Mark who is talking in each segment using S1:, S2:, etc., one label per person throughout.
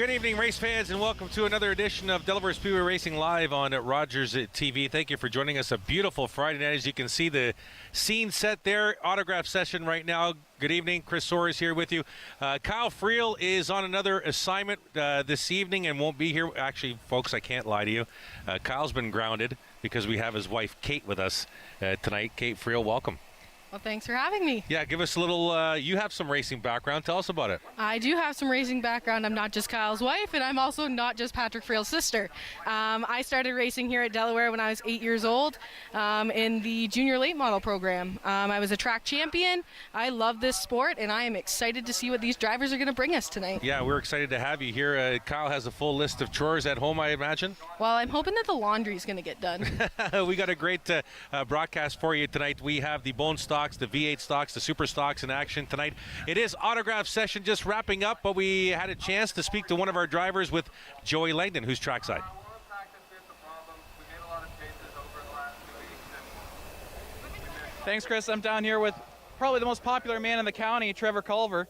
S1: Good evening, race fans, and welcome to another edition of Delaware Speedway Racing Live on Rogers TV. Thank you for joining us. A beautiful Friday night. As you can see, the scene set there. Autograph session right now. Good evening. Chris Soar is here with you. Kyle Friel is on another assignment this evening and won't be here. Actually, folks, I can't lie to you. Kyle's been grounded because we have his wife, Kate, with us tonight. Kate Friel, welcome.
S2: Well, thanks for having me.
S1: Yeah, give us a little, you have some racing background. Tell us about it.
S2: I do have some racing background. I'm not just Kyle's wife, and I'm also not just Patrick Friel's sister. I started racing here at Delaware when I was 8 years old in the junior late model program. I was a track champion. I love this sport, and I am excited to see what these drivers are going to bring us tonight.
S1: Yeah, we're excited to have you here. Kyle has a full list of chores at home, I imagine.
S2: Well, I'm hoping that the laundry is going to get done.
S1: We got a great broadcast for you tonight. We have the Bone Stocks, the V8 stocks, the Super Stocks in action tonight. It is autograph session just wrapping up, but we had a chance to speak to one of our drivers with Joey Langdon, who's trackside.
S3: Thanks, Chris. I'm down here with probably the most popular man in the county, Trevor Culver.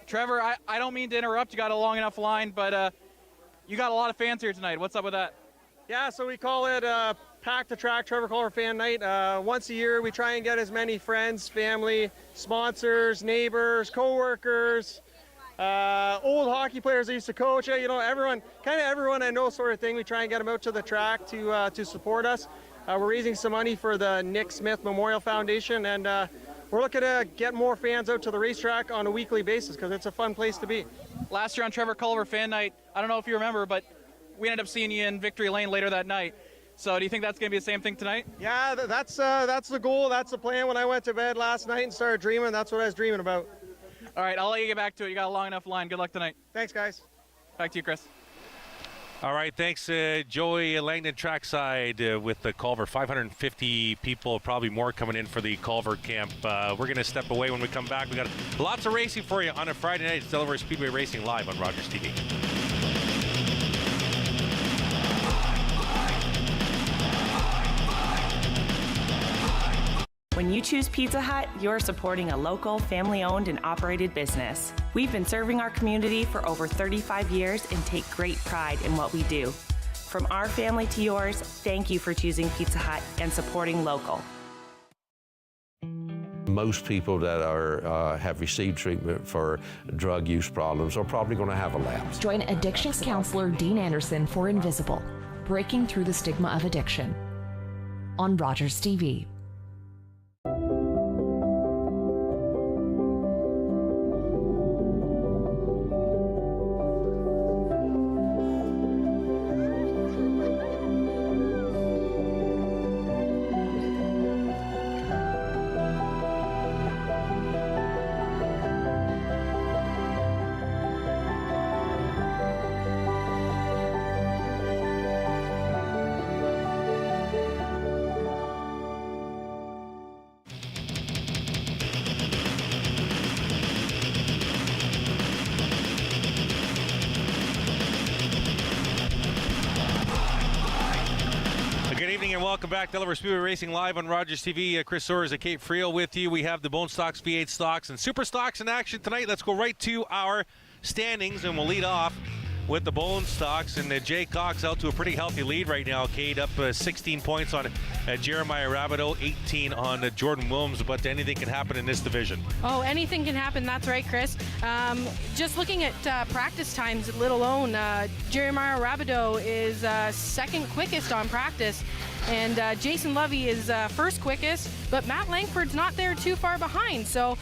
S3: Trevor, I don't mean to interrupt. You got a long enough line, but you got a lot of fans here tonight. What's up with that?
S4: Yeah, so we call it Pack the Track Trevor Culver Fan Night. Once a year, we try and get as many friends, family, sponsors, neighbors, co-workers, old hockey players that used to coach, you know, everyone, kind of everyone I know sort of thing. We try and get them out to the track to support us. We're raising some money for the Nick Smith Memorial Foundation, and we're looking to get more fans out to the racetrack on a weekly basis because it's a fun place to be.
S3: Last year on Trevor Culver Fan Night, I don't know if you remember, but we ended up seeing you in Victory Lane later that night. So do you think that's going to be the same thing tonight?
S4: Yeah, that's the goal. That's the plan. When I went to bed last night and started dreaming, that's what I was dreaming about.
S3: All right, I'll let you get back to it. You got a long enough line. Good luck tonight.
S4: Thanks, guys.
S3: Back to you, Chris.
S1: All right, thanks, Joey Langdon trackside with the Culver. 550 people, probably more coming in for the Culver camp. We're going to step away when we come back. We got lots of racing for you on a Friday night. It's Delaware Speedway Racing Live on Rogers TV.
S5: When you choose Pizza Hut, you're supporting a local, family-owned and operated business. We've been serving our community for over 35 years and take great pride in what we do. From our family to yours, thank you for choosing Pizza Hut and supporting local.
S6: Most people that have received treatment for drug use problems are probably going to have a lapse.
S7: Join addictions counselor Dean Anderson for Invisible, Breaking Through the Stigma of Addiction on Rogers TV.
S1: And welcome back, Delaware Speedway Racing Live on Rogers TV. Chris Soar and Kate Friel with you. We have the Bone Stocks, V8 Stocks, and Super Stocks in action tonight. Let's go right to our standings, and we'll lead off with the Bone Stocks. And Jay Cox out to a pretty healthy lead right now. Kate up 16 points on Jeremiah Rabideau, 18 on Jordan Williams, but anything can happen in this division.
S2: Oh, anything can happen. That's right, Chris. Just looking at practice times, let alone, Jeremiah Rabideau is second quickest on practice. And Jason Lovey is first quickest, but Matt Langford's not there too far behind. So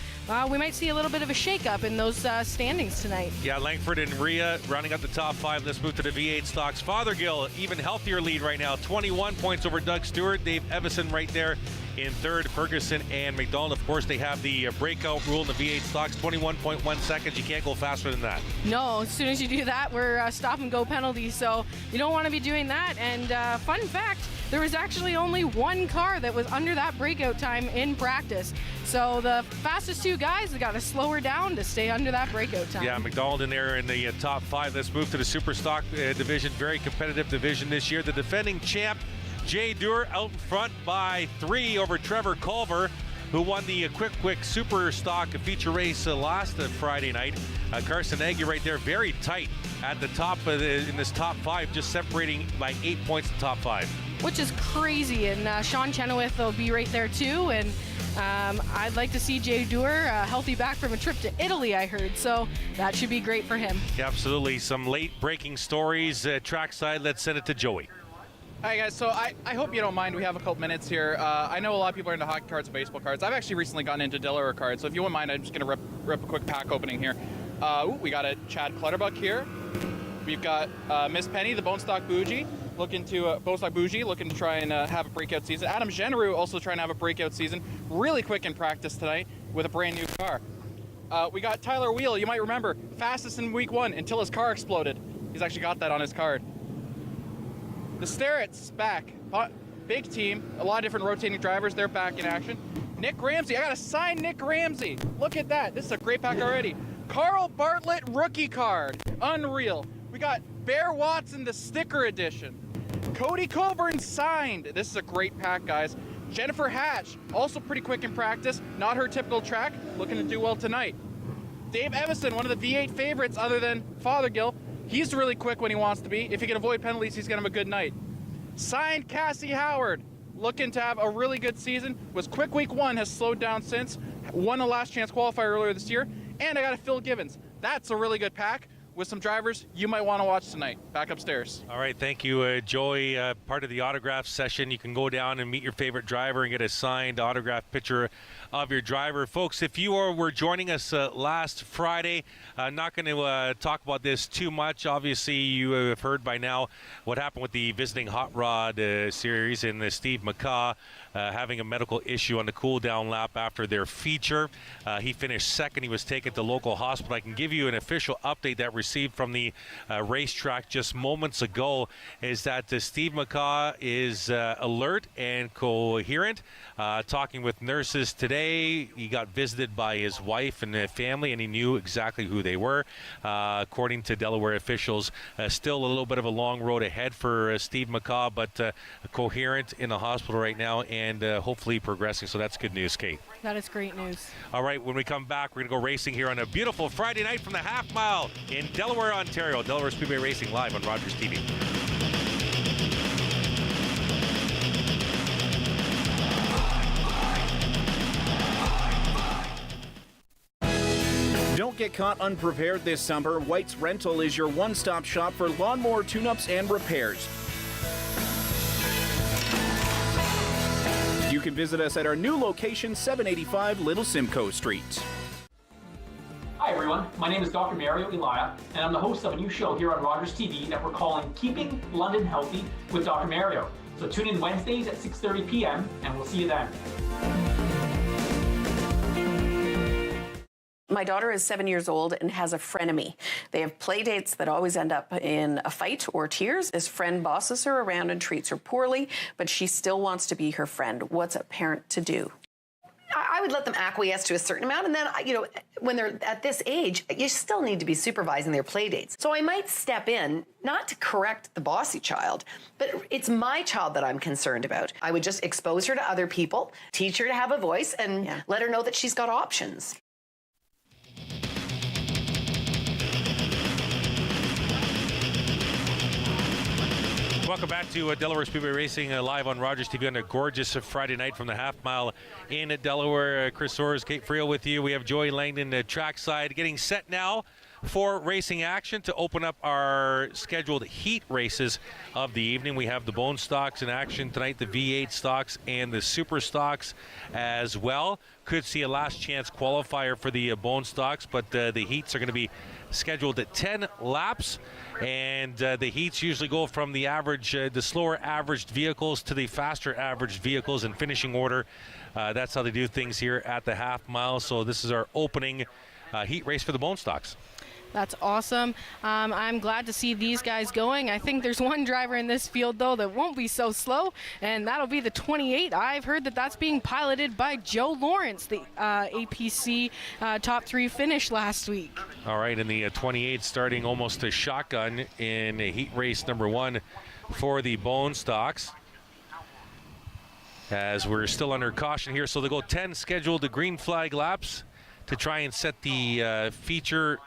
S2: we might see a little bit of a shakeup in those standings tonight.
S1: Yeah, Langford and Rhea rounding out the top five. Let's move to the V8 Stocks. Fothergill, even healthier lead right now, 21 points over Doug Stewart. Dave Evison right there in third. Ferguson and McDonald, of course, they have the breakout rule in the V8 Stocks, 21.1 seconds. You can't go faster than that. No,
S2: as soon as you do that, we're stop and go penalties. So you don't want to be doing that. And fun fact, there was actually only one car that was under that breakout time in practice. So the fastest two guys have got to slow her down to stay under that breakout time.
S1: Yeah, McDonald in there in the top five. Let's move to the Super Stock division. Very competitive division this year. The defending champ, Jay Dewar, out in front by 3 over Trevor Culver. who won the quick super stock feature race last Friday night. Carson Nagy right there, very tight at the top in this top 5, just separating by 8 points in top 5.
S2: Which is crazy, and Sean Chenoweth will be right there too, and I'd like to see Jay Dewar healthy back from a trip to Italy, I heard, so that should be great for him.
S1: Yeah, absolutely. Some late breaking stories. Trackside, let's send it to Joey.
S3: Hi guys, so I hope you don't mind, we have a couple minutes here. I know a lot of people are into hockey cards and baseball cards. I've actually recently gotten into Delaware cards, so if you wouldn't mind, I'm just going to rip a quick pack opening here. We got a Chad Clutterbuck here. We've got Miss Penny, the Bone Stock Bougie, looking to try and have a breakout season. Adam Genrou also trying to have a breakout season. Really quick in practice tonight with a brand new car. We got Tyler Wheel, you might remember, fastest in week 1 until his car exploded. He's actually got that on his card. The Starrett's back. Big team, a lot of different rotating drivers, they're back in action. Nick Ramsey, I got a signed Nick Ramsey. Look at that, this is a great pack already. Carl Bartlett rookie card, unreal. We got Bear Watson, the sticker edition. Cody Coburn signed. This is a great pack, guys. Jennifer Hatch, also pretty quick in practice, not her typical track, looking to do well tonight. Dave Evison, one of the V8 favorites other than Fothergill. He's really quick when he wants to be. If he can avoid penalties, he's going to have a good night. Signed Cassie Howard, looking to have a really good season. Was quick week 1, has slowed down since. Won a last chance qualifier earlier this year. And I got a Phil Gibbons. That's a really good pack with some drivers you might want to watch tonight. Back upstairs.
S1: All right, thank you, Joey. Part of the autograph session, you can go down and meet your favorite driver and get a signed autograph picture of your driver. Folks, if you were joining us last Friday, not going to talk about this too much. Obviously, you have heard by now what happened with the visiting Hot Rod series and Steve McCaw having a medical issue on the cool-down lap after their feature. He finished second. He was taken to local hospital. I can give you an official update that received from the racetrack just moments ago is that Steve McCaw is alert and coherent. Talking with nurses today, he got visited by his wife and family, and he knew exactly who they were. According to Delaware officials, still a little bit of a long road ahead for Steve McCaw, but coherent in the hospital right now and hopefully progressing. So that's good news, Kate.
S2: That is great news. All
S1: right, when we come back, we're going to go racing here on a beautiful Friday night from the half mile in Delaware, Ontario. Delaware Speedway Racing live on Rogers TV.
S8: Don't get caught unprepared this summer. White's Rental is your one-stop shop for lawnmower tune-ups and repairs. You can visit us at our new location, 785 Little Simcoe Street.
S9: Hi everyone, my name is Dr. Mario Elia, and I'm the host of a new show here on Rogers TV that we're calling Keeping London Healthy with Dr. Mario. So tune in Wednesdays at 6:30 p.m. and we'll see you then.
S10: My daughter is 7 years old and has a frenemy. They have play dates that always end up in a fight or tears. This friend bosses her around and treats her poorly, but she still wants to be her friend. What's a parent to do?
S11: I would let them acquiesce to a certain amount, and then, when they're at this age, you still need to be supervising their play dates. So I might step in, not to correct the bossy child, but it's my child that I'm concerned about. I would just expose her to other people, teach her to have a voice, and let her know that she's got options.
S1: Welcome back to Delaware Speedway Racing live on Rogers TV on a gorgeous Friday night from the half mile in Delaware. Chris Soares, Kate Friel with you. We have Joey Langdon trackside getting set now for racing action to open up our scheduled heat races of the evening. We have the Bone Stocks in action tonight, the V8 Stocks and the Super Stocks as well. Could see a last chance qualifier for the Bone Stocks, but the heats are going to be scheduled at 10 laps, and the heats usually go from the average, the slower averaged vehicles to the faster averaged vehicles in finishing order. That's how they do things here at the half mile. So this is our opening heat race for the Bone Stocks.
S2: That's awesome. I'm glad to see these guys going. I think there's one driver in this field, though, that won't be so slow, and that'll be the 28. I've heard that that's being piloted by Joe Lawrence, the APC top 3 finish last week.
S1: All right, and the 28 starting almost a shotgun in heat race number 1 for the Bone Stocks. as we're still under caution here. So they go 10 scheduled green flag laps to try and set the feature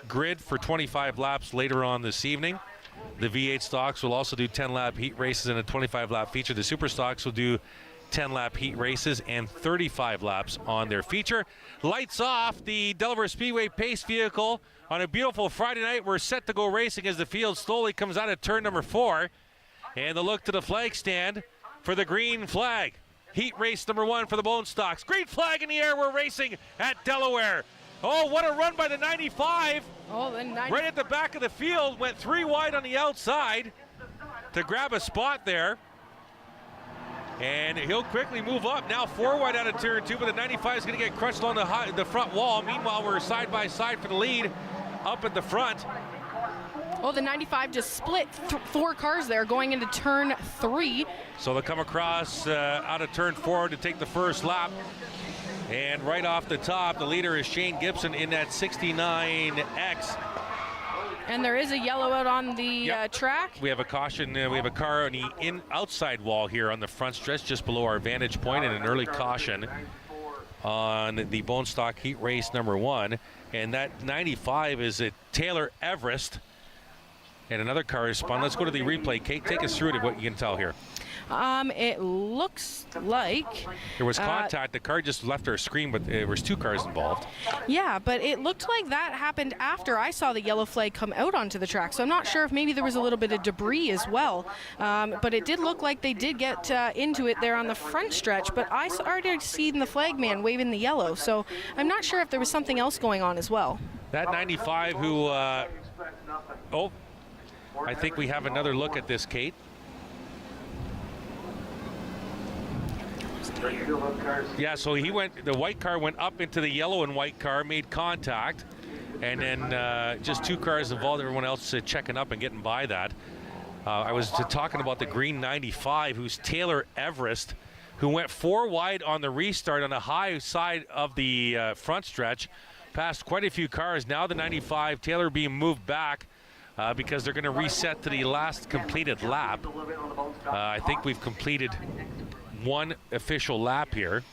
S1: grid for 25 laps later on this evening. The V8 stocks will also do 10-lap heat races and a 25-lap feature. The super stocks will do 10-lap heat races and 35 laps on their feature. Lights off. The Delaware Speedway pace vehicle on a beautiful Friday night. We're set to go racing as the field slowly comes out of turn number 4. And the look to the flag stand for the green flag. Heat race number 1 for the Bone Stocks. Green flag in the air. We're racing at Delaware. Oh, what a run by the 95.
S2: Oh, the 95.
S1: Right at the back of the field. Went 3 wide on the outside to grab a spot there. And he'll quickly move up. Now 4 wide out of turn 2, but the 95 is going to get crushed on the front wall. Meanwhile, we're side by side for the lead up at the front.
S2: Oh, the 95 just split 4 cars there going into turn 3.
S1: So they'll come across out of turn 4 to take the first lap. And right off the top, the leader is Shane Gibson in that 69X.
S2: And there is a yellow out on the track.
S1: We have a caution. We have a car on the outside wall here on the front stretch just below our vantage point, and an early caution on the Bone Stock heat race number 1. And that 95 is a Taylor Everest. And another car is spun. Let's go to the replay. Kate, take us through to what you can tell here.
S2: It looks like
S1: there was contact. The car just left our screen, but there was 2 cars involved.
S2: Yeah, but it looked like that happened after I saw the yellow flag come out onto the track. So I'm not sure if maybe there was a little bit of debris as well. But it did look like they did get into it there on the front stretch. But I already seen the flag man waving the yellow. So I'm not sure if there was something else going on as well.
S1: That 95 who, I think we have another look at this, Kate. Yeah, so he went, the white car went up into the yellow and white car, made contact, and then just 2 cars involved, everyone else checking up and getting by that. I was talking about the green 95, who's Taylor Everest, who went 4 wide on the restart on the high side of the front stretch, passed quite a few cars. Now the 95, Taylor being moved back because they're going to reset to the last completed lap. I think we've completed 1 official lap here.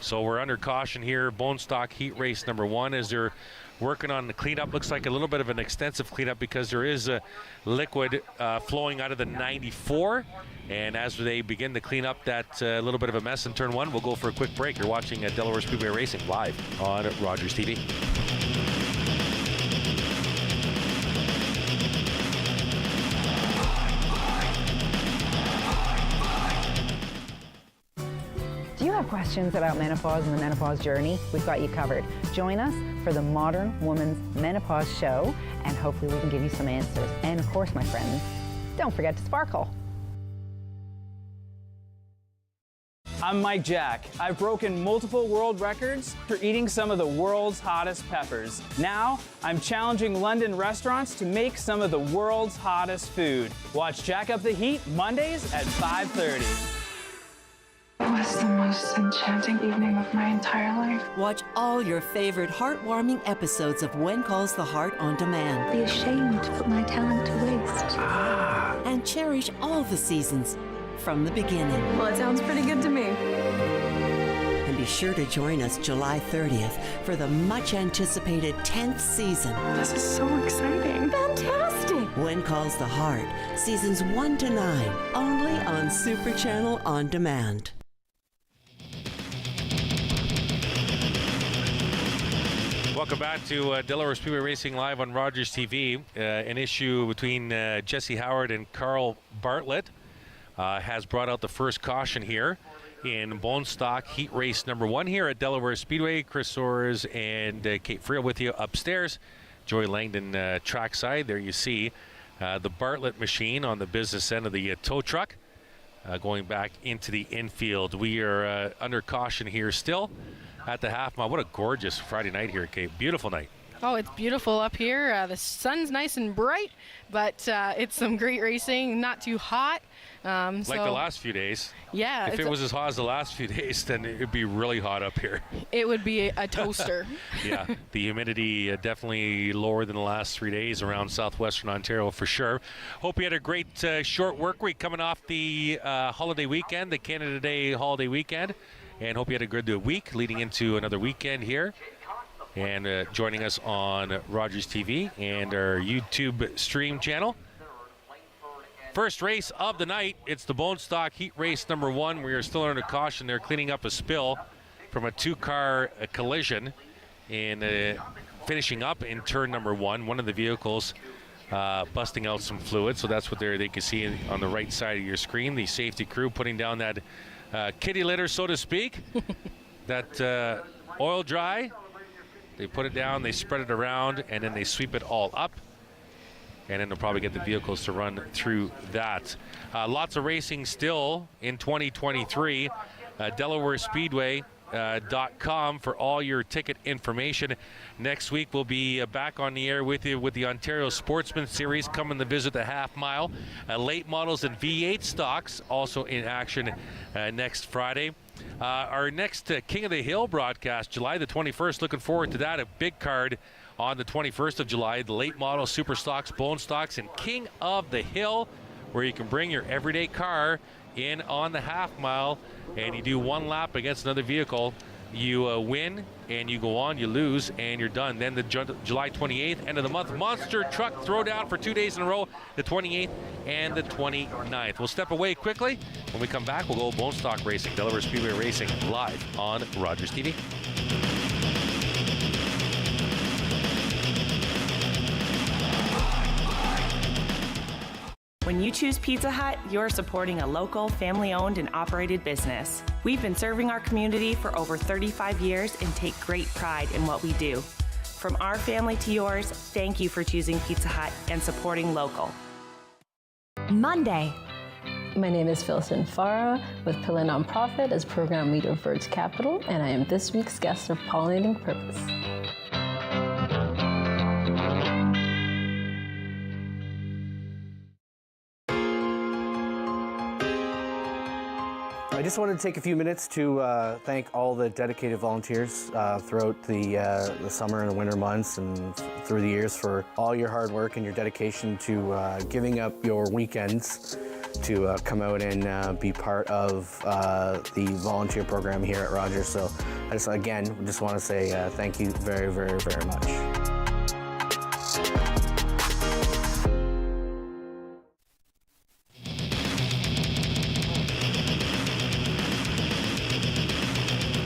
S1: So we're under caution here. Bone Stock heat race number 1 as they're working on the cleanup. Looks like a little bit of an extensive cleanup because there is a liquid flowing out of the 94. And as they begin to clean up that little bit of a mess in turn 1, we'll go for a quick break. You're watching Delaware Speedway Racing live on Rogers TV.
S12: Do you have questions about menopause and the menopause journey? We've got you covered. Join us for the Modern Woman's Menopause Show, and hopefully we can give you some answers. And of course, my friends, don't forget to sparkle.
S3: I'm Mike Jack. I've broken multiple world records for eating some of the world's hottest peppers. Now, I'm challenging London restaurants to make some of the world's hottest food. Watch Jack Up the Heat Mondays at 5:30.
S13: It was the most enchanting evening of my entire life.
S14: Watch all your favorite heartwarming episodes of When Calls the Heart on demand.
S13: Be ashamed to put my talent to waste.
S14: And cherish all the seasons from the beginning.
S13: Well, it sounds pretty good to me.
S14: And be sure to join us July 30th for the much anticipated 10th season.
S13: This is so exciting.
S14: Fantastic! When Calls the Heart, seasons 1 to 9, only on Super Channel On Demand.
S1: Welcome back to Delaware Speedway Racing live on Rogers TV. An issue between Jesse Howard and Carl Bartlett has brought out the first caution here in Bone Stock heat race number 1 here at Delaware Speedway. Chris Soares and Kate Friel with you upstairs. Joy Langdon trackside. There you see the Bartlett machine on the business end of the tow truck going back into the infield. We are under caution here still at the half mile. What a gorgeous Friday night here, Kate. Beautiful night.
S2: Oh, it's beautiful up here. The sun's nice and bright, but it's some great racing, not too hot.
S1: Like the last few days.
S2: Yeah.
S1: If it was as hot as the last few days, then it would be really hot up here.
S2: It would be a toaster.
S1: Yeah, the humidity definitely lower than the last 3 days around southwestern Ontario for sure. Hope you had a great short work week coming off the holiday weekend, the Canada Day holiday weekend, and hope you had a good week leading into another weekend here. And joining us on Rogers TV and our YouTube stream channel. First race of the night, it's the Bone Stock Heat Race number 1. We are still under caution. They're cleaning up a spill from a 2-car collision and finishing up in turn number 1. One of the vehicles busting out some fluid, so that's what they can see on the right side of your screen. The safety crew putting down that kitty litter, so to speak, that oil dry. They put it down, they spread it around, and then they sweep it all up. And then they'll probably get the vehicles to run through that. Lots of racing still in 2023. Delaware Speedway. .com for all your ticket information. Next week we'll be back on the air with you with the Ontario Sportsman Series coming to visit the half mile. Late models and V8 stocks also in action next Friday. Our next King of the Hill broadcast, July the 21st. Looking forward to that. A big card on the 21st of July. The late model, super stocks, bone stocks, and King of the Hill, where you can bring your everyday car in on the half mile and you do one lap against another vehicle. You win and you go on, you lose, and you're done. Then the July 28th, end of the month, monster truck throwdown for 2 days in a row, the 28th and the 29th. We'll step away quickly. When we come back, we'll go bone stock racing, Delaware Speedway Racing, live on Rogers TV.
S5: When you choose Pizza Hut, you're supporting a local, family-owned and operated business. We've been serving our community for over 35 years and take great pride in what we do. From our family to yours, thank you for choosing Pizza Hut and supporting local.
S15: Monday.
S16: My name is Philson Farah with Pillar Nonprofit as Program Leader of Birds Capital, and I am this week's guest of Pollinating Purpose.
S17: I just wanted to take a few minutes to thank all the dedicated volunteers throughout the summer and the winter months and through the years for all your hard work and your dedication to giving up your weekends to come out and be part of the volunteer program here at Rogers. So I just want to say thank you very, very, very much.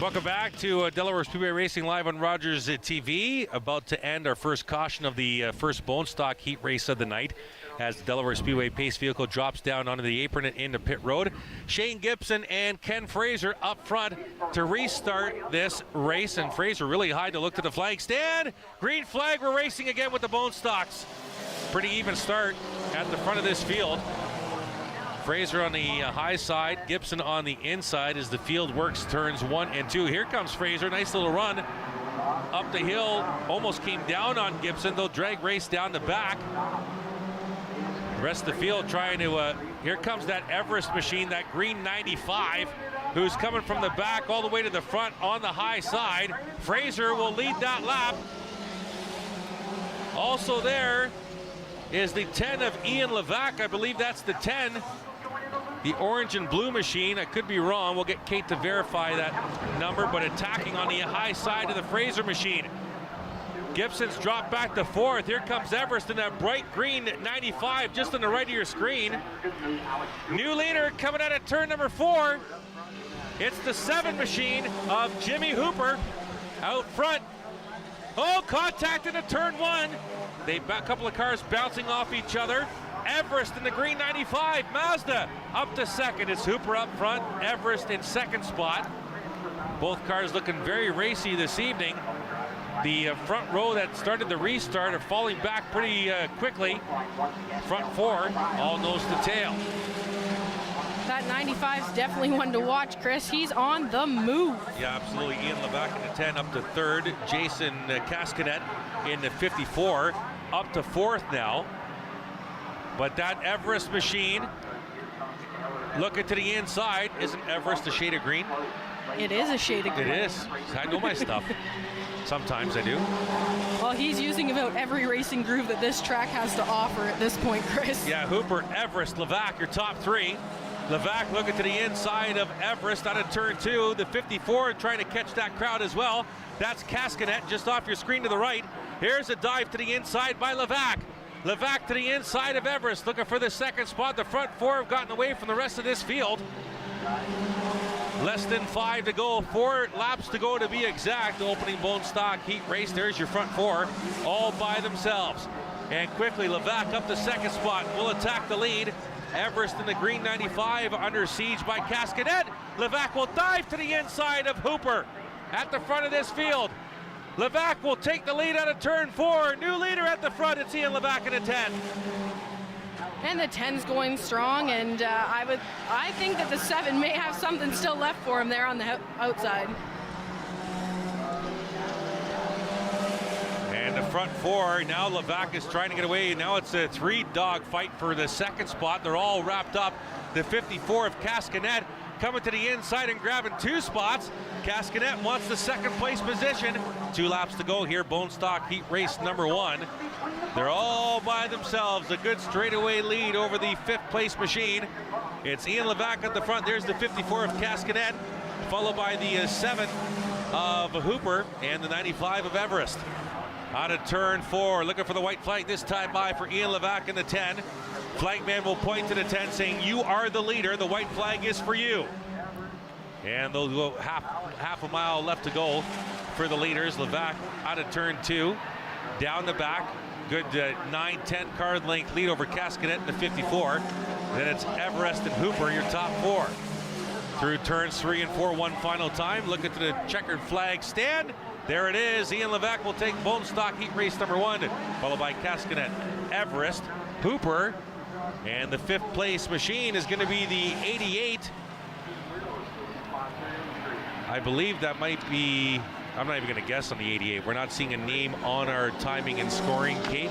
S1: Welcome back to Delaware Speedway Racing live on Rogers TV. About to end our first caution of the first bone stock heat race of the night as the Delaware Speedway pace vehicle drops down onto the apron and into pit road. Shane Gibson and Ken Fraser up front to restart this race, and Fraser really high to look to the flag stand. Green flag, we're racing again with the bone stocks. Pretty even start at the front of this field. Fraser on the high side, Gibson on the inside as the field works turns 1 and 2. Here comes Fraser, nice little run up the hill, almost came down on Gibson. They'll drag race down the back. The rest of the field trying to, here comes that Everest machine, that green 95, who's coming from the back all the way to the front on the high side. Fraser will lead that lap. Also there is the 10 of Ian Levac. I believe that's the 10. The orange and blue machine, I could be wrong. We'll get Kate to verify that number, but attacking on the high side of the Fraser machine. Gibson's dropped back to 4th. Here comes Everest in that bright green 95 just on the right of your screen. New leader coming out of turn number 4. It's the 7 machine of Jimmy Hooper out front. Oh, contacted at turn 1. A couple of cars bouncing off each other. Everest in the green 95, Mazda up to 2nd. It's Hooper up front, Everest in 2nd spot. Both cars looking very racy this evening. The front row that started the restart are falling back pretty quickly. Front 4 all nose to tail.
S2: that 95 is definitely one to watch, Chris. He's on the move.
S1: Yeah, absolutely. Ian Levac in the 10 up to third. Jason Cascanet in the 54 up to fourth now. But that Everest machine, looking to the inside, isn't Everest a shade of green?
S2: It is a shade of green.
S1: It is. I know my stuff. Sometimes I do.
S2: Well, he's using about every racing groove that this track has to offer at this point, Chris.
S1: Yeah, Hooper, Everest, Levac, your top three. Levac looking to the inside of Everest out of turn 2. The 54 trying to catch that crowd as well. That's Cascanet just off your screen to the right. Here's a dive to the inside by Levac. Levac to the inside of Everest, looking for the second spot. The front four have gotten away from the rest of this field. Less than 5 to go, 4 laps to go to be exact. The opening bone stock heat race. There's your front four, all by themselves. And quickly, Levac up the second spot, will attack the lead. Everest in the green 95 under siege by Cascanet. Levac will dive to the inside of Hooper at the front of this field. Levac will take the lead out of turn 4. New leader at the front. It's Ian Levac in a 10.
S2: And the 10's going strong, and I think that the 7 may have something still left for him there on the outside.
S1: And the front four, now Levac is trying to get away. Now it's a 3-dog fight for the second spot. They're all wrapped up. The 54 of Cascanet coming to the inside and grabbing 2 spots. Cascanet wants the second place position. 2 laps to go here, bone stock heat race number 1. They're all by themselves. A good straightaway lead over the 5th place machine. It's Ian Levac at the front. There's the 54 of Cascanet, followed by the 7 of Hooper and the 95 of Everest. Out of turn 4, looking for the white flag this time by for Ian Levac in the 10. Flagman will point to the 10 saying, you are the leader. The white flag is for you. And they'll go half a mile left to go for the leaders. Levac out of turn 2, down the back. Good 9-10 card length lead over Cascanet in the 54. Then it's Everest and Hooper, your top 4. Through turns 3 and 4 one final time. Looking to the checkered flag stand. There it is. Ian Levac will take bone stock heat race number 1, followed by Cascanet, Everest, Hooper, and the 5th place machine is going to be the 88. I believe that might be, I'm not even going to guess on the 88. We're not seeing a name on our timing and scoring, Kate.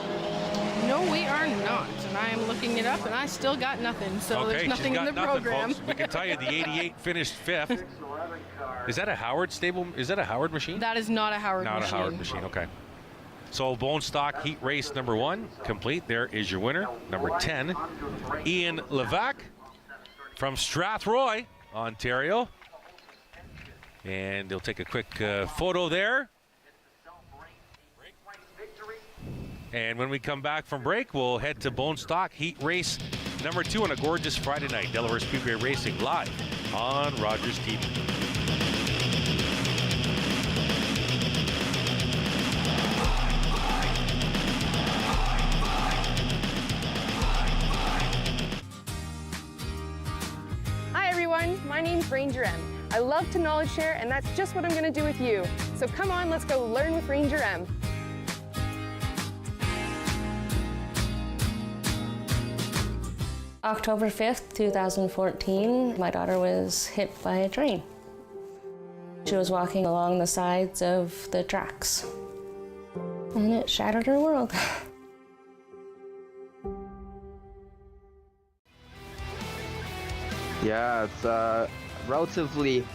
S2: No, we are not. And I am looking it up, and I still got nothing. So
S1: okay,
S2: there's nothing in the program.
S1: Folks. We can tell you the 88 finished 5th. Is that a Howard stable? Is that a Howard machine?
S2: That is not a Howard machine.
S1: Not a Howard machine, okay. So bone stock heat race number 1 complete. There is your winner, number 10, Ian Levac from Strathroy, Ontario. And they'll take a quick photo there. And when we come back from break, we'll head to bone stock heat race number 2 on a gorgeous Friday night. Delaware Speedway Racing live on Rogers TV.
S18: Hi everyone, my name's Ranger M. I love to knowledge share, and that's just what I'm going to do with you. So come on, let's go learn with Ranger M.
S19: October 5th, 2014, my daughter was hit by a train. She was walking along the sides of the tracks, and it shattered her world.
S20: Yeah, it's a relatively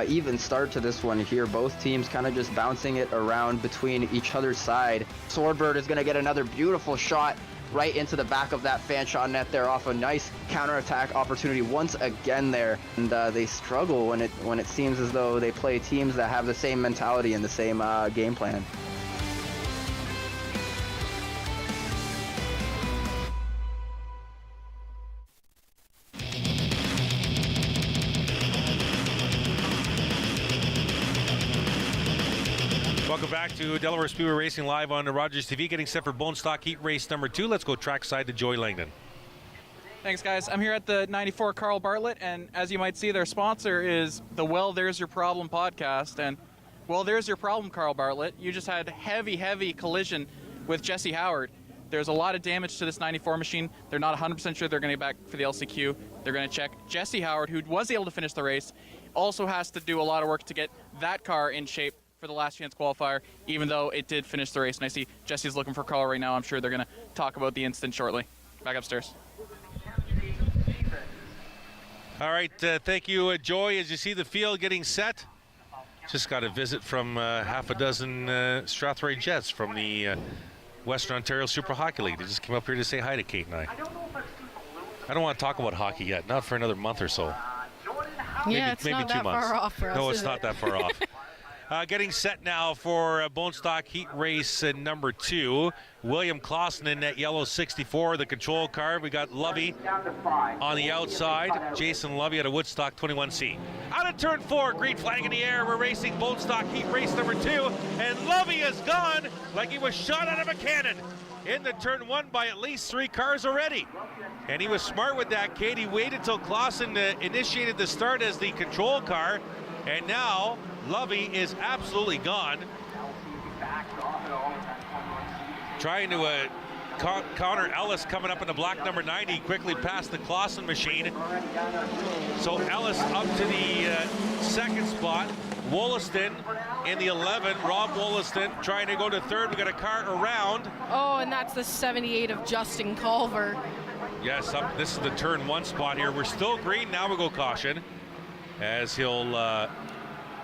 S20: even start to this one here. Both teams kind of just bouncing it around between each other's side. Swordbird is going to get another beautiful shot right into the back of that Fanshawe net there off a nice counterattack opportunity once again there. And they struggle when it seems as though they play teams that have the same mentality and the same game plan.
S1: Welcome back to Delaware Speedway Racing live on Rogers TV, getting set for bone stock heat race number 2. Let's go trackside to Joy Langdon.
S3: Thanks, guys. I'm here at the 94 Carl Bartlett, and as you might see, their sponsor is the Well, There's Your Problem podcast. And, well, there's your problem, Carl Bartlett. You just had heavy collision with Jesse Howard. There's a lot of damage to this 94 machine. They're not 100% sure they're going to get back for the LCQ. They're going to check Jesse Howard, who was able to finish the race, also has to do a lot of work to get that car in shape for the last chance qualifier, even though it did finish the race. And I see Jesse's looking for a call right now. I'm sure they're going to talk about the incident shortly. Back upstairs.
S1: All right, thank you, Joy. As you see the field getting set, just got a visit from half a dozen Strathroy Jets from the Western Ontario Super Hockey League. They just came up here to say hi to Kate and I. I don't want to talk about hockey yet, not for another month or so.
S2: Yeah, it's
S1: maybe
S2: not
S1: 2
S2: that
S1: months.
S2: far off for us,
S1: No, it's
S2: is
S1: not
S2: it?
S1: that far off. Getting set now for Bone Stock Heat Race number 2. William Clausen in that yellow 64, the control car. We got Lovey on the outside. Jason Lovey at a Woodstock 21C. Out of turn 4, green flag in the air. We're racing Bone Stock Heat Race number 2. And Lovey is gone like he was shot out of a cannon. Into turn 1 by at least 3 cars already. And he was smart with that, Kate. He waited till Clausen initiated the start as the control car. And now Lovey is absolutely gone. Trying to counter Ellis coming up in the black number 90, quickly past the Clausen machine. So Ellis up to the second spot. Wollaston in the 11. Rob Wollaston trying to go to third. We got a car around.
S2: Oh, and that's the 78 of Justin Culver.
S1: Yes, this is the turn 1 spot here. We're still green. Now we go caution as he'll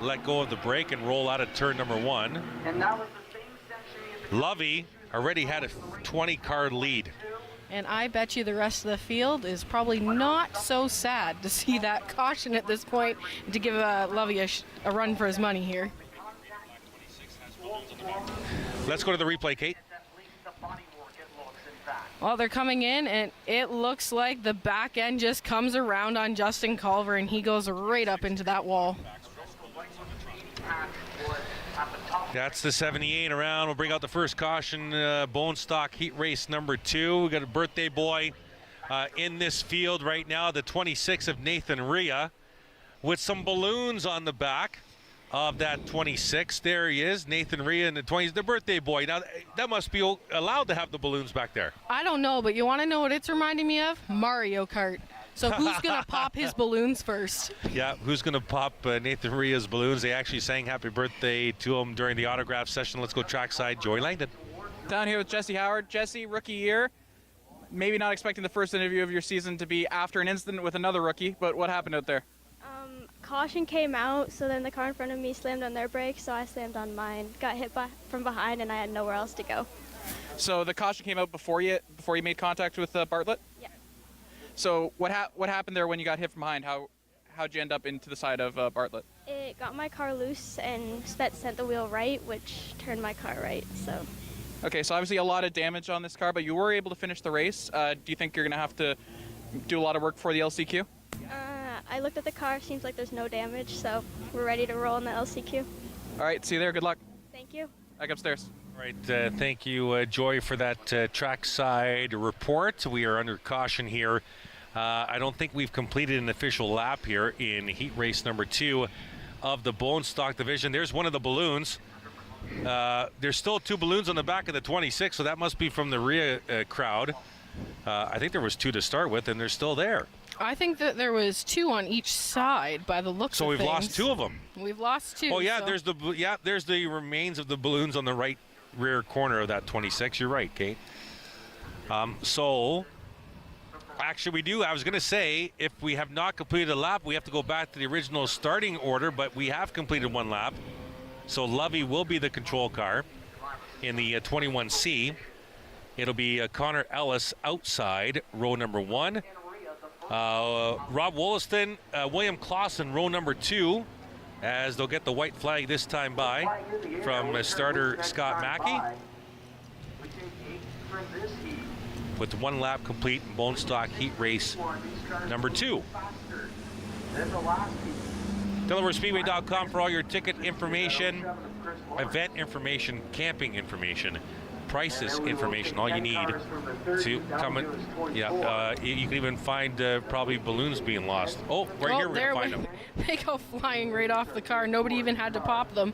S1: let go of the brake and roll out of turn number 1. Lovey already had a 20-car lead.
S2: And I bet you the rest of the field is probably not so sad to see that caution at this point and to give Lovey a run for his money here.
S1: Let's go to the replay, Kate.
S2: Well, they're coming in, and it looks like the back end just comes around on Justin Culver, and he goes right up into that wall.
S1: That's the 78 around. We'll bring out the first caution, Bone Stock Heat Race number 2. We got a birthday boy in this field right now, the 26 of Nathan Rhea, with some balloons on the back of that 26. There he is, Nathan Rhea in the 20s, the birthday boy. Now, that must be allowed to have the balloons back there.
S2: I don't know, but you want to know what it's reminding me of? Mario Kart. So who's going to pop his balloons first?
S1: Yeah, who's going to pop Nathan Rhea's balloons? They actually sang happy birthday to him during the autograph session. Let's go trackside. Joey Langdon.
S3: Down here with Jesse Howard. Jesse, rookie year. Maybe not expecting the first interview of your season to be after an incident with another rookie, but what happened out there?
S21: Caution came out, so then the car in front of me slammed on their brakes, so I slammed on mine. Got hit from behind, and I had nowhere else to go.
S3: So the caution came out before you made contact with Bartlett?
S21: Yeah.
S3: So what happened there when you got hit from behind? How'd you end up into the side of Bartlett?
S21: It got my car loose and sent the wheel right, which turned my car right. So.
S3: Okay, so obviously a lot of damage on this car, but you were able to finish the race. Do you think you're going to have to do a lot of work for the LCQ?
S21: I looked at the car. Seems like there's no damage, so we're ready to roll in the LCQ.
S3: All right, see you there. Good luck.
S21: Thank you.
S3: Back upstairs.
S1: All right, thank you, Joy, for that trackside report. We are under caution here. I don't think we've completed an official lap here in heat race number 2 of the Bone Stock division. There's one of the balloons. There's still 2 balloons on the back of the 26, so that must be from the Rhea crowd. I think there was 2 to start with, and they're still there.
S2: I think that there was 2 on each side by the looks of things.
S1: So we've lost 2 of them.
S2: We've lost 2.
S1: Oh yeah,
S2: so.
S1: there's the remains of the balloons on the right rear corner of that 26. You're right, Kate. So actually I was going to say, if we have not completed a lap, we have to go back to the original starting order, but we have completed 1 lap. So Lovey will be the control car in the 21C. It'll be Connor Ellis outside, row number 1. Rob Wollaston, William Clausen, row number 2, as they'll get the white flag this time by from starter Scott Mackey. With 1 lap complete in Bone Stock Heat Race number 2. DelawareSpeedway.com for all your ticket information, event information, camping information, prices information, all you need to come in. Yeah, you can even find probably balloons being lost. Oh, right here we're going to find them.
S2: They go flying right off the car. Nobody even had to pop them.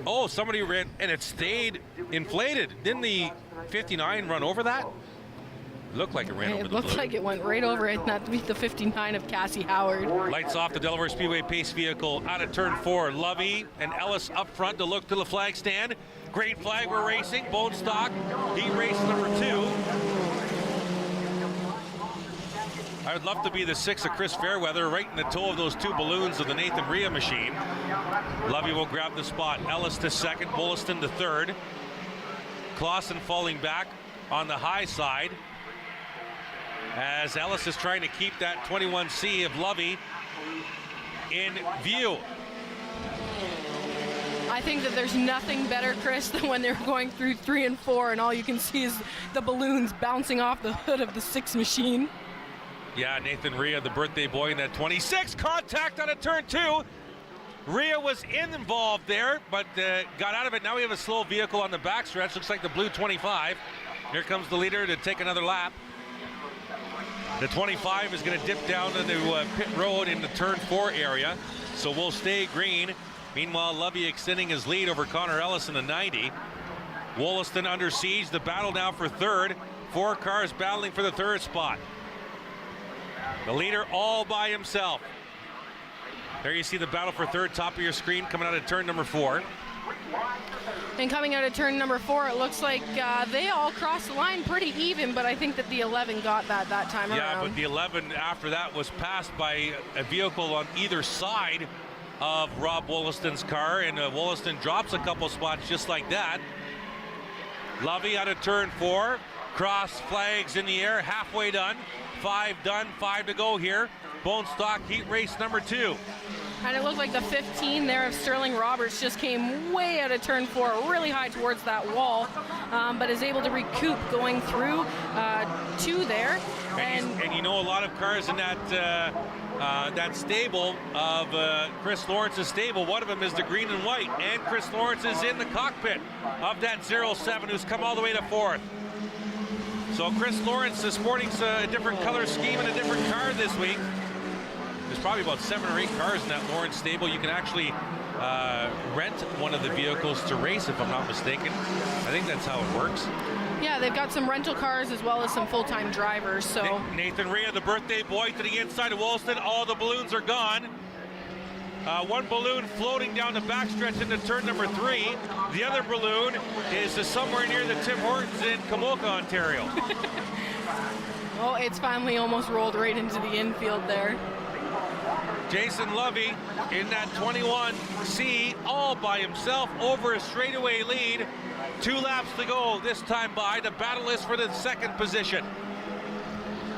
S1: Oh, somebody ran, and it stayed inflated. Didn't the 59 run over that? Looked like it ran over the
S2: looked
S1: blue.
S2: like it went right over it, and that beat the 59 of Cassie Howard.
S1: Lights off the Delaware Speedway pace vehicle out of turn 4. Lovey and Ellis up front to look to the flag stand. Green flag, we're racing. Bone stock, heat race number 2. I would love to be the 6 of Chris Fairweather right in the toe of those 2 balloons of the Nathan Rhea machine. Lovey will grab the spot. Ellis to 2nd, Wollaston to 3rd. Clausen falling back on the high side, as Ellis is trying to keep that 21C of Lovey in view.
S2: I think that there's nothing better, Chris, than when they're going through 3 and 4 and all you can see is the balloons bouncing off the hood of the 6 machine.
S1: Yeah, Nathan Rhea, the birthday boy in that 26. Contact on a turn 2. Rhea was involved there, but got out of it. Now we have a slow vehicle on the backstretch. Looks like the blue 25. Here comes the leader to take another lap. The 25 is going to dip down into pit road in the turn 4 area, so we'll stay green. Meanwhile, Lovey extending his lead over Connor Ellis in the 90. Wollaston under siege. The battle now for 3rd. 4 cars battling for the 3rd spot. The leader all by himself. There you see the battle for 3rd, top of your screen, coming out of turn number 4.
S2: And coming out of turn number 4, it looks like they all crossed the line pretty even, but I think that the 11 got that time around.
S1: Yeah, but the 11 after that was passed by a vehicle on either side of Rob Wollaston's car, and Wollaston drops a couple spots just like that. Lovey out of turn 4, cross flags in the air, halfway done. 5 done, 5 to go here. Bone stock heat race number 2.
S2: And it looked like the 15 there of Sterling Roberts just came way out of turn 4, really high towards that wall, but is able to recoup going through 2 there.
S1: And you know, a lot of cars in that that stable of Chris Lawrence's stable, one of them is the green and white, and Chris Lawrence is in the cockpit of that 07 who's come all the way to 4th. So Chris Lawrence is sporting a different color scheme and a different car this week. There's probably about 7 or 8 cars in that Lawrence stable. You can actually rent one of the vehicles to race, if I'm not mistaken. I think that's how it works.
S2: Yeah, they've got some rental cars as well as some full-time drivers. So
S1: Nathan Rhea, the birthday boy, to the inside of Wollaston. All the balloons are gone. 1 balloon floating down the backstretch into turn number 3. The other balloon is somewhere near the Tim Hortons in Kamoka, Ontario.
S2: Well, it's finally almost rolled right into the infield there.
S1: Jason Lovey in that 21C all by himself over a straightaway lead. 2 laps to go this time by. The battle is for the 2nd position.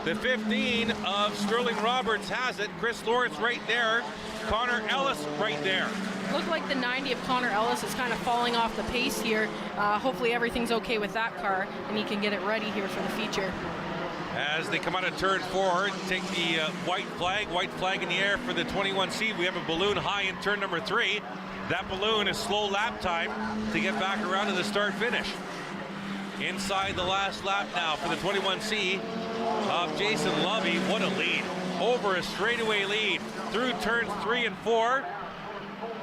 S1: The 15 of Sterling Roberts has it. Chris Lawrence right there. Connor Ellis right there.
S2: Looked like the 90 of Connor Ellis is kind of falling off the pace here. Hopefully everything's okay with that car and he can get it ready here for the feature.
S1: As they come out of turn 4, take the white flag in the air for the 21C. We have a balloon high in turn number 3. That balloon is slow lap time to get back around to the start finish. Inside the last lap now for the 21C of Jason Lovey. What a lead. Over a straightaway lead through turns 3 and 4.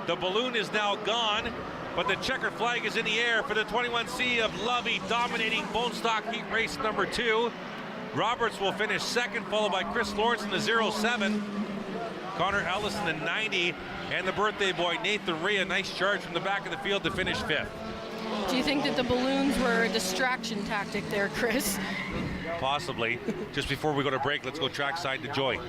S1: The balloon is now gone, but the checker flag is in the air for the 21C of Lovey, dominating Bone Stock heat race number 2. Roberts will finish 2nd, followed by Chris Lawrence in the 07. Connor Ellis in the 90, and the birthday boy Nathan Rhea. Nice charge from the back of the field to finish 5th.
S2: Do you think that the balloons were a distraction tactic there, Chris?
S1: Possibly. Just before we go to break, let's go trackside to Joy.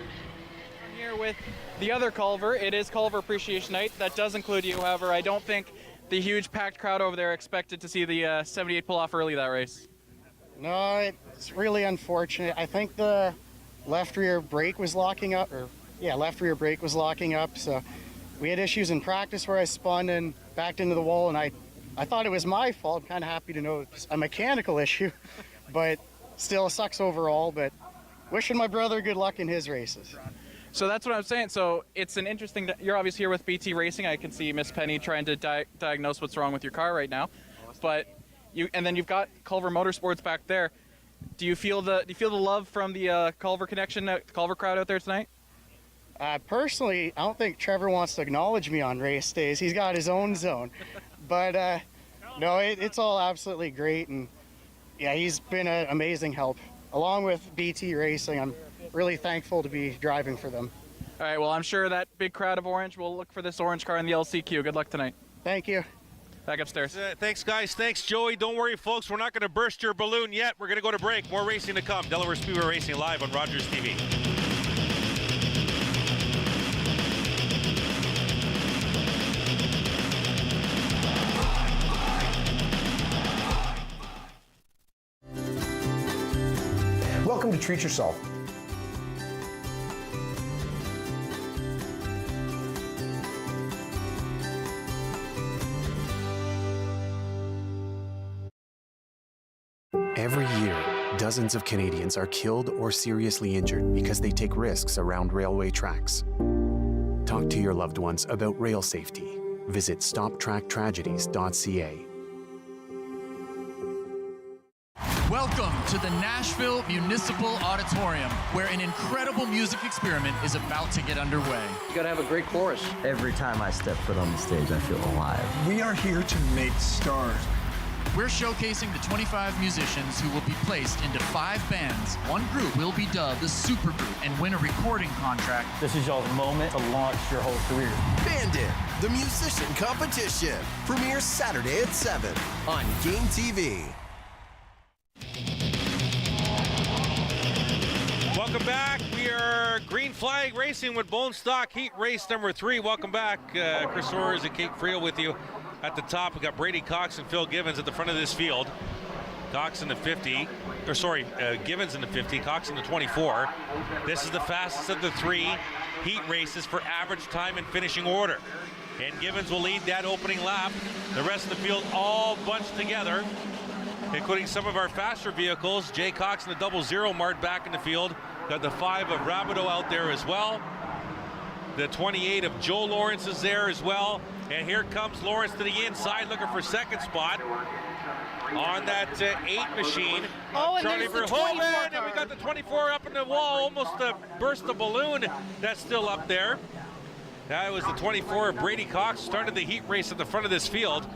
S3: Here with the other Culver. It is Culver Appreciation Night. That does include you, however. I don't think the huge packed crowd over there expected to see the 78 pull off early that race.
S4: No, it's really unfortunate. I think the left rear brake was locking up, left rear brake was locking up. So we had issues in practice where I spun and backed into the wall, and I thought it was my fault. I'm kind of happy to know it's a mechanical issue, but still sucks overall. But wishing my brother good luck in his races.
S3: So that's what I'm saying. So it's an interesting, you're obviously here with BT Racing. I can see Miss Penny trying to diagnose what's wrong with your car right now. But and then you've got Culver Motorsports back there. Do you feel the love from the Culver connection, Culver crowd out there tonight?
S4: Personally, I don't think Trevor wants to acknowledge me on race days. He's got his own zone. But no, it's all absolutely great. And yeah, he's been an amazing help along with BT Racing, I'm really thankful to be driving for them.
S3: All right, well, I'm sure that big crowd of orange will look for this orange car in the LCQ. Good luck tonight.
S4: Thank you.
S3: Back upstairs.
S1: Thanks, guys. Thanks, Joey. Don't worry, folks. We're not going to burst your balloon yet. We're going to go to break. More racing to come. Delaware Speedway Racing live on Rogers TV.
S6: Welcome to Treat Yourself.
S22: Every year, dozens of Canadians are killed or seriously injured because they take risks around railway tracks. Talk to your loved ones about rail safety. Visit stoptracktragedies.ca.
S23: Welcome to the Nashville Municipal Auditorium, where an incredible music experiment is about to get underway.
S24: You gotta have a great chorus.
S25: Every time I step foot on the stage, I feel alive.
S23: We are here to make stars. We're showcasing the 25 musicians who will be placed into 5 bands. One group will be dubbed the Supergroup and win a recording contract.
S24: This is y'all's moment to launch your whole career.
S6: Bandit, the musician competition. Premieres Saturday at 7 on Game TV.
S1: Welcome back. We are Green Flag Racing with Bone Stock Heat Race number 3. Welcome back. Chris Soares and Kate Friel with you. At the top, we got Brady Cox and Phil Givens at the front of this field. Cox in the 50, or sorry, Givens in the 50, Cox in the 24. This is the fastest of the 3 heat races for average time and finishing order. And Givens will lead that opening lap. The rest of the field all bunched together, including some of our faster vehicles. Jay Cox in the 00 marked back in the field. Got the 5 of Rabideau out there as well. The 28 of Joe Lawrence is there as well. And here comes Lawrence to the inside, looking for second spot on that 8 machine.
S2: Oh, and
S1: Charlie
S2: there's the
S1: Verhoeven,
S2: 24
S1: and we
S2: car.
S1: got the 24 up in the wall, almost burst the balloon. That's still up there. That was the 24 of Brady Cox, started the heat race at the front of this field.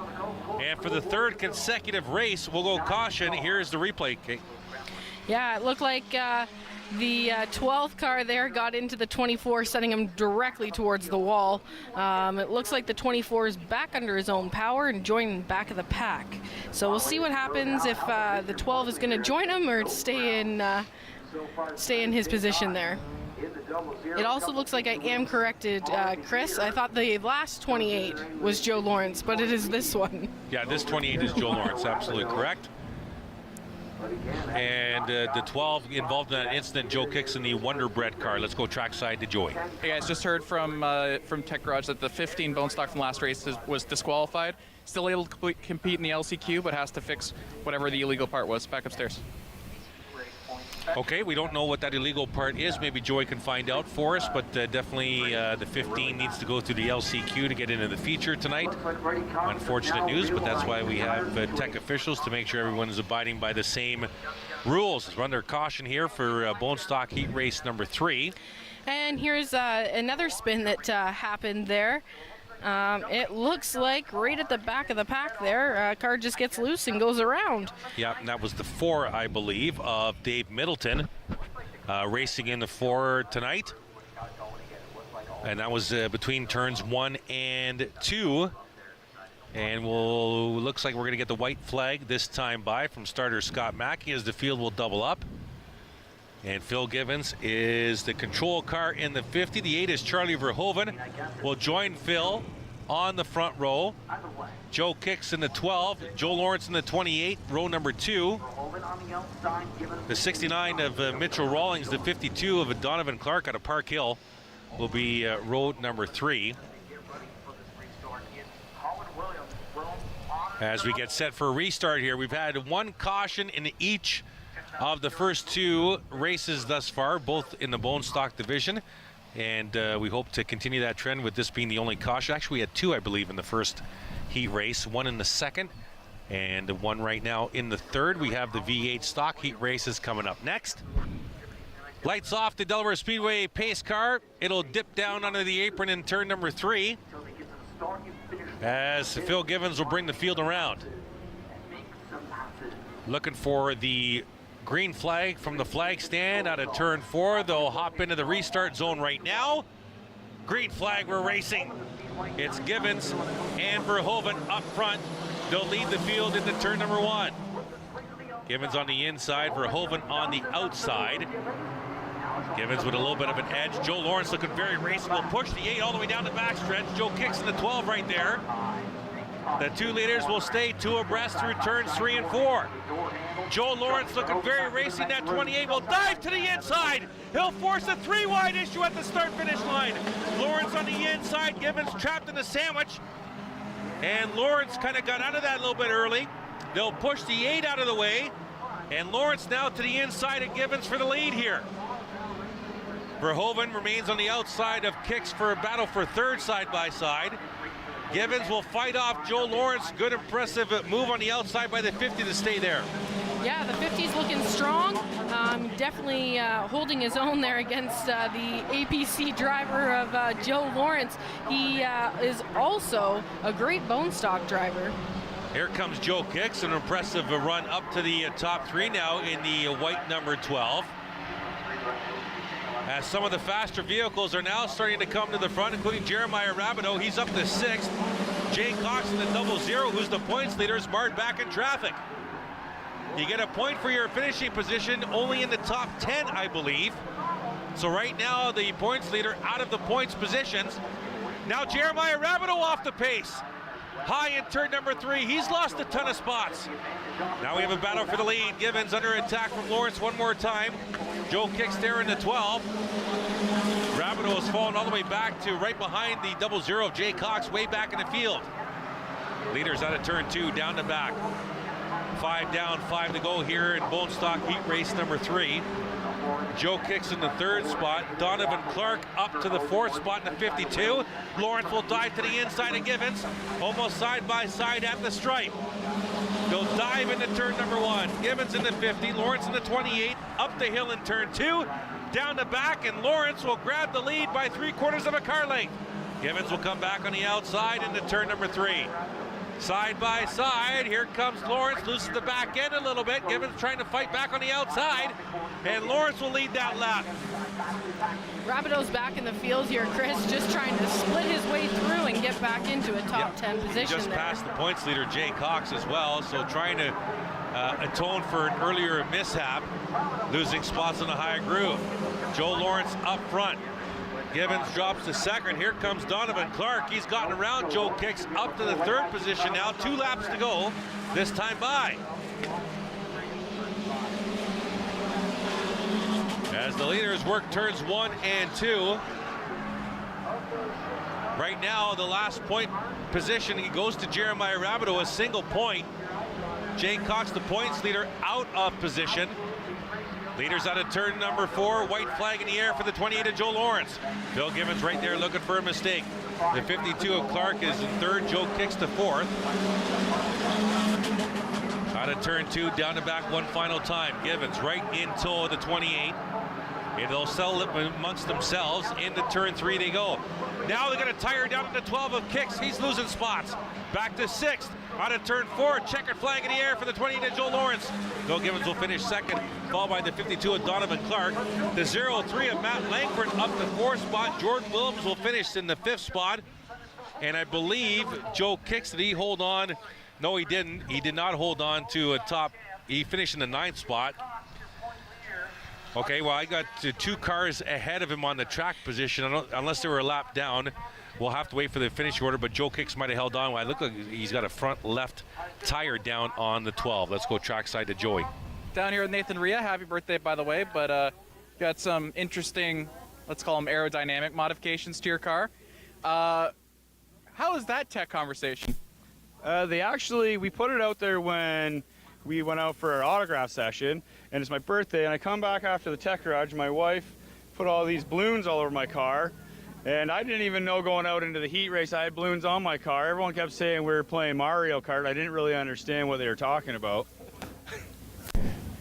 S1: And for the 3rd consecutive race, we'll go caution. Here's the replay, Kate.
S2: Yeah, it looked like the 12th car there got into the 24, sending him directly towards the wall. It looks like the 24 is back under his own power and joining back of the pack. So we'll see what happens if the 12 is going to join him or stay in his position there. It also looks like I am corrected, Chris. I thought the last 28 was Joe Lawrence, but it is this one.
S1: Yeah, this 28 is Joe Lawrence, absolutely correct. And the 12 involved in that incident, Joe Kicks in the Wonder Bread car. Let's go trackside to Joey.
S3: Hey guys, just heard from Tech Garage that the 15 bone stock from last race was disqualified. Still able to compete in the LCQ, but has to fix whatever the illegal part was. Back upstairs.
S1: Okay, we don't know what that illegal part is. Maybe Joey can find out for us, but definitely the 15 needs to go through the LCQ to get into the feature tonight. Unfortunate news, but that's why we have tech officials to make sure everyone is abiding by the same rules. We're under caution here for Bone Stock Heat Race number 3.
S2: And here's another spin that happened there. It looks like right at the back of the pack there, car just gets loose and goes around.
S1: Yeah, and that was the 4, I believe, of Dave Middleton racing in the 4 tonight. And that was between turns 1 and 2. And looks like we're going to get the white flag this time by from starter Scott Mackey as the field will double up. And Phil Givens is the control car in the 50. The 8 is Charlie Verhoeven. Will join Phil on the front row. Joe Kicks in the 12. Joe Lawrence in the 28, row number 2. The 69 of Mitchell Rawlings, the 52 of Donovan Clark out of Park Hill will be row number 3. As we get set for a restart here, we've had 1 caution in each of the first 2 races thus far, both in the bone stock division, and we hope to continue that trend with this being the only caution. Actually, we had 2, I believe, in the first heat race, 1 in the second, and 1 right now in the third. We have the V8 stock heat races coming up next. Lights off the Delaware Speedway pace car. It'll dip down under the apron in turn number 3 as Phil Givens will bring the field around. Looking for the Green flag from the flag stand out of turn 4. They'll hop into the restart zone right now. Green flag, we're racing. It's Givens and Verhoeven up front. They'll lead the field into turn number 1. Givens on the inside, Verhoeven on the outside. Givens with a little bit of an edge. Joe Lawrence looking very raceable. Push the 8 all the way down the backstretch. Joe kicks in the 12 right there. The 2 leaders will stay 2 abreast through turns 3 and 4. Joe Lawrence looking very racing. That 28 will dive to the inside. He'll force a 3-wide issue at the start-finish line. Lawrence on the inside. Givens trapped in the sandwich. And Lawrence kind of got out of that a little bit early. They'll push the 8 out of the way. And Lawrence now to the inside of Givens for the lead here. Verhoeven remains on the outside of Kicks for a battle for 3rd side-by-side. Givens will fight off Joe Lawrence. Good, impressive move on the outside by the 50 to stay there.
S2: Yeah, the 50's looking strong. Definitely holding his own there against the APC driver of Joe Lawrence. He is also a great bone stock driver.
S1: Here comes Joe Kicks, an impressive run up to the top 3 now in the white number 12. As some of the faster vehicles are now starting to come to the front, including Jeremiah Rabideau. He's up to 6th. Jay Cox in the 00, who's the points leader, is marred back in traffic. You get a point for your finishing position only in the top 10, I believe. So right now, the points leader out of the points positions. Now Jeremiah Rabideau off the pace. High in turn number 3. He's lost a ton of spots. Now we have a battle for the lead. Givens under attack from Lawrence one more time. Joe Kicks there in the 12. Rabideau has fallen all the way back to right behind the 00 of Jay Cox, way back in the field. Leaders out of turn 2, down to back. 5 down, 5 to go here in Bone Stock Heat Race number 3. Joe Kicks in the 3rd spot. Donovan Clark up to the 4th spot in the 52. Lawrence will dive to the inside of Givens. Almost side by side at the stripe. They'll dive into turn number 1. Givens in the 50, Lawrence in the 28. Up the hill in turn 2. Down the back, and Lawrence will grab the lead by 3/4 of a car length. Givens will come back on the outside into turn number 3. Side by side, here comes Lawrence, loosens the back end a little bit. Givens trying to fight back on the outside, and Lawrence will lead that lap.
S2: Rabideau's back in the field here, Chris, just trying to split his way through and get back into a top 10 position.
S1: Just
S2: there.
S1: past the points leader, Jay Cox, as well, so trying to atone for an earlier mishap, losing spots in the high groove. Joe Lawrence up front. Givens drops to 2nd. Here comes Donovan Clark. He's gotten around Joe Kicks up to the 3rd position now. 2 laps to go this time by. As the leaders work turns 1 and 2. Right now, the last point position, he goes to Jeremiah Rabideau, a single point. Jay Cox, the points leader, out of position. Leaders out of turn number 4, white flag in the air for the 28 of Joe Lawrence. Bill Givens right there looking for a mistake. The 52 of Clark is in 3rd, Joe Kicks to 4th. Out of turn 2, down to back one final time. Givens right in tow of the 28. And they'll settle it amongst themselves. Into turn 3 they go. Now they're going to tire down to 12 of Kicks. He's losing spots. Back to 6th. Out of turn 4, checkered flag in the air for the 28 of Joe Lawrence. Bill Givens will finish 2nd, followed by the 52 of Donovan Clark. The 03 of Matt Langford up the 4th spot. Jordan Williams will finish in the 5th spot. And I believe Joe Kicks, did he hold on? No, he didn't. He did not hold on to a top. He finished in the 9th spot. Okay, well, I got 2 cars ahead of him on the track position, unless they were a lap down. We'll have to wait for the finish order, but Joe Kicks might have held on. Well, I look like he's got a front left tire down on the 12. Let's go trackside to Joey.
S3: Down here with Nathan Rhea. Happy birthday, by the way, but got some interesting, let's call them aerodynamic modifications to your car. How is that tech conversation?
S7: We put it out there when we went out for our autograph session, and it's my birthday, and I come back after the tech garage. My wife put all these balloons all over my car, and I didn't even know going out into the heat race I had balloons on my car. Everyone kept saying we were playing Mario Kart. I didn't really understand what they were talking about.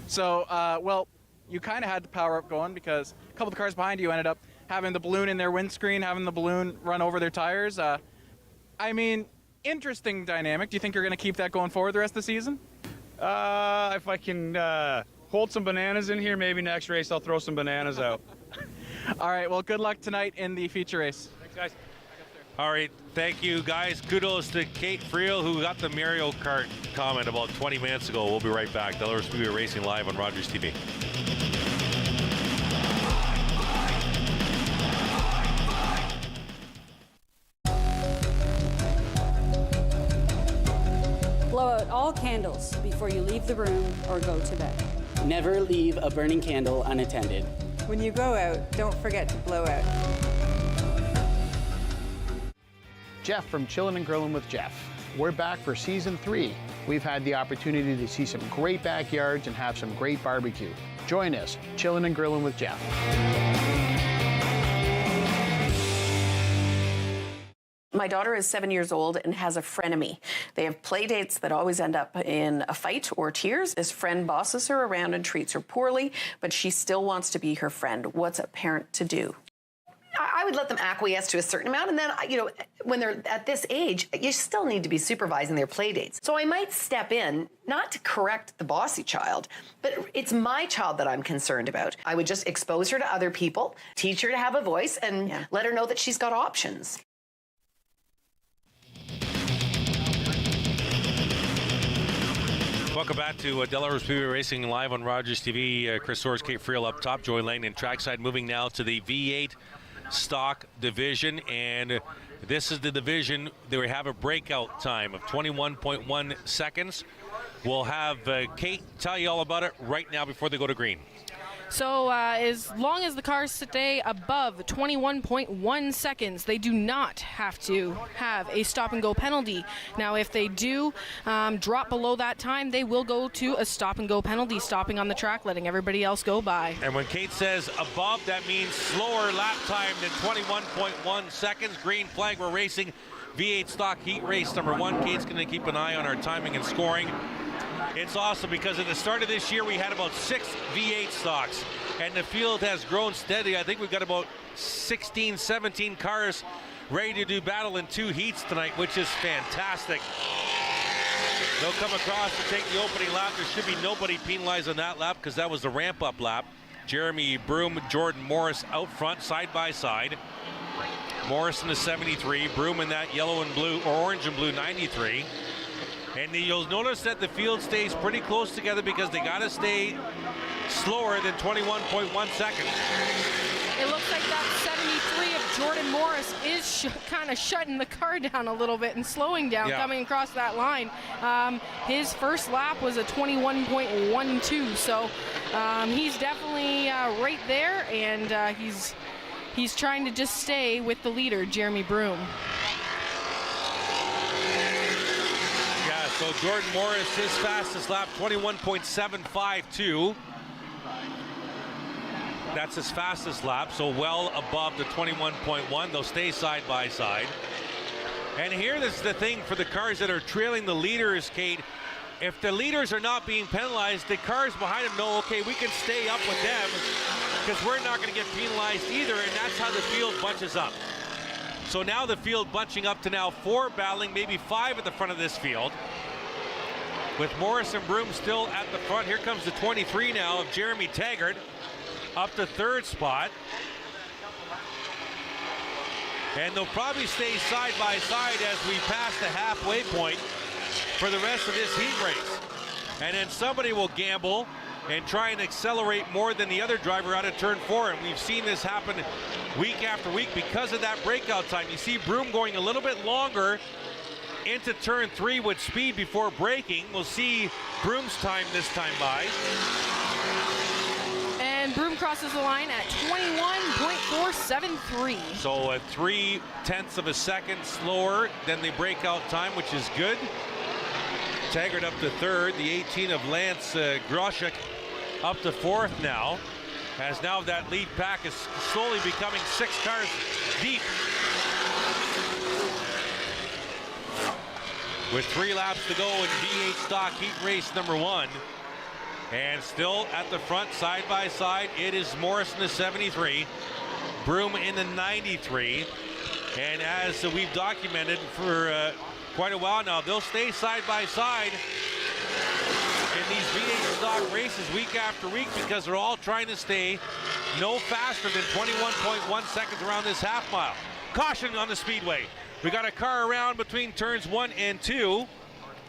S3: So, well, you kind of had the power up going because a couple of the cars behind you ended up having the balloon in their windscreen, having the balloon run over their tires. I mean, interesting dynamic. Do you think you're going to keep that going forward the rest of the season?
S7: If I can hold some bananas in here. Maybe next race I'll throw some bananas out.
S3: All right, well, good luck tonight in the feature race.
S7: Thanks, guys.
S1: All right, thank you, guys. Kudos to Kate Friel, who got the Mario Kart comment about 20 minutes ago. We'll be right back. Delaware Speedway Racing live on Rogers TV.
S8: Blow out all candles before you leave the room or go to bed.
S9: Never leave a burning candle unattended.
S10: When you go out, don't forget to blow out.
S11: Jeff from Chillin' and Grillin' with Jeff. We're back for season 3. We've had the opportunity to see some great backyards and have some great barbecue. Join us, Chillin' and Grillin' with Jeff.
S12: My daughter is 7 years old and has a frenemy. They have play dates that always end up in a fight or tears. His friend bosses her around and treats her poorly, but she still wants to be her friend. What's a parent to do?
S26: I would let them acquiesce to a certain amount, and then, you know, when they're at this age, you still need to be supervising their play dates. So I might step in, not to correct the bossy child, but it's my child that I'm concerned about. I would just expose her to other people, teach her to have a voice, and let her know that she's got options.
S1: Welcome back to Delaware Speedway Racing live on Rogers TV. Chris Soares, Kate Friel up top, Joy Lane and Trackside. Moving now to the V8 stock division, and this is the division that we have a breakout time of 21.1 seconds. We'll have Kate tell you all about it right now before they go to green.
S2: So as long as the cars stay above 21.1 seconds, they do not have to have a stop-and-go penalty. Now, if they do drop below that time, they will go to a stop-and-go penalty, stopping on the track, letting everybody else go by.
S1: And when Kate says above, that means slower lap time than 21.1 seconds. Green flag, we're racing V8 stock heat race number 1. Kate's going to keep an eye on our timing and scoring. It's awesome because at the start of this year we had about 6 V8 stocks, and the field has grown steady. I think we've got about 16, 17 cars ready to do battle in 2 heats tonight, which is fantastic. They'll come across to take the opening lap. There should be nobody penalized on that lap because that was the ramp-up lap. Jeremy Broom, Jordan Morris out front, side by side. Morris in the 73, Broom in that yellow and blue, or orange and blue 93. And you'll notice that the field stays pretty close together because they got to stay slower than 21.1 seconds.
S2: It looks like that 73 of Jordan Morris is kind of shutting the car down a little bit and slowing down coming across that line. His first lap was a 21.12, so he's definitely right there, and he's trying to just stay with the leader, Jeremy Broom.
S1: So Jordan Morris, his fastest lap, 21.752. That's his fastest lap, so well above the 21.1. They'll stay side by side. And here is the thing for the cars that are trailing the leaders, Kate. If the leaders are not being penalized, the cars behind them know, okay, we can stay up with them because we're not going to get penalized either, and that's how the field bunches up. So now the field bunching up to now 4 battling, maybe 5 at the front of this field. With Morris and Broom still at the front. Here comes the 23 now of Jeremy Taggart up to 3rd spot. And they'll probably stay side by side as we pass the halfway point for the rest of this heat race. And then somebody will gamble and try and accelerate more than the other driver out of turn 4. And we've seen this happen week after week because of that breakout time. You see Broom going a little bit longer into turn 3 with speed before braking. We'll see Broom's time this time by.
S2: And Broom crosses the line at 21.473.
S1: So 0.3 of a second slower than the breakout time, which is good. Taggart up to 3rd. The 18 of Lance Groshek up to 4th now. As now that lead pack is slowly becoming 6 cars deep. With 3 laps to go in V8 stock heat race number 1. And still at the front, side by side, it is Morris in the 73, Broom in the 93. And as we've documented for quite a while now, they'll stay side by side in these V8 stock races week after week because they're all trying to stay no faster than 21.1 seconds around this half mile. Caution on the speedway. We got a car around between turns 1 and 2.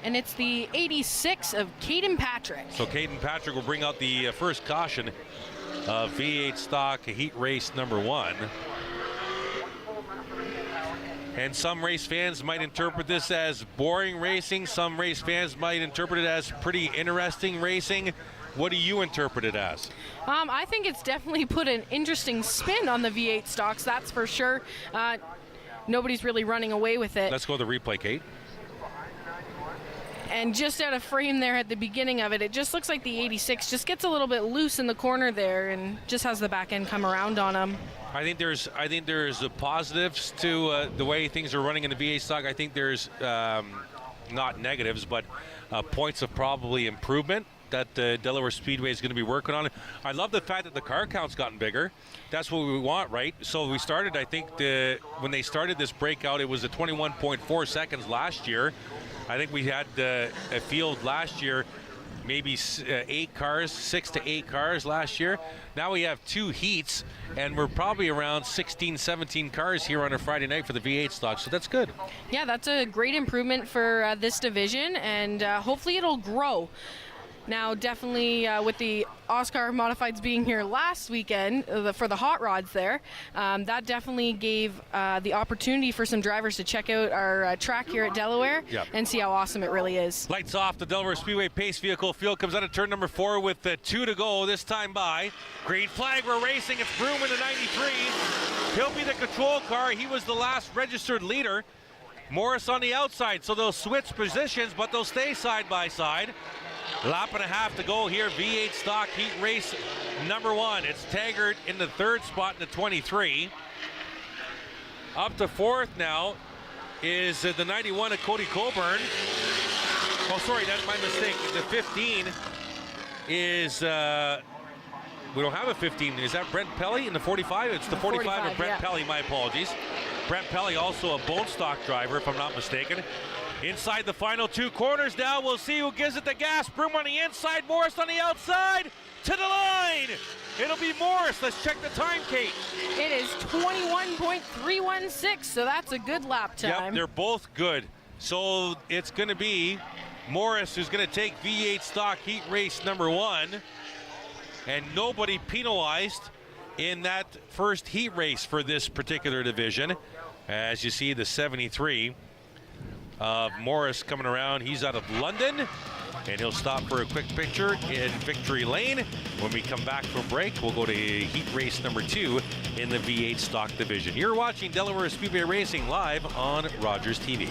S2: And it's the 86 of Caden Patrick.
S1: So Caden Patrick will bring out the first caution of V8 stock heat race number 1. And some race fans might interpret this as boring racing. Some race fans might interpret it as pretty interesting racing. What do you interpret it as?
S2: I think it's definitely put an interesting spin on the V8 stocks, that's for sure. Nobody's really running away with it.
S1: Let's go to the replay, Kate.
S2: And just out of frame there at the beginning of it, it just looks like the 86 just gets a little bit loose in the corner there and just has the back end come around on him.
S1: I think there's positives to the way things are running in the V8 stock. I think there's not negatives, but points of probably improvement that Delaware Speedway is going to be working on. I love the fact that the car count's gotten bigger. That's what we want, right? So we started, I think, when they started this breakout, it was at 21.4 seconds last year. I think we had a field last year, maybe 8 cars, 6 to 8 cars last year. Now we have 2 heats, and we're probably around 16, 17 cars here on a Friday night for the V8 stock, so that's good.
S2: Yeah, that's a great improvement for this division, and hopefully it'll grow. Now, definitely with the Oscar Modifieds being here last weekend for the hot rods there, that definitely gave the opportunity for some drivers to check out our track here at Delaware and see how awesome it really is.
S1: Lights off. The Delaware Speedway pace vehicle field comes out of turn number 4 with 2 to go, this time by. Green flag, we're racing. It's Broom in the 93. He'll be the control car. He was the last registered leader. Morris on the outside, so they'll switch positions, but they'll stay side by side. Lap and a half to go here, V8 stock heat race number 1. It's Taggart in the 3rd spot in the 23. Up to 4th now is the 91 of Cody Coburn. Oh, sorry, that's my mistake. The 15 is, we don't have a 15. Is that Brent Pelly in the 45? It's the 45 of Brent Pelly, my apologies. Brent Pelly, also a bone stock driver, if I'm not mistaken. Inside the final 2 corners now, we'll see who gives it the gas. Broom on the inside, Morris on the outside, to the line. It'll be Morris. Let's check the time, Kate.
S2: It is 21.316, so that's a good lap time.
S1: Yep, they're both good. So it's going to be Morris who's going to take V8 stock heat race number 1, and nobody penalized in that first heat race for this particular division. As you see, the 73 of Morris coming around. He's out of London, and he'll stop for a quick picture in Victory Lane. When we come back from break, we'll go to heat race number 2 in the V8 stock division. You're watching Delaware Speedway Racing live on Rogers TV.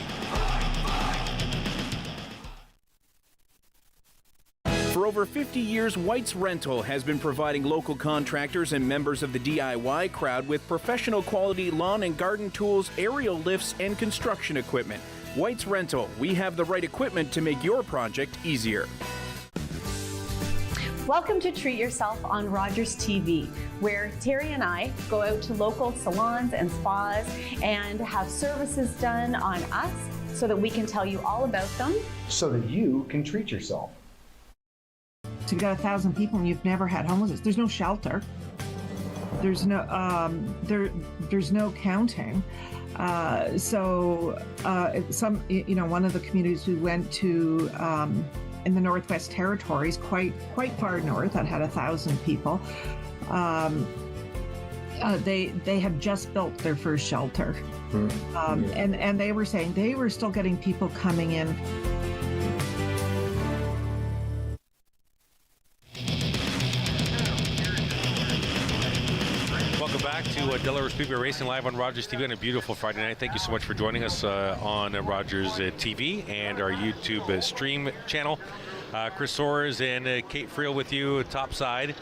S5: For over 50 years, White's Rental has been providing local contractors and members of the DIY crowd with professional quality lawn and garden tools, aerial lifts, and construction equipment. White's Rental, we have the right equipment to make your project easier.
S13: Welcome to Treat Yourself on Rogers TV, where Terry and I go out to local salons and spas and have services done on us so that we can tell you all about them.
S14: So that you can treat yourself.
S15: So you've got 1,000 people and you've never had homelessness. There's no shelter. There's no there's no counting. One of the communities we went to in the Northwest Territories, quite far north, that had 1,000 people. They had just built their first shelter, and they were saying they were still getting people coming in.
S1: Back to Delaware Speedway Racing live on Rogers TV on a beautiful Friday night. Thank you so much for joining us on Rogers TV and our YouTube stream channel. Chris Soares and Kate Friel with you topside.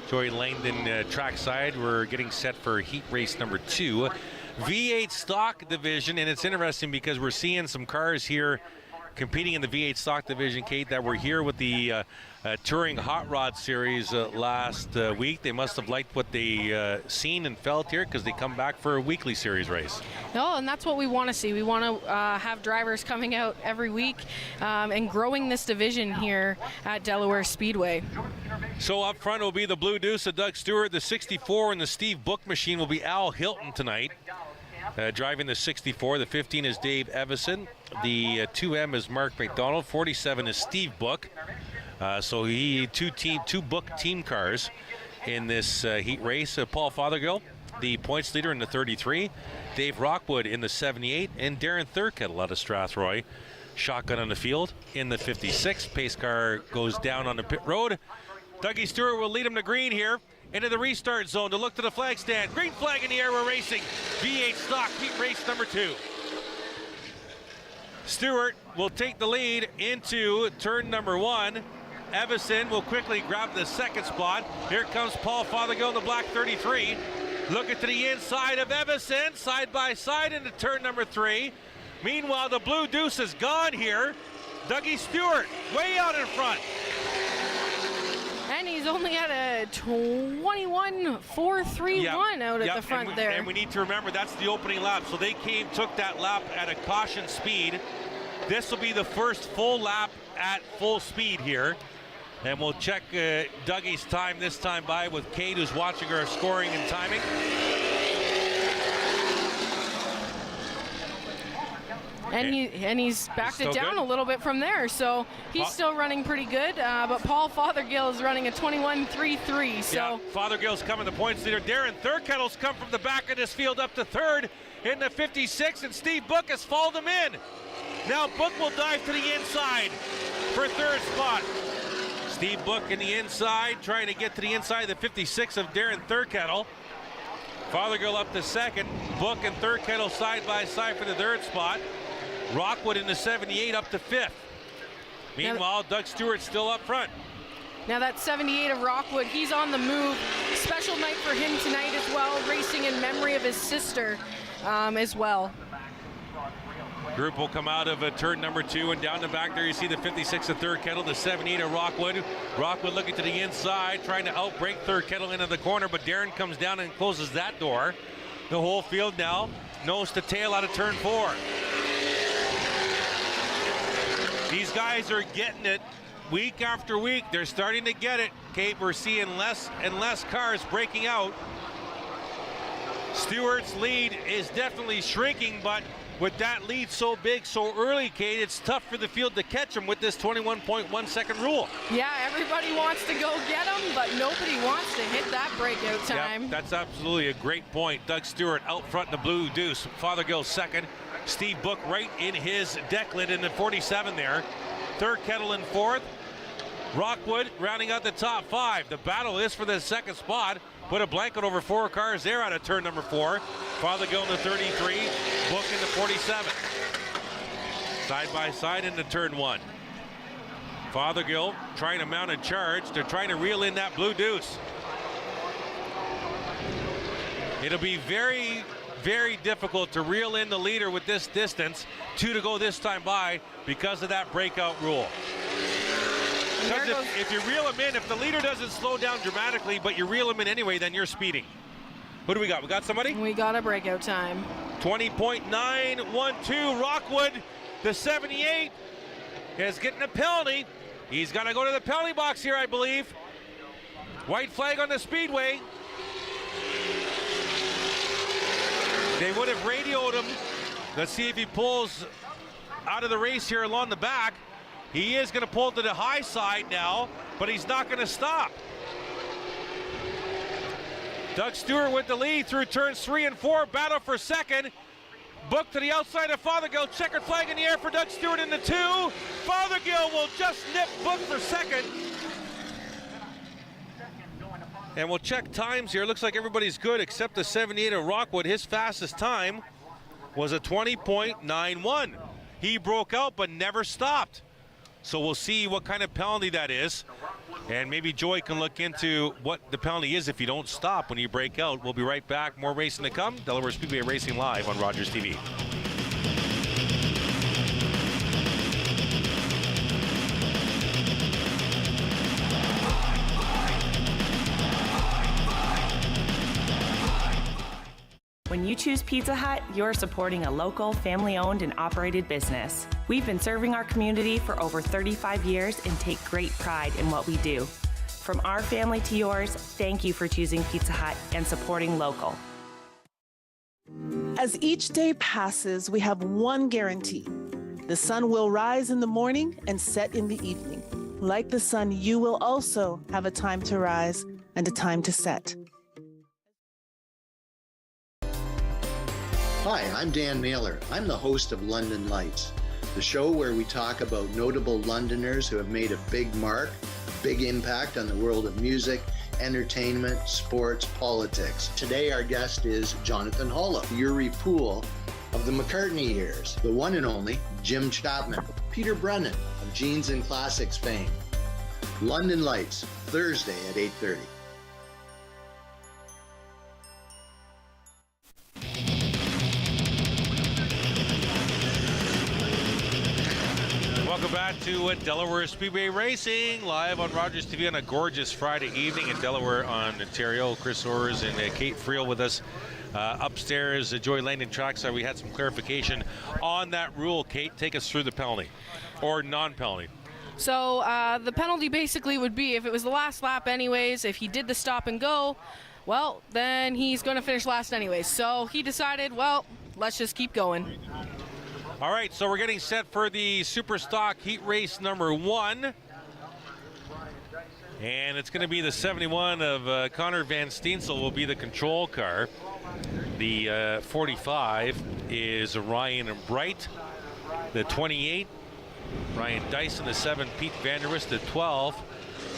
S1: Joey Langdon trackside. We're getting set for heat race number 2. V8 stock division, and it's interesting because we're seeing some cars here competing in the V8 stock division, Kate, that were here with the Touring Hot Rod Series last week. They must have liked what they seen and felt here, because they come back for a weekly series race.
S2: No, and that's what we want to see. We want to have drivers coming out every week and growing this division here at Delaware Speedway.
S1: So up front will be the Blue Deuce of Doug Stewart. The 64 and the Steve Book machine will be Al Hilton tonight. Driving the 64, the 15 is Dave Evison. The 2M is Mark McDonald. 47 is Steve Book. So he two Book team cars in this heat race. Paul Fothergill, the points leader in the 33. Dave Rockwood in the 78, and Darren Thurkettle out of Strathroy, shotgun on the field in the 56. Pace car goes down on the pit road. Dougie Stewart will lead him to green here. Into the restart zone to look to the flag stand. Green flag in the air, we're racing. V8 stock heat race number 2. Stewart will take the lead into turn number 1. Evison will quickly grab the second spot. Here comes Paul Fothergill in the black 33. Looking to the inside of Evison, side by side into turn number 3. Meanwhile, the Blue Deuce is gone here. Dougie Stewart way out in front.
S2: And he's only at a 21.431 out at the front there.
S1: And we need to remember that's the opening lap. So they took that lap at a caution speed. This will be the first full lap at full speed here. And we'll check Dougie's time this time by with Kate, who's watching her scoring and timing.
S2: And he's backed it down a little bit from there, so he's still running pretty good. But Paul Fothergill is running a 21.33. So
S1: yeah, Fothergill's coming the points leader. Darren Thurkettle's come from the back of this field up to third in the 56, and Steve Book has followed him in. Now Book will dive to the inside for third spot. Steve Book in the inside, trying to get to the inside of the 56 of Darren Thurkettle. Fothergill up to second. Book and Thurkettle side by side for the third spot. Rockwood in the 78 up to fifth. Meanwhile, Doug Stewart's still up front.
S2: Now that 78 of Rockwood, he's on the move. Special night for him tonight as well, racing in memory of his sister as well.
S1: Group will come out of turn number 2, and down the back there you see the 56 of Thurkettle, the 78 of Rockwood. Rockwood looking to the inside, trying to outbreak Thurkettle into the corner, but Darren comes down and closes that door. The whole field now nose to tail out of turn 4. These guys are getting it week after week. They're starting to get it. Kate, we're seeing less and less cars breaking out. Stewart's lead is definitely shrinking, but with that lead so big so early, Kate, it's tough for the field to catch him with this 21.1 second rule.
S2: Yeah, everybody wants to go get him, but nobody wants to hit that breakout time.
S1: Yep, that's absolutely a great point. Doug Stewart out front in the Blue Deuce. Fothergill second. Steve Book right in his deck lid in the 47 there. Thurkettle in fourth. Rockwood rounding out the top 5. The battle is for the second spot. Put a blanket over 4 cars there out of turn number 4. Fothergill in the 33. Book in the 47. Side by side into turn 1. Fothergill trying to mount a charge. They're trying to reel in that Blue Deuce. It'll be very, very difficult to reel in the leader with this distance. 2 to go this time by because of that breakout rule. Because if you reel him in, if the leader doesn't slow down dramatically, but you reel him in anyway, then you're speeding. Who do we got? We got somebody?
S2: We got a breakout time.
S1: 20.912. Rockwood, the 78, is getting a penalty. He's got to go to the penalty box here, I believe. White flag on the speedway. They would have radioed him. Let's see if he pulls out of the race here along the back. He is going to pull to the high side now, but he's not going to stop. Doug Stewart with the lead through turns 3 and 4. Battle for second. Book to the outside of Fothergill. Checkered flag in the air for Doug Stewart in the 2. Fothergill will just nip Book for second. And we'll check times here. Looks like everybody's good except the 78 of Rockwood. His fastest time was a 20.91. He broke out but never stopped. So we'll see what kind of penalty that is. And maybe Joy can look into what the penalty is if you don't stop when you break out. We'll be right back. More racing to come. Delaware Speedway Racing live on Rogers TV.
S16: When you choose Pizza Hut, you're supporting a local, family-owned and operated business. We've been serving our community for over 35 years and take great pride in what we do. From our family to yours, thank you for choosing Pizza Hut and supporting local.
S17: As each day passes, we have one guarantee. The sun will rise in the morning and set in the evening. Like the sun, you will also have a time to rise and a time to set.
S18: Hi, I'm Dan Naylor. I'm the host of London Lights, the show where we talk about notable Londoners who have made a big mark, big impact on the world of music, entertainment, sports, politics. Today our guest is Jonathan Hollow, Yuri Poole of the McCartney years, the one and only Jim Chapman, Peter Brennan of Jeans and Classics fame. London Lights, Thursday at 8:30.
S1: Welcome back to Delaware Speedway Racing, live on Rogers TV on a gorgeous Friday evening in Delaware, Ontario. Chris Orrs and Kate Friel with us upstairs. Joy Langdon Trackside. We had some clarification on that rule. Kate, take us through the penalty or non-penalty.
S2: So the penalty basically would be if it was the last lap anyways, if he did the stop and go, well, then he's going to finish last anyways. So he decided, well, let's just keep going.
S1: All right, so we're getting set for the Super Stock Heat Race number 1. And it's going to be the 71 of Connor Van Steensel will be the control car. The 45 is Ryan Bright. The 28, Ryan Dyson. The 7, Pete Vanderwist. The 12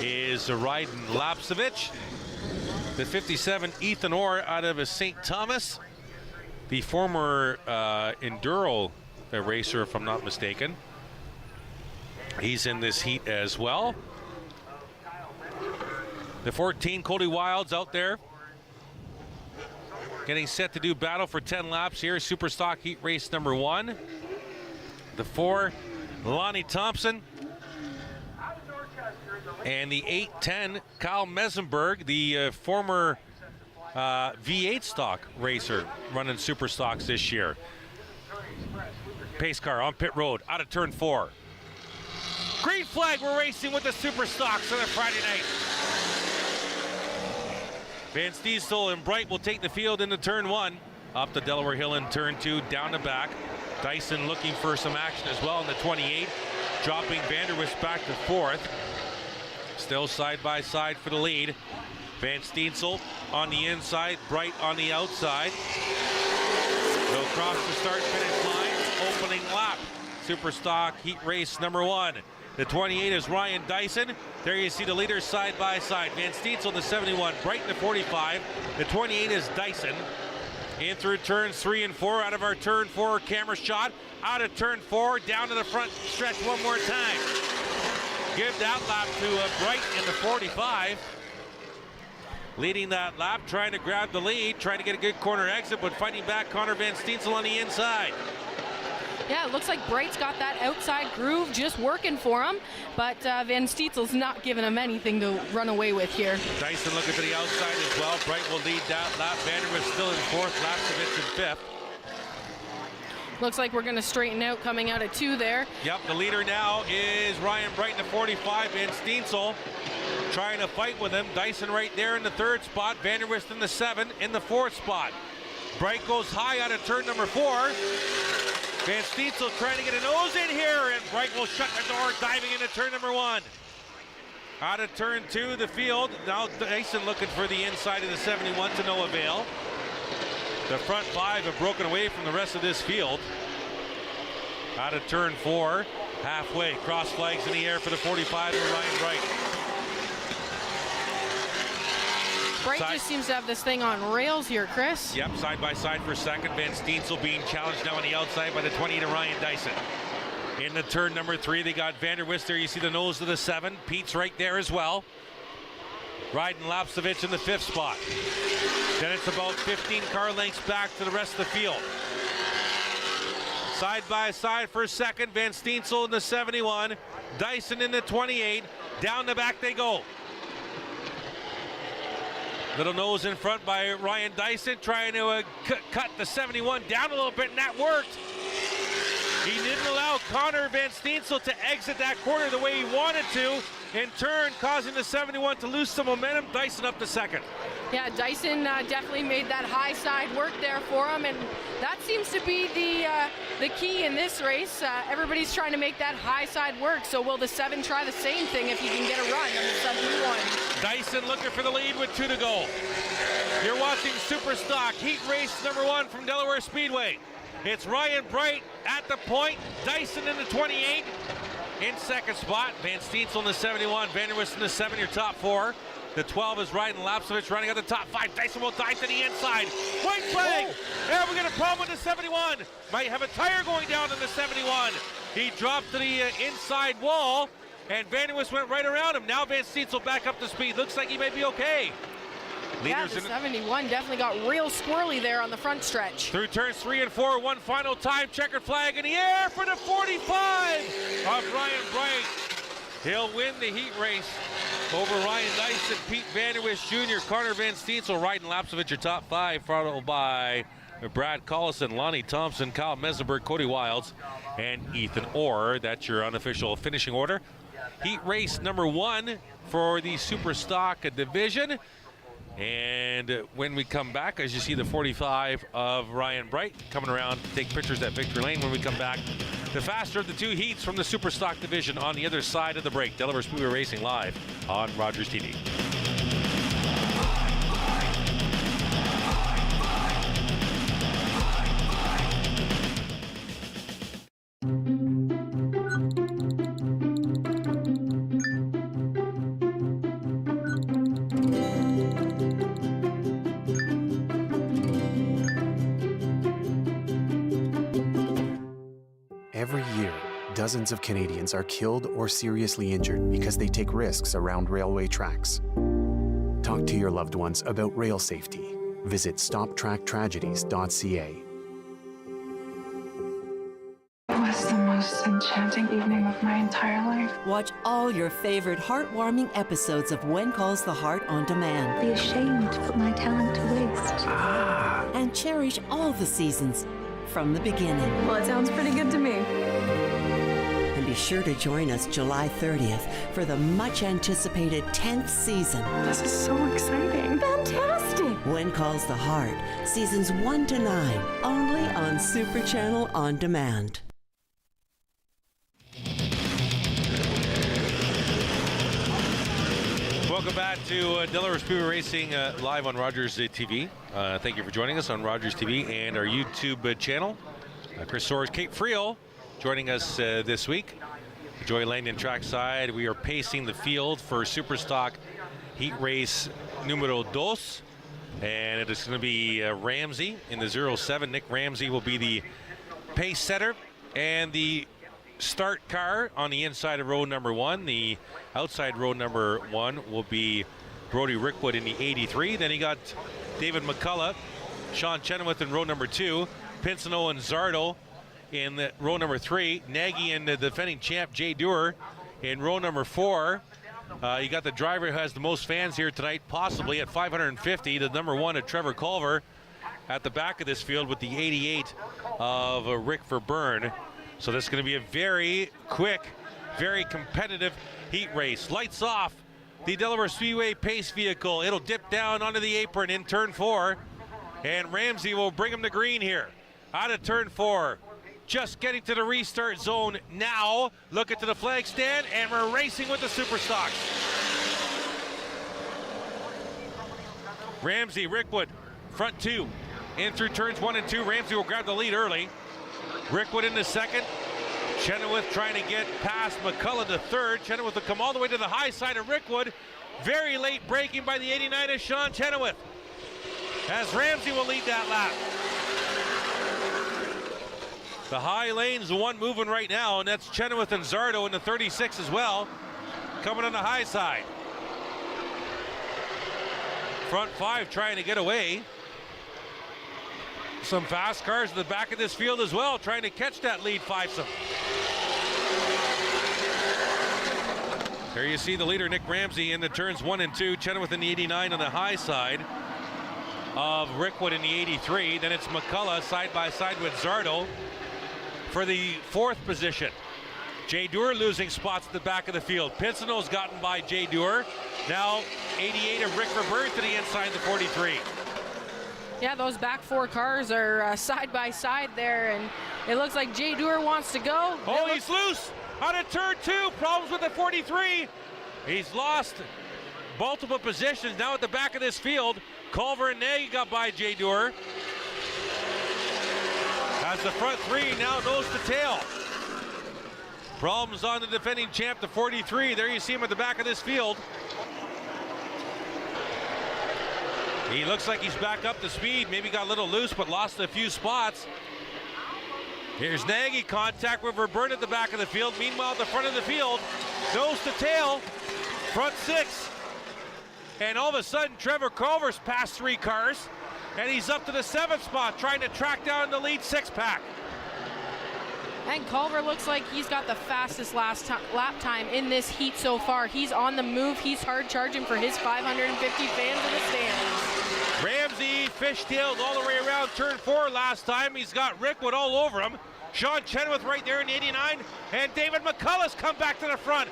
S1: is Ryden Lapsevich. The 57, Ethan Orr out of St. Thomas. The former Enduro racer, if I'm not mistaken. He's in this heat as well. The 14, Cody Wilds out there. Getting set to do battle for 10 laps here. Super Stock Heat Race number 1. The 4, Lonnie Thompson. And the 8-10, Kyle Mesenberg, the former V8 stock racer running Super Stocks this year. Pace car on pit road, out of turn 4. Green flag, we're racing with the Super Stocks on a Friday night. Van Steensel and Bright will take the field into turn 1. Up the Delaware Hill in turn 2, down the back. Dyson looking for some action as well in the 28. Dropping Vanderwist back to 4th. Still side by side for the lead. Van Steensel on the inside, Bright on the outside. They'll cross the start-finish line. Opening lap, Super Stock Heat Race number 1. The 28 is Ryan Dyson. There you see the leaders side by side. Van Steensel, the 71, Bright in the 45. The 28 is Dyson. In through turns 3 and 4, out of our turn 4 camera shot. Out of turn 4, down to the front stretch one more time. Give that lap to Bright in the 45. Leading that lap, trying to grab the lead, trying to get a good corner exit, but fighting back Connor Van Steensel on the inside.
S2: Yeah, it looks like Bright's got that outside groove just working for him, but Van Steetsel's not giving him anything to run away with here.
S1: Dyson looking to the outside as well. Bright will lead that lap. Vanderwist still in 4th, Lapsevich in 5th.
S2: Looks like we're going to straighten out coming out of 2 there.
S1: Yep, the leader now is Ryan Bright in the 45. Van Steensel trying to fight with him. Dyson right there in the 3rd spot. Vanderwist in the 7, in the 4th spot. Bright goes high out of turn number 4. Van Steensel trying to get a nose in here, and Bright will shut the door, diving into turn number 1. Out of turn 2, the field. Now Dyson looking for the inside of the 71 to no avail. The front 5 have broken away from the rest of this field. Out of turn 4, halfway, cross flags in the air for the 45 of Ryan Bright.
S2: Bright just seems to have this thing on rails here, Chris.
S1: Yep, side by side for second. Van Steensel being challenged now on the outside by the 20 to Ryan Dyson. In the turn number 3, they got Vanderwist there. You see the nose of the 7. Pete's right there as well. Ryden Lapsevich in the 5th spot. Then it's about 15 car lengths back to the rest of the field. Side by side for second. Van Steensel in the 71. Dyson in the 28. Down the back they go. Little nose in front by Ryan Dyson, trying to cut the 71 down a little bit, and that worked. He didn't allow Connor Van Steensel to exit that corner the way he wanted to, in turn causing the 71 to lose some momentum. Dyson up to second.
S2: Yeah, Dyson definitely made that high side work there for him, and that seems to be the key in this race. Everybody's trying to make that high side work, so will the 7 try the same thing if he can get a run on the 71?
S1: Dyson looking for the lead with 2 to go. You're watching Superstock Heat Race number 1 from Delaware Speedway. It's Ryan Bright at the point, Dyson in the 28 in second spot, Van Steensel in the 71, Vanderwist in the 7, your top 4. The 12 is Ryan Lapsovich running out the top 5. Dyson will dive to the inside. White flag! And we got a problem with the 71. Might have a tire going down in the 71. He dropped to the inside wall, and Vanderwist went right around him. Now Van Steensel back up to speed. Looks like he may be okay.
S2: Yeah, the 71 definitely got real squirrely there on the front stretch.
S1: Through turns 3 and 4, one final time. Checkered flag in the air for the 45 of Ryan Bright. He'll win the heat race over Ryan Dyson, Pete Vanderwist Jr., Connor Van Steensel, Ryan Lapsovich, your top 5, followed by Brad Collison, Lonnie Thompson, Kyle Mesenberg, Cody Wilds, and Ethan Orr. That's your unofficial finishing order. Heat race number 1 for the Superstock division. And when we come back, as you see the 45 of Ryan Bright coming around to take pictures at Victory Lane. When we come back, the faster of the 2 heats from the Superstock division on the other side of the break. Delaware Speedway Racing live on Rogers TV.
S4: Every year, dozens of Canadians are killed or seriously injured because they take risks around railway tracks. Talk to your loved ones about rail safety. Visit stoptracktragedies.ca.
S19: It was the most enchanting evening of my entire life.
S20: Watch all your favorite heartwarming episodes of When Calls the Heart on demand.
S19: Be ashamed to put my talent to waste.
S20: And cherish all the seasons from the beginning.
S19: Well, it sounds pretty good to me.
S20: And be sure to join us July 30th for the much-anticipated 10th season.
S19: This is so exciting.
S20: Fantastic! When Calls the Heart, seasons 1 to 9, only on Super Channel On Demand.
S1: Welcome back to Delaware Speedway Racing live on Rogers TV. Thank you for joining us on Rogers TV and our YouTube channel. Chris Soares, Kate Friel joining us this week. Joy Langdon Trackside. We are pacing the field for Superstock Heat Race numero 2. And it is going to be Ramsey in the 07. Nick Ramsey will be the pace setter. And the start car on the inside of row number 1. The outside row number 1 will be Brody Rickwood in the 83. Then he got David McCullough, Sean Chenoweth in row number 2, Pinsino and Zardo in the row number 3, Nagy and the defending champ Jay Dewar in row number 4. You got the driver who has the most fans here tonight, possibly at 550, the number 1 at Trevor Culver at the back of this field with the 88 of Rick Verburn. So this is going to be a very quick, very competitive heat race. Lights off the Delaware Speedway pace vehicle. It'll dip down onto the apron in turn 4. And Ramsey will bring him to green here. Out of turn 4. Just getting to the restart zone now. Look at the flag stand, and we're racing with the Superstocks. Ramsey, Rickwood, front 2. In through turns 1 and 2. Ramsey will grab the lead early. Rickwood in the second. Chenoweth trying to get past McCullough the third. Chenoweth will come all the way to the high side of Rickwood. Very late braking by the 89 of Sean Chenoweth, as Ramsey will lead that lap. The high lane's the one moving right now, and that's Chenoweth and Zardo in the 36 as well, coming on the high side. Front 5 trying to get away. Some fast cars in the back of this field as well, trying to catch that lead fivesome. There you see the leader, Nick Ramsey, in the turns 1 and 2. Chenoweth in the 89 on the high side of Rickwood in the 83. Then it's McCullough side by side with Zardo for the 4th position. Jay Dewar losing spots at the back of the field. Pinsonneau's gotten by Jay Dewar. Now 88 of Rick Verburn to the inside the 43.
S2: Yeah, those back 4 cars are side by side there, and it looks like Jay Dewar wants to go.
S1: Oh, he's loose out of turn 2. Problems with the 43. He's lost multiple positions now at the back of this field. Culver and Nagy got by Jay Dewar. As the front 3 now nose to tail. Problems on the defending champ, the 43. There you see him at the back of this field. He looks like he's back up to speed. Maybe got a little loose, but lost a few spots. Here's Nagy, contact with Verburn at the back of the field. Meanwhile, at the front of the field, nose to tail, front 6. And all of a sudden, Trevor Culver's passed 3 cars, and he's up to the 7th spot, trying to track down the lead 6-pack.
S2: And Culver looks like he's got the fastest lap time in this heat so far. He's on the move. He's hard charging for his 550 fans in the stands.
S1: Ramsey fishtailed all the way around turn 4 last time. He's got Rickwood all over him. Sean Chenoweth right there in 89. And David McCullough's come back to the front.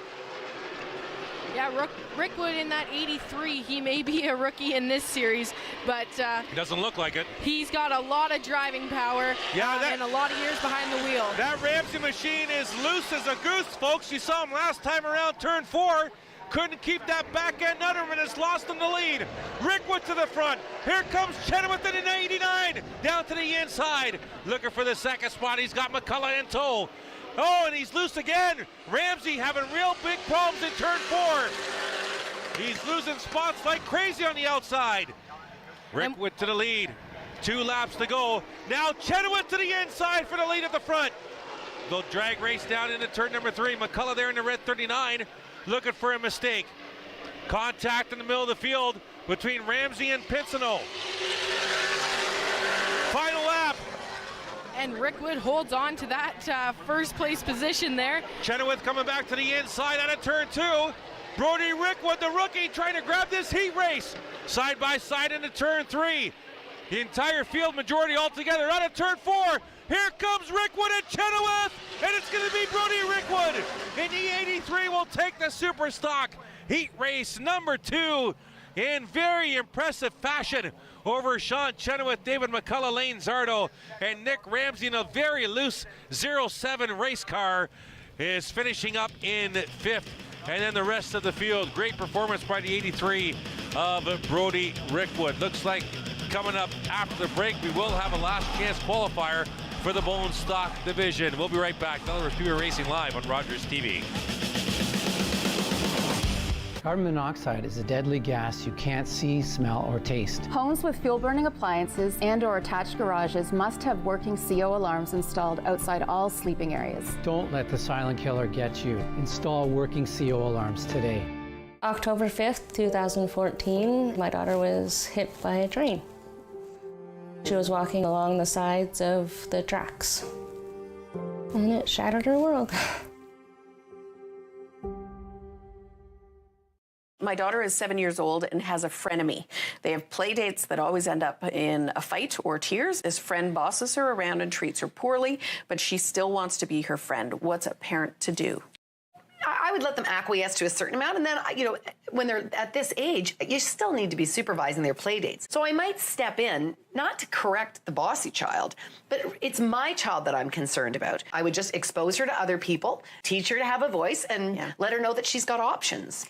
S2: Yeah, Rickwood in that 83. He may be a rookie in this series, but
S1: he doesn't look like it.
S2: He's got a lot of driving power and a lot of years behind the wheel.
S1: That Ramsey machine is loose as a goose, folks. You saw him last time around turn 4. Couldn't keep that back end under him and has lost him the lead. Rickwood to the front. Here comes Chenoweth in an 89. Down to the inside. Looking for the 2nd spot. He's got McCullough in tow. Oh, and he's loose again. Ramsey having real big problems in turn 4. He's losing spots like crazy on the outside. Rickwood to the lead. 2 laps to go. Now Chenoweth to the inside for the lead at the front. They'll drag race down into turn number 3. McCullough there in the red 39. Looking for a mistake. Contact in the middle of the field between Ramsey and Pinsonneau. Final lap.
S2: And Rickwood holds on to that first place position there.
S1: Chenoweth coming back to the inside out of turn 2. Brody Rickwood, the rookie, trying to grab this heat race. Side by side into turn 3. The entire field majority all together out of turn 4. Here comes Rickwood and Chenoweth, and it's going to be Brody Rickwood. And E83 will take the super stock heat race number 2 in very impressive fashion over Sean Chenoweth, David McCullough, Lane Zardo, and Nick Ramsey in a very loose 07 race car is finishing up in 5th. And then the rest of the field, great performance by the 83 of Brody Rickwood. Looks like coming up after the break, we will have a last chance qualifier for the Bone Stock Division. We'll be right back. Delaware Speedway Racing live on Rogers TV.
S6: Carbon monoxide is a deadly gas you can't see, smell, or taste.
S21: Homes with fuel-burning appliances and/or attached garages must have working CO alarms installed outside all sleeping areas.
S6: Don't let the silent killer get you. Install working CO alarms today.
S22: October 5th, 2014, my daughter was hit by a train. She was walking along the sides of the tracks, and it shattered her world.
S12: My daughter is 7 years old and has a frenemy. They have play dates that always end up in a fight or tears. His friend bosses her around and treats her poorly, but she still wants to be her friend. What's a parent to do?
S26: I would let them acquiesce to a certain amount, and then, when they're at this age, you still need to be supervising their play dates. So I might step in, not to correct the bossy child, but it's my child that I'm concerned about. I would just expose her to other people, teach her to have a voice, and let her know that she's got options.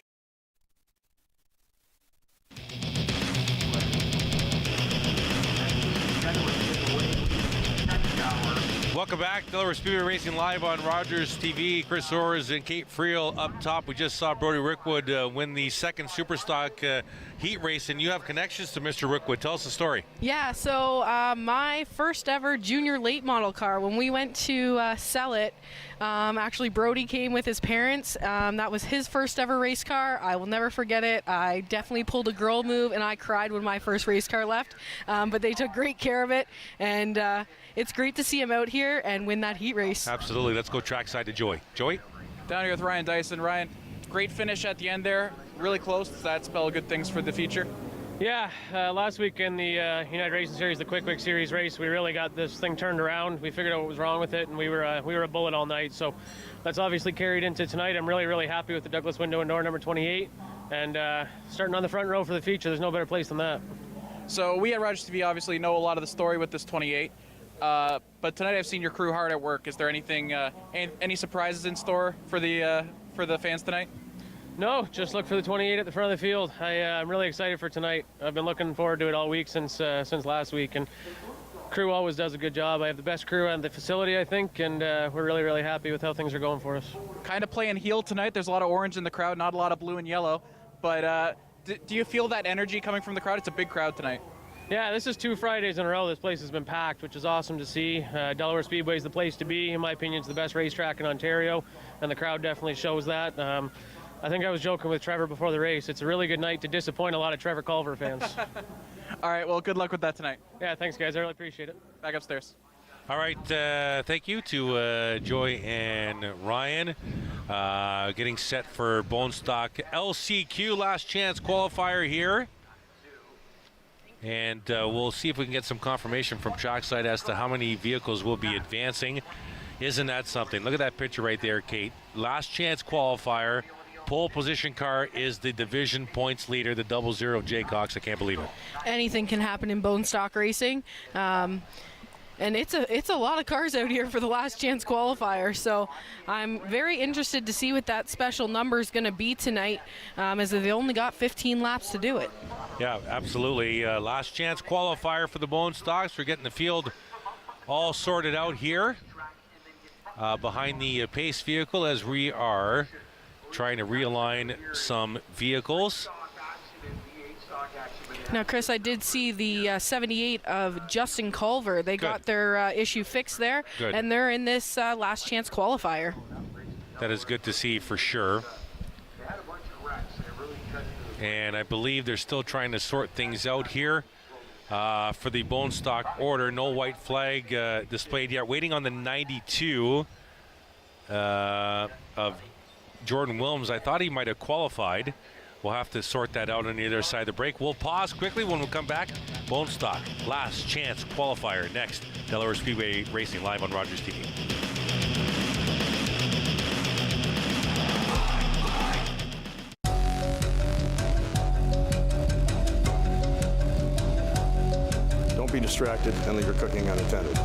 S1: Welcome back. Delaware Speedway Racing live on Rogers TV. Chris Orrs and Kate Friel up top. We just saw Brody Rickwood win the second Superstock heat race, and you have connections to Mr. Rickwood. Tell us the story.
S2: Yeah, so my first ever junior late model car, when we went to sell it, actually Brody came with his parents. That was his first ever race car. I will never forget it. I definitely pulled a girl move, and I cried when my first race car left, but they took great care of it, and it's great to see him out here and win that heat race.
S1: Absolutely. Let's go trackside to Joey. Joey?
S3: Down here with Ryan Dyson. Ryan, Great finish at the end there, really close. Does that spell good things for the future?
S7: Yeah, last week in the United Racing Series, the Quick Series race, we really got this thing turned around. We figured out what was wrong with it, and we were a bullet all night. So that's obviously carried into tonight. I'm really happy with the Douglas window and door number 28, and starting on the front row for the future. There's no better place than that.
S3: So we at Rogers TV obviously know a lot of the story with this 28, but tonight I've seen your crew hard at work. Is there anything, any surprises in store for the fans tonight?
S7: No, just look for the 28 at the front of the field. I'm really excited for tonight. I've been looking forward to it all week since last week, and crew always does a good job. I have the best crew at the facility, I think, and we're really happy with how things are going for us.
S3: Kind of playing heel tonight. There's a lot of orange in the crowd, not a lot of blue and yellow, but do you feel that energy coming from the crowd? It's a big crowd tonight.
S7: Yeah, this is 2 Fridays in a row. This place has been packed, which is awesome to see. Delaware Speedway is the place to be. In my opinion, it's the best racetrack in Ontario, and the crowd definitely shows that. I think I was joking with Trevor before the race. It's a really good night to disappoint a lot of Trevor Culver fans.
S3: All right, well, good luck with that tonight.
S7: Yeah, thanks, guys. I really appreciate it.
S3: Back upstairs.
S1: All right, thank you to Joy and Ryan. Getting set for Bone Stock LCQ, last chance qualifier here. And we'll see if we can get some confirmation from Trackside as to how many vehicles will be advancing. Isn't that something? Look at that picture right there, Kate. Last chance qualifier. Pole position car is the division points leader, the 00 Jay Cox. I can't believe it.
S2: Anything can happen in bone stock racing. And it's a lot of cars out here for the last chance qualifier. So I'm very interested to see what that special number is going to be tonight, as they only got 15 laps to do it.
S1: Yeah, absolutely. Last chance qualifier for the Bone Stocks. We're getting the field all sorted out here behind the pace vehicle as we are trying to realign some vehicles.
S2: Now, Chris, I did see the 78 of Justin Culver. They got their issue fixed there, and they're in this last chance qualifier.
S1: That is good to see for sure. And I believe they're still trying to sort things out here for the Bone Stock order. No white flag displayed yet. Waiting on the 92 of Jordan Wilms. I thought he might have qualified. We'll have to sort that out on the other side of the break. We'll pause quickly. When we come back, Bone Stock last chance qualifier next. Delaware Speedway Racing live on Rogers TV.
S8: Don't be distracted and leave your cooking unattended.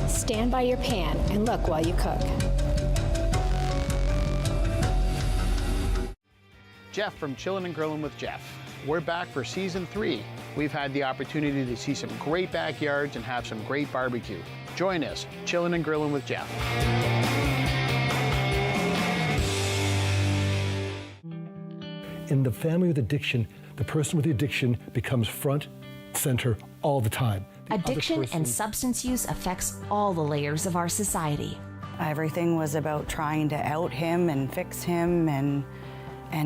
S9: Stand by your pan and look while you cook.
S11: Jeff from Chillin' and Grillin' with Jeff. We're back for season 3. We've had the opportunity to see some great backyards and have some great barbecue. Join us, Chillin' and Grillin' with Jeff.
S23: In the family with addiction, the person with the addiction becomes front, center all the time.
S24: Addiction and substance use affects all the layers of our society.
S25: Everything was about trying to out him and fix him, and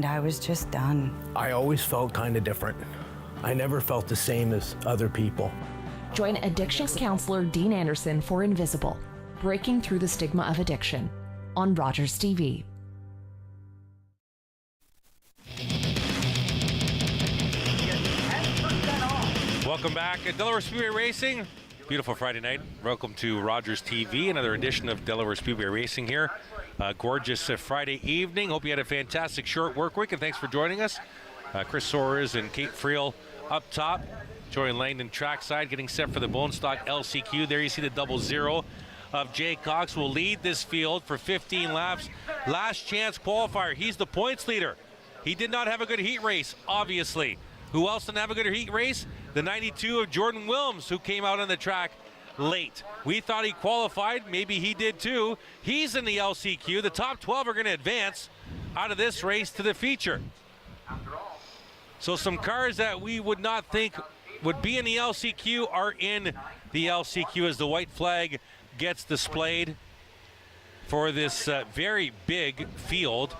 S25: I was just done.
S27: I always felt kind of different. I never felt the same as other people.
S24: Join addictions counselor Dean Anderson for Invisible, Breaking Through the Stigma of Addiction, on Rogers TV.
S1: Welcome back at Delaware Speedway Racing. Beautiful Friday night. Welcome to Rogers TV, another edition of Delaware Speedway Racing here. Gorgeous Friday evening. Hope you had a fantastic short work week, and thanks for joining us. Chris Soares and Kate Friel up top. Joy and Langdon trackside, getting set for the Bone Stock LCQ. There you see the 00 of Jay Cox will lead this field for 15 laps. Last chance qualifier. He's the points leader. He did not have a good heat race, obviously. Who else didn't have a good heat race? The 92 of Jordan Wilms, who came out on the track late. We thought he qualified. Maybe he did too. He's in the LCQ. The top 12 are going to advance out of this race to the feature. So some cars that we would not think would be in the LCQ are in the LCQ as the white flag gets displayed for this very big field.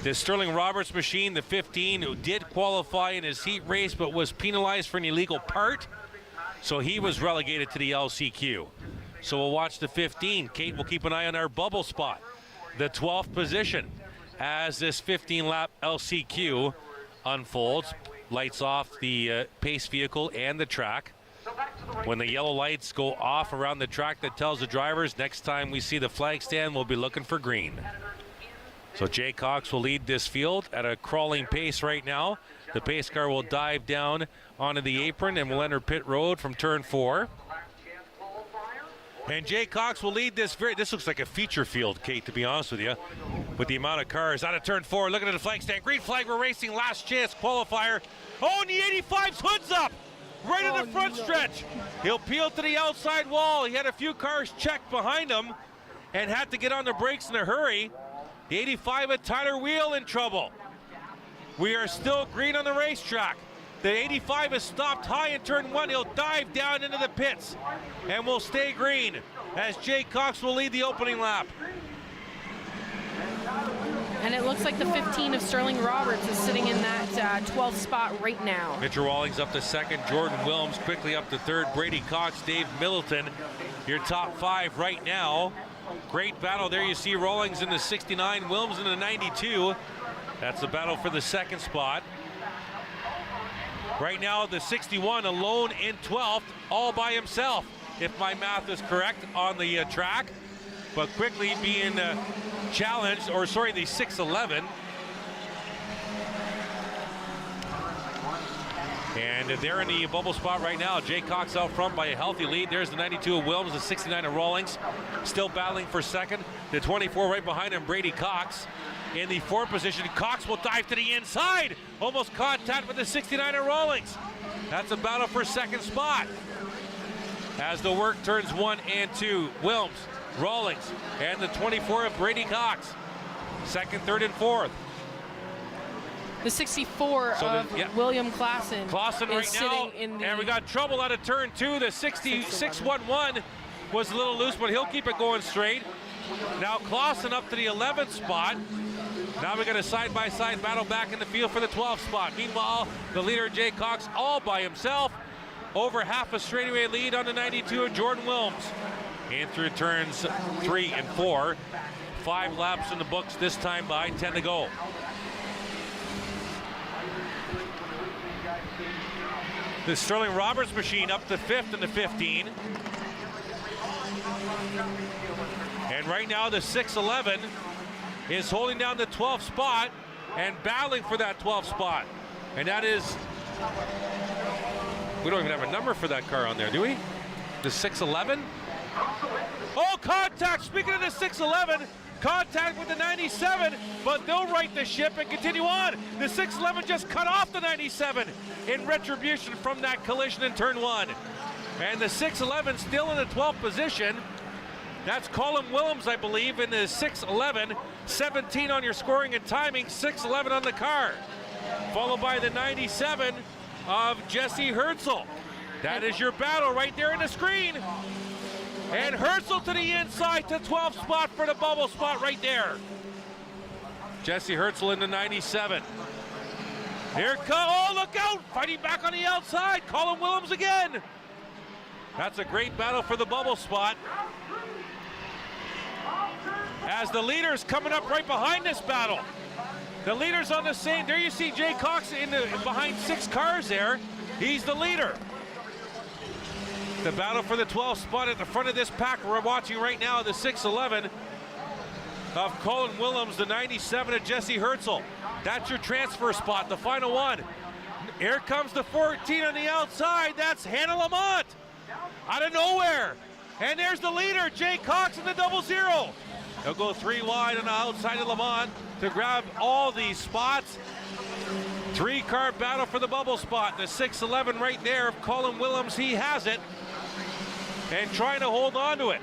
S1: The Sterling Roberts machine, the 15, who did qualify in his heat race but was penalized for an illegal part, so he was relegated to the LCQ. So we'll watch the 15. Kate will keep an eye on our bubble spot. The 12th position. as this 15-lap LCQ unfolds. Lights off the pace vehicle and the track. When the yellow lights go off around the track, that tells the drivers next time we see the flag stand, we'll be looking for green. So Jay Cox will lead this field at a crawling pace right now. The pace car will dive down onto the apron and will enter pit road from turn 4. And Jay Cox will lead this. This looks like a feature field, Kate, to be honest with you, with the amount of cars out of turn 4. Looking at the flag stand. Green flag, we're racing. Last chance qualifier. Oh, and the 85's hood's up right in the front stretch. He'll peel to the outside wall. He had a few cars checked behind him and had to get on the brakes in a hurry. The 85 at Tyler Wheel in trouble. We are still green on the racetrack. The 85 is stopped high in turn 1. He'll dive down into the pits and will stay green as Jay Cox will lead the opening lap.
S2: And it looks like the 15 of Sterling Roberts is sitting in that 12th spot right now.
S1: Mitchell Rawlings up to second. Jordan Wilms quickly up to third. Brady Cox, Dave Middleton, your top 5 right now. Great battle there. You see Rawlings in the 69, Wilms in the 92. That's the battle for the second spot. Right now, the 61 alone in 12th, all by himself, if my math is correct, on the track. But quickly being challenged, or sorry, the 611. And they're in the bubble spot right now. Jay Cox out front by a healthy lead. There's the 92 of Wilms, the 69 of Rawlings, still battling for second. The 24 right behind him, Brady Cox. In the 4th position, Cox will dive to the inside. Almost contact with the 69 of Rawlings. That's a battle for second spot. As the work turns 1 and 2, Wilms, Rawlings, and the 24 of Brady Cox. Second, third, and 4th.
S2: The 64 of William Clausen.
S1: Clausen right now, and we got trouble out of turn 2. The 611 was a little loose, but he'll keep it going straight. Now Clausen up to the 11th spot. Now we got a side-by-side battle back in the field for the 12th spot. Meanwhile, the leader, Jay Cox, all by himself. Over half a straightaway lead on the 92 of Jordan Wilms. And through turns 3 and 4. 5 laps in the books this time by 10 to go. The Sterling Roberts machine up to 5th in the 15. And right now the 611 is holding down the 12th spot and battling for that 12th spot. And that is, we don't even have a number for that car on there, do we? The 611? Oh, contact, speaking of the 611, contact with the 97, but they'll right the ship and continue on. The 611 just cut off the 97 in retribution from that collision in turn 1. And the 611 still in the 12th position. That's Colin Willems, I believe, in the 611. 17 on your scoring and timing, 611 on the car. Followed by the 97 of Jesse Herzl. That is your battle right there in the screen. And Herzl to the inside to 12th spot for the bubble spot right there. Jesse Herzl in the 97. Here comes, oh, look out! Fighting back on the outside, Colin Willems again. That's a great battle for the bubble spot. As the leader's coming up right behind this battle. The leader's on the same, there you see Jay Cox behind 6 cars there. He's the leader. The battle for the 12th spot at the front of this pack we're watching right now, the 611 of Colin Willems, the 97 of Jesse Herzl. That's your transfer spot, the final one. Here comes the 14 on the outside, that's Hannah Lamont. Out of nowhere. And there's the leader, Jay Cox in the 00. They'll go 3 wide on the outside of Lamont to grab all these spots. 3-car battle for the bubble spot. The 611 right there of Colin Willems, he has it. And trying to hold on to it.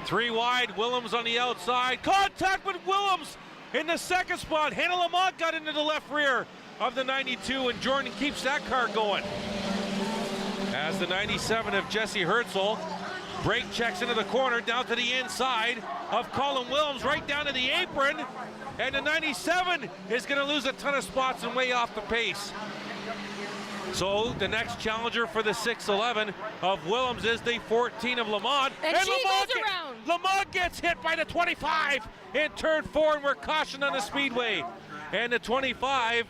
S1: 3 wide, Willems on the outside. Contact with Willems in the 2nd spot. Hannah Lamont got into the left rear of the 92, and Jordan keeps that car going. As the 97 of Jesse Herzl brake checks into the corner, down to the inside of Colin Willems, right down to the apron. And the 97 is going to lose a ton of spots and way off the pace. So the next challenger for the 611 of Willems is the 14 of Lamont.
S2: And she
S1: Lamont
S2: goes around.
S1: Lamont gets hit by the 25 in turn 4, and we're cautioned on the speedway. And the 25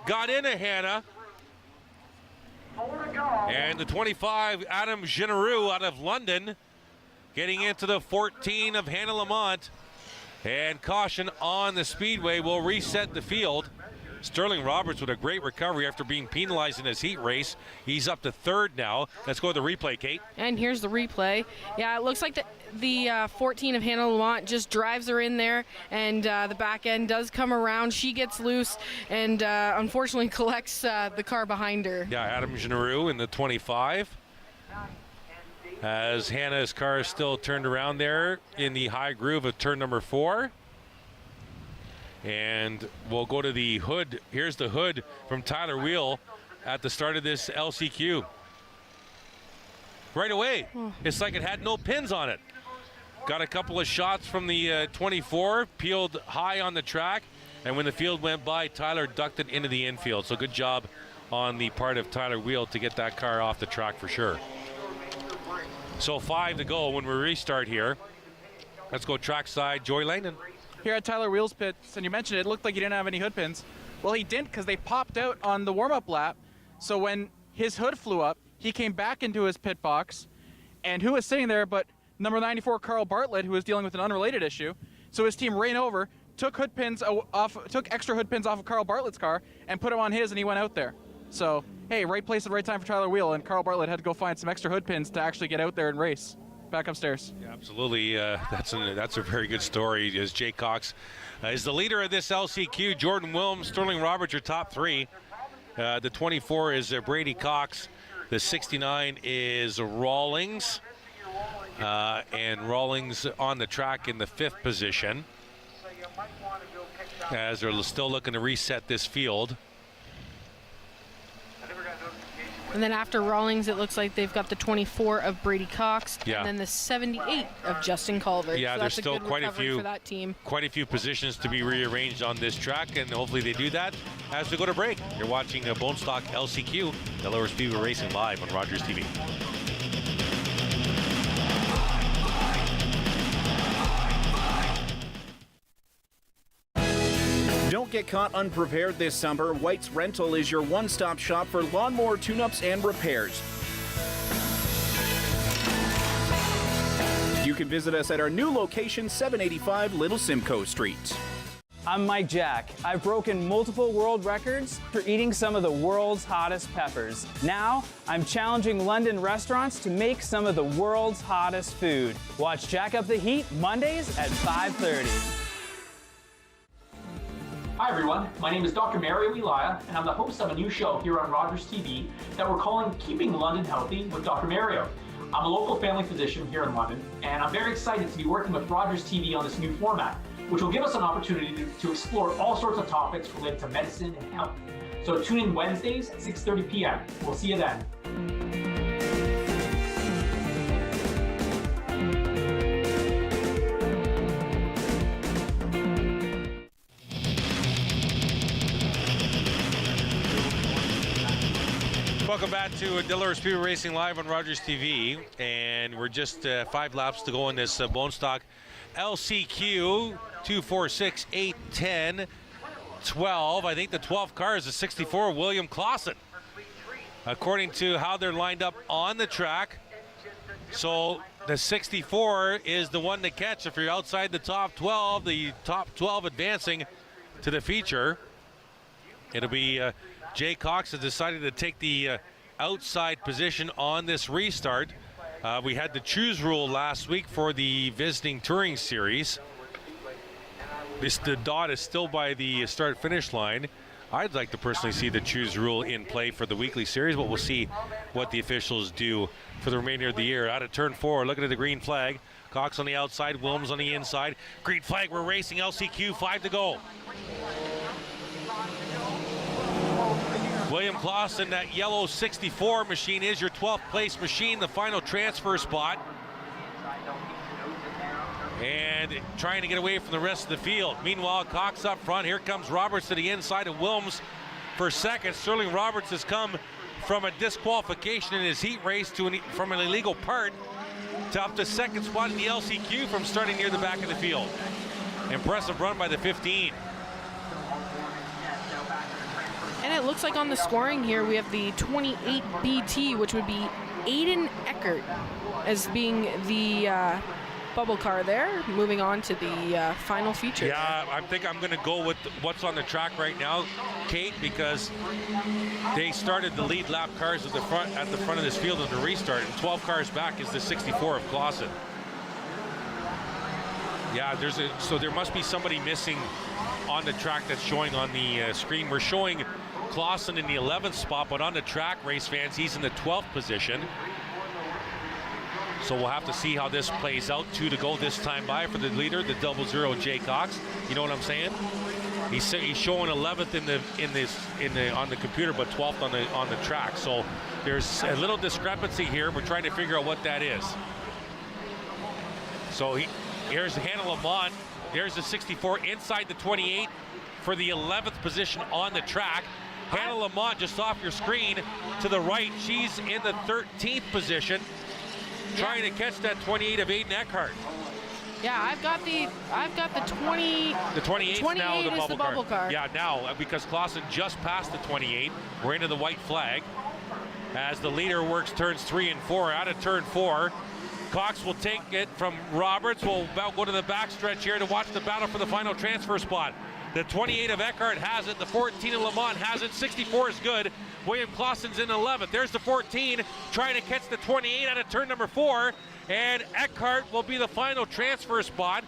S1: got into Hannah. And the 25, Adam Genereux out of London, getting into the 14 of Hannah Lamont. And caution on the speedway will reset the field. Sterling Roberts with a great recovery after being penalized in his heat race. He's up to third now. Let's go to the replay, Kate.
S2: And here's the replay. Yeah, it looks like the 14 of Hannah Lamont just drives her in there, and the back end does come around. She gets loose and unfortunately collects the car behind her.
S1: Yeah, Adam Genereux in the 25. As Hannah's car is still turned around there in the high groove of turn number 4. And we'll go to the hood. Here's the hood from Tyler Wheel at the start of this LCQ. Right away, it's like it had no pins on it. Got a couple of shots from the 24, peeled high on the track, and when the field went by, Tyler ducked it into the infield. So good job on the part of Tyler Wheel to get that car off the track for sure. So 5 to go when we restart here. Let's go trackside, Joey Langdon.
S3: Here at Tyler Wheel's pits, and you mentioned it looked like he didn't have any hood pins. Well, he didn't, because they popped out on the warm-up lap. So when his hood flew up, he came back into his pit box, and who was sitting there but number 94 Carl Bartlett, who was dealing with an unrelated issue. So his team ran over, took extra hood pins off of Carl Bartlett's car, and put them on his, and he went out there. So hey, right place at the right time for Tyler Wheel, and Carl Bartlett had to go find some extra hood pins to actually get out there and race. Back upstairs.
S1: Yeah, absolutely. That's a very good story. As Jay Cox is the leader of this LCQ. Jordan Wilms, Sterling Roberts, your top 3. The 24 is Brady Cox. The 69 is Rawlings. And Rawlings on the track in the 5th position. As they're still looking to reset this field.
S2: And then after Rawlings, it looks like they've got the 24 of Brady Cox,
S1: yeah,
S2: and then the 78 of Justin Culver.
S1: Yeah,
S2: so
S1: there's still quite a few
S2: for that team.
S1: Quite a few positions to be rearranged on this track, and hopefully they do that as we go to break. You're watching Bone Stock LCQ, Delaware Speedway Racing live on Rogers TV.
S5: Don't get caught unprepared this summer. White's Rental is your one-stop shop for lawnmower tune-ups and repairs. You can visit us at our new location, 785 Little Simcoe Street.
S10: I'm Mike Jack. I've broken multiple world records for eating some of the world's hottest peppers. Now, I'm challenging London restaurants to make some of the world's hottest food. Watch Jack Up the Heat Mondays at 5:30.
S13: Hi everyone, my name is Dr. Mario Elia, and I'm the host of a new show here on Rogers TV that we're calling Keeping London Healthy with Dr. Mario. I'm a local family physician here in London, and I'm very excited to be working with Rogers TV on this new format, which will give us an opportunity to explore all sorts of topics related to medicine and health. So tune in Wednesdays at 6:30 p.m. We'll see you then.
S1: Welcome back to Delaware Speedway Racing live on Rogers TV, and we're just 5 laps to go in this Bone Stock LCQ. 2, 4, 6, 8, 10, 12. I think the 12th car is a 64 William Clausen, according to how they're lined up on the track. So the 64 is the one to catch if you're outside the top 12. The top 12 advancing to the feature. It'll be Jay Cox has decided to take the outside position on this restart. We had the choose rule last week for the visiting touring series. The dot is still by the start-finish line. I'd like to personally see the choose rule in play for the weekly series, but we'll see what the officials do for the remainder of the year. Out of turn 4, looking at the green flag. Cox on the outside, Wilms on the inside. Green flag, we're racing LCQ, 5 to go. William Clausen, that yellow 64 machine is your 12th place machine, the final transfer spot. And trying to get away from the rest of the field. Meanwhile, Cox up front. Here comes Roberts to the inside of Wilms for second. Sterling Roberts has come from a disqualification in his heat race from an illegal part to up to second spot in the LCQ from starting near the back of the field. Impressive run by the 15.
S2: And it looks like on the scoring here, we have the 28 BT, which would be Aiden Eckert as being the bubble car there. Moving on to the final feature.
S1: Yeah, I think I'm going to go with what's on the track right now, Kate, because they started the lead lap cars at the front of this field in the restart, and 12 cars back is the 64 of Clausen. Yeah, so there must be somebody missing on the track that's showing on the screen. We're showing Clausen in the 11th spot, but on the track, race fans, he's in the 12th position. So we'll have to see how this plays out. 2 to go this time by for the leader, the 00 Jay Cox. You know what I'm saying? He's showing 11th on the computer, but 12th on the track. So there's a little discrepancy here. We're trying to figure out what that is. So here's Hannah Lamont. There's the 64 inside the 28 for the 11th position on the track. Hannah Lamont just off your screen to the right. She's in the 13th position, trying to catch that 28 of Aiden Eckhart.
S2: Yeah, I've got the 20.
S1: The 28 now
S2: is the bubble car.
S1: Yeah, now because Clausen just passed the 28, we're into the white flag as the leader works turns 3 and 4. Out of turn 4, Cox will take it from Roberts. We'll about go to the backstretch here to watch the battle for the final transfer spot. The 28 of Eckhart has it. The 14 of Lamont has it. 64 is good. William Clausen's in 11th. There's the 14 trying to catch the 28 out of turn number 4. And Eckhart will be the final transfer spot.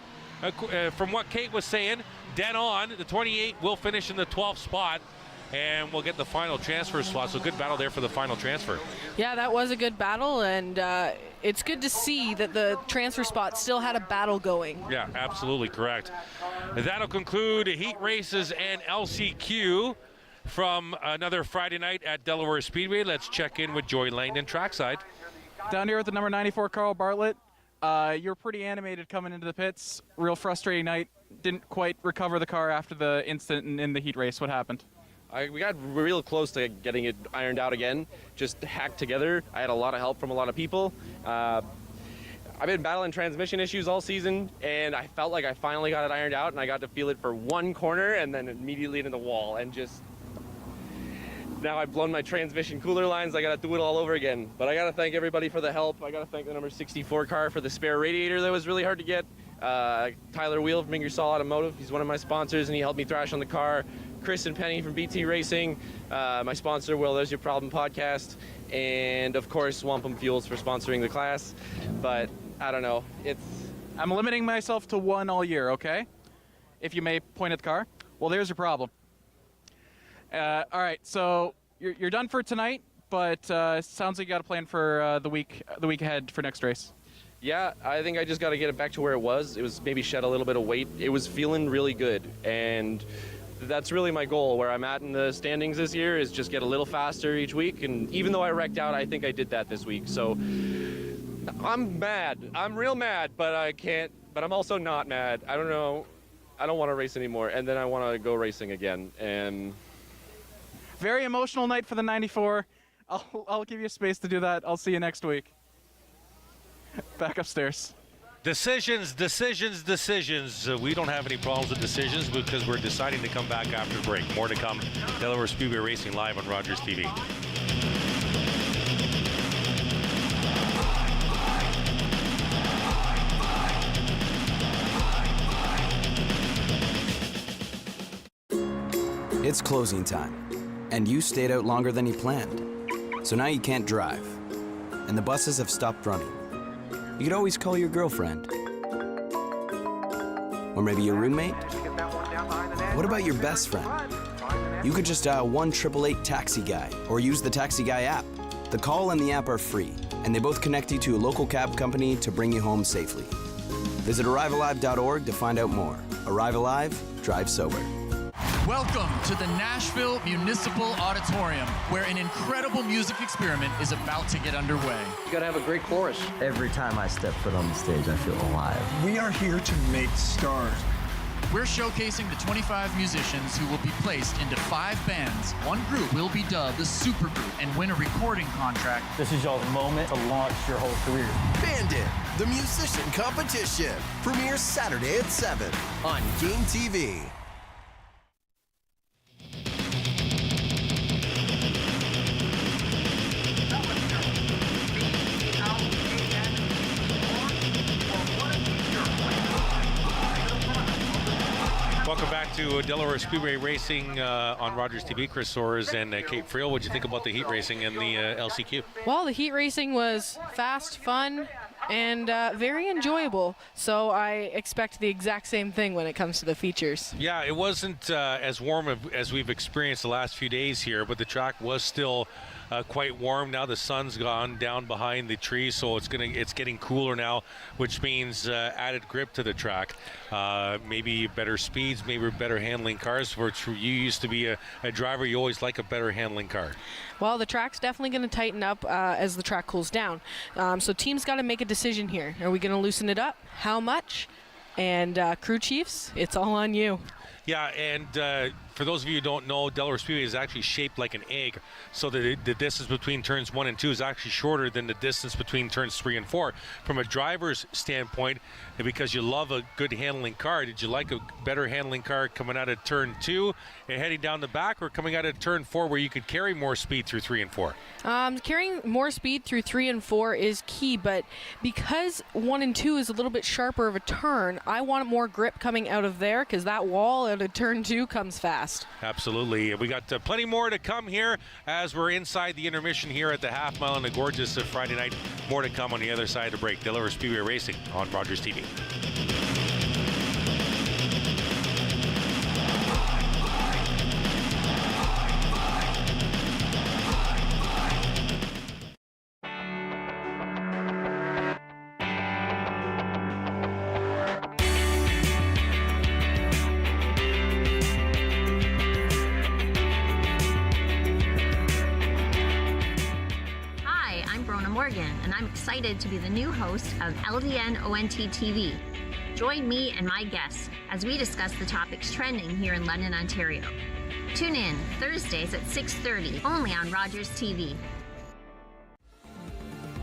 S1: From what Kate was saying, dead on. The 28 will finish in the 12th spot. And we'll get the final transfer slot. So good battle there for the final transfer.
S2: Yeah, that was a good battle, and it's good to see that the transfer spot still had a battle going.
S1: Yeah, absolutely correct. That'll conclude heat races and LCQ from another Friday night at Delaware Speedway. Let's check in with Joy Langdon Trackside.
S3: Down here with the number 94, Carl Bartlett. You were pretty animated coming into the pits. Real frustrating night. Didn't quite recover the car after the incident in the heat race. What happened?
S4: We got real close to getting it ironed out again, just hacked together. I had a lot of help from a lot of people. I've been battling transmission issues all season, and I felt like I finally got it ironed out, and I got to feel it for one corner and then immediately into the wall. And just now I've blown my transmission cooler lines. I got to do it all over again. But I got to thank everybody for the help. I got to thank the number 64 car for the spare radiator that was really hard to get. Tyler Wheel from Ingersoll Automotive, he's one of my sponsors, and he helped me thrash on the car. Chris and Penny from BT Racing, my sponsor, Well, There's Your Problem podcast, and of course Wampum Fuels for sponsoring the class. But I don't know,
S3: I'm limiting myself to one all year, okay? If you may point at the car. Well, there's your problem. All right, so you're done for tonight, but sounds like you got a plan for the week ahead for next race.
S4: Yeah, I think I just got to get it back to where it was. It was maybe shed a little bit of weight. It was feeling really good, and that's really my goal. Where I'm at in the standings this year is just get a little faster each week, and even though I wrecked out, I think I did that this week. So I'm mad. I'm real mad, but I'm also not mad. I don't know. I don't want to race anymore, and then I want to go racing again. And
S3: very emotional night for the 94. I'll give you space to do that. I'll see you next week. Back upstairs.
S1: Decisions. We don't have any problems with decisions because we're deciding to come back after break. More to come. Delaware Speedway Racing live on Rogers TV.
S14: It's closing time, and you stayed out longer than you planned. So now you can't drive, and the buses have stopped running. You could always call your girlfriend. Or maybe your roommate? What about your best friend? You could just dial 1-888-TAXI-GUY or use the Taxi Guy app. The call and the app are free, and they both connect you to a local cab company to bring you home safely. Visit arrivealive.org to find out more. Arrive Alive, drive sober.
S15: Welcome to the Nashville Municipal Auditorium, where an incredible music experiment is about to get underway.
S16: You gotta have a great chorus.
S17: Every time I step foot on the stage, I feel alive.
S16: We are here to make stars.
S15: We're showcasing the 25 musicians who will be placed into 5 bands. One group will be dubbed the supergroup and win a recording contract.
S6: This is y'all's moment to launch your whole career.
S16: Bandit, the musician competition, premieres Saturday at 7 on Game TV.
S1: Welcome back to Delaware Speedway Racing on Rogers TV. Chris Soares and Kate Friel. What did you think about the heat racing and the LCQ?
S2: Well, the heat racing was fast, fun, and very enjoyable. So I expect the exact same thing when it comes to the features.
S1: Yeah, it wasn't as warm as we've experienced the last few days here, but the track was still quite warm. Now the sun's gone down behind the trees, so it's getting cooler now, which means added grip to the track. Maybe better speeds, maybe better handling cars. Which you used to be a driver, you always like a better handling car.
S2: Well, the track's definitely going to tighten up as the track cools down. So teams got to make a decision here. Are we going to loosen it up? How much? And crew chiefs, it's all on you.
S1: Yeah, and for those of you who don't know, Delaware Speedway is actually shaped like an egg, so the distance between turns 1 and 2 is actually shorter than the distance between turns 3 and 4. From a driver's standpoint, because you love a good handling car, did you like a better handling car coming out of turn 2 and heading down the back, or coming out of turn 4 where you could carry more speed through 3 and 4?
S2: Carrying more speed through 3 and 4 is key, but because 1 and 2 is a little bit sharper of a turn, I want more grip coming out of there, because that wall out of turn 2 comes fast.
S1: Absolutely. We got plenty more to come here as we're inside the intermission here at the half mile on a gorgeous Friday night. More to come on the other side of the break. Delaware Speedway Racing on Rogers TV.
S17: And I'm excited to be the new host of LDN ONT TV. Join me and my guests as we discuss the topics trending here in London, Ontario. Tune in Thursdays at 6:30 only on Rogers TV.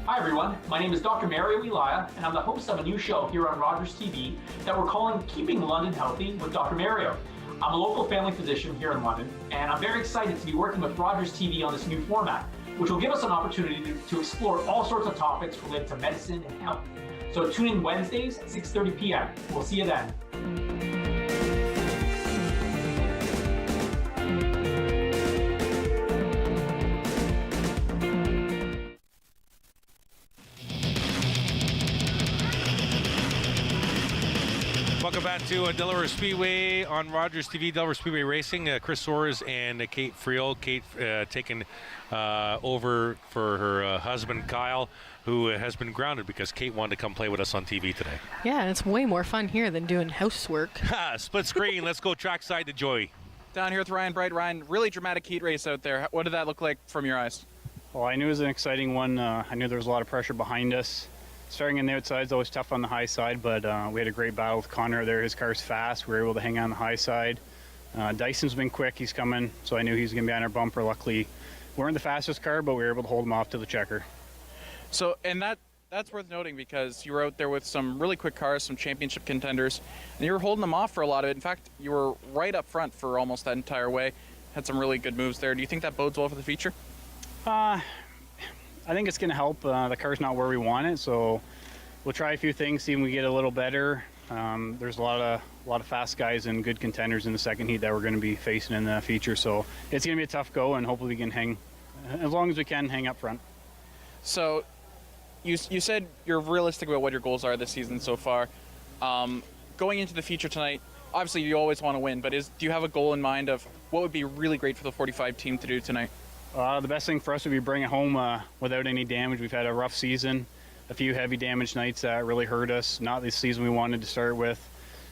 S13: Hi everyone, my name is Dr. Mario Elia, and I'm the host of a new show here on Rogers TV that we're calling Keeping London Healthy with Dr. Mario. I'm a local family physician here in London, and I'm very excited to be working with Rogers TV on this new format, which will give us an opportunity to explore all sorts of topics related to medicine and health. So tune in Wednesdays at 6:30 p.m. We'll see you then.
S1: Welcome back to Delaware Speedway on Rogers TV, Delaware Speedway Racing. Chris Soares and Kate Friel. Kate taking over for her husband, Kyle, who has been grounded because Kate wanted to come play with us on TV today.
S2: Yeah, and it's way more fun here than doing housework.
S1: Split screen. Let's go trackside to Joey.
S3: Down here with Ryan Bright. Ryan, really dramatic heat race out there. What did that look like from your eyes?
S10: Well, I knew it was an exciting one. I knew there was a lot of pressure behind us. Starting on the outside is always tough on the high side, but we had a great battle with Connor there. His car's fast. We were able to hang on the high side. Dyson's been quick. He's coming, so I knew he was going to be on our bumper. Luckily, we weren't the fastest car, but we were able to hold him off to the checker.
S3: So, and that's worth noting because you were out there with some really quick cars, some championship contenders, and you were holding them off for a lot of it. In fact, you were right up front for almost that entire way. Had some really good moves there. Do you think that bodes well for the future?
S10: I think it's going to help. The car's not where we want it, so we'll try a few things, see if we get a little better. There's a lot of fast guys and good contenders in the second heat that we're going to be facing in the feature, so it's going to be a tough go, and hopefully we can hang, as long as we can, hang up front.
S3: So you said you're realistic about what your goals are this season so far. Going into the feature tonight, obviously you always want to win, but do you have a goal in mind of what would be really great for the 45 team to do tonight?
S10: The best thing for us would be bring it home without any damage. We've had a rough season, a few heavy damage nights that really hurt us. Not the season we wanted to start with.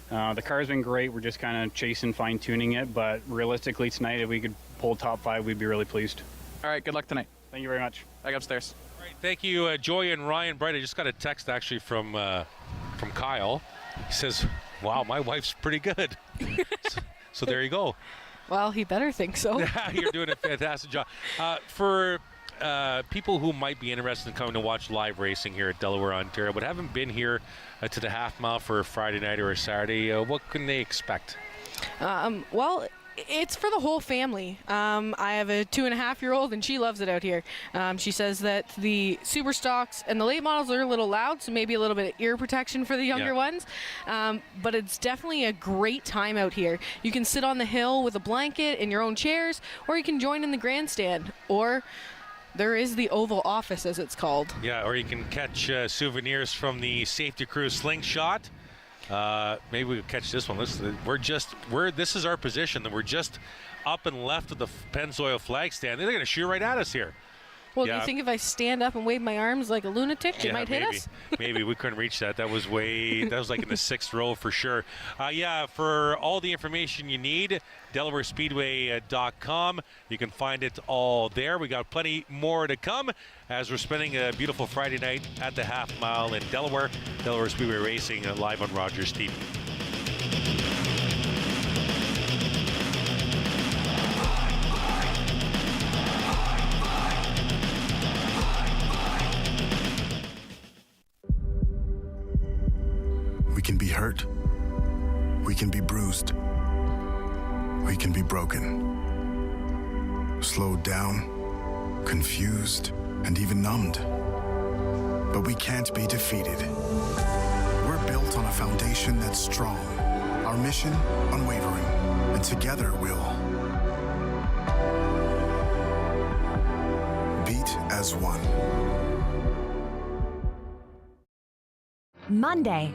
S10: The car's been great. We're just kind of chasing, fine-tuning it. But realistically tonight, if we could pull top 5, we'd be really pleased.
S3: All right, good luck tonight.
S10: Thank you very much.
S3: Back upstairs.
S1: All right, thank you, Joy and Ryan Bright. I just got a text actually from Kyle. He says, "Wow, my wife's pretty good." So there you go.
S2: Well, he better think so.
S1: You're doing a fantastic job. For people who might be interested in coming to watch live racing here at Delaware, Ontario, but haven't been here to the half mile for a Friday night or a Saturday, what can they expect?
S2: Well, it's for the whole family. I have a 2.5-year-old, and she loves it out here. She says that the super stocks and the late models are a little loud, so maybe a little bit of ear protection for the younger ones. But it's definitely a great time out here. You can sit on the hill with a blanket in your own chairs, or you can join in the grandstand, or there is the Oval Office, as it's called.
S1: Yeah, or you can catch souvenirs from the safety crew slingshot. Maybe we'll catch this one. This is our position. We're just up and left of the Pennzoil flag stand. They're going to shoot right at us here.
S2: Well, do you think if I stand up and wave my arms like a lunatic, it might hit us?
S1: Maybe we couldn't reach that. That was like in the 6th row for sure. For all the information you need, DelawareSpeedway.com. You can find it all there. We got plenty more to come as we're spending a beautiful Friday night at the half mile in Delaware. Delaware Speedway Racing live on Rogers TV.
S8: We can be hurt. We can be bruised. We can be broken. Slowed down, confused, and even numbed. But we can't be defeated. We're built on a foundation that's strong. Our mission, unwavering. And together we'll beat as one.
S12: Monday.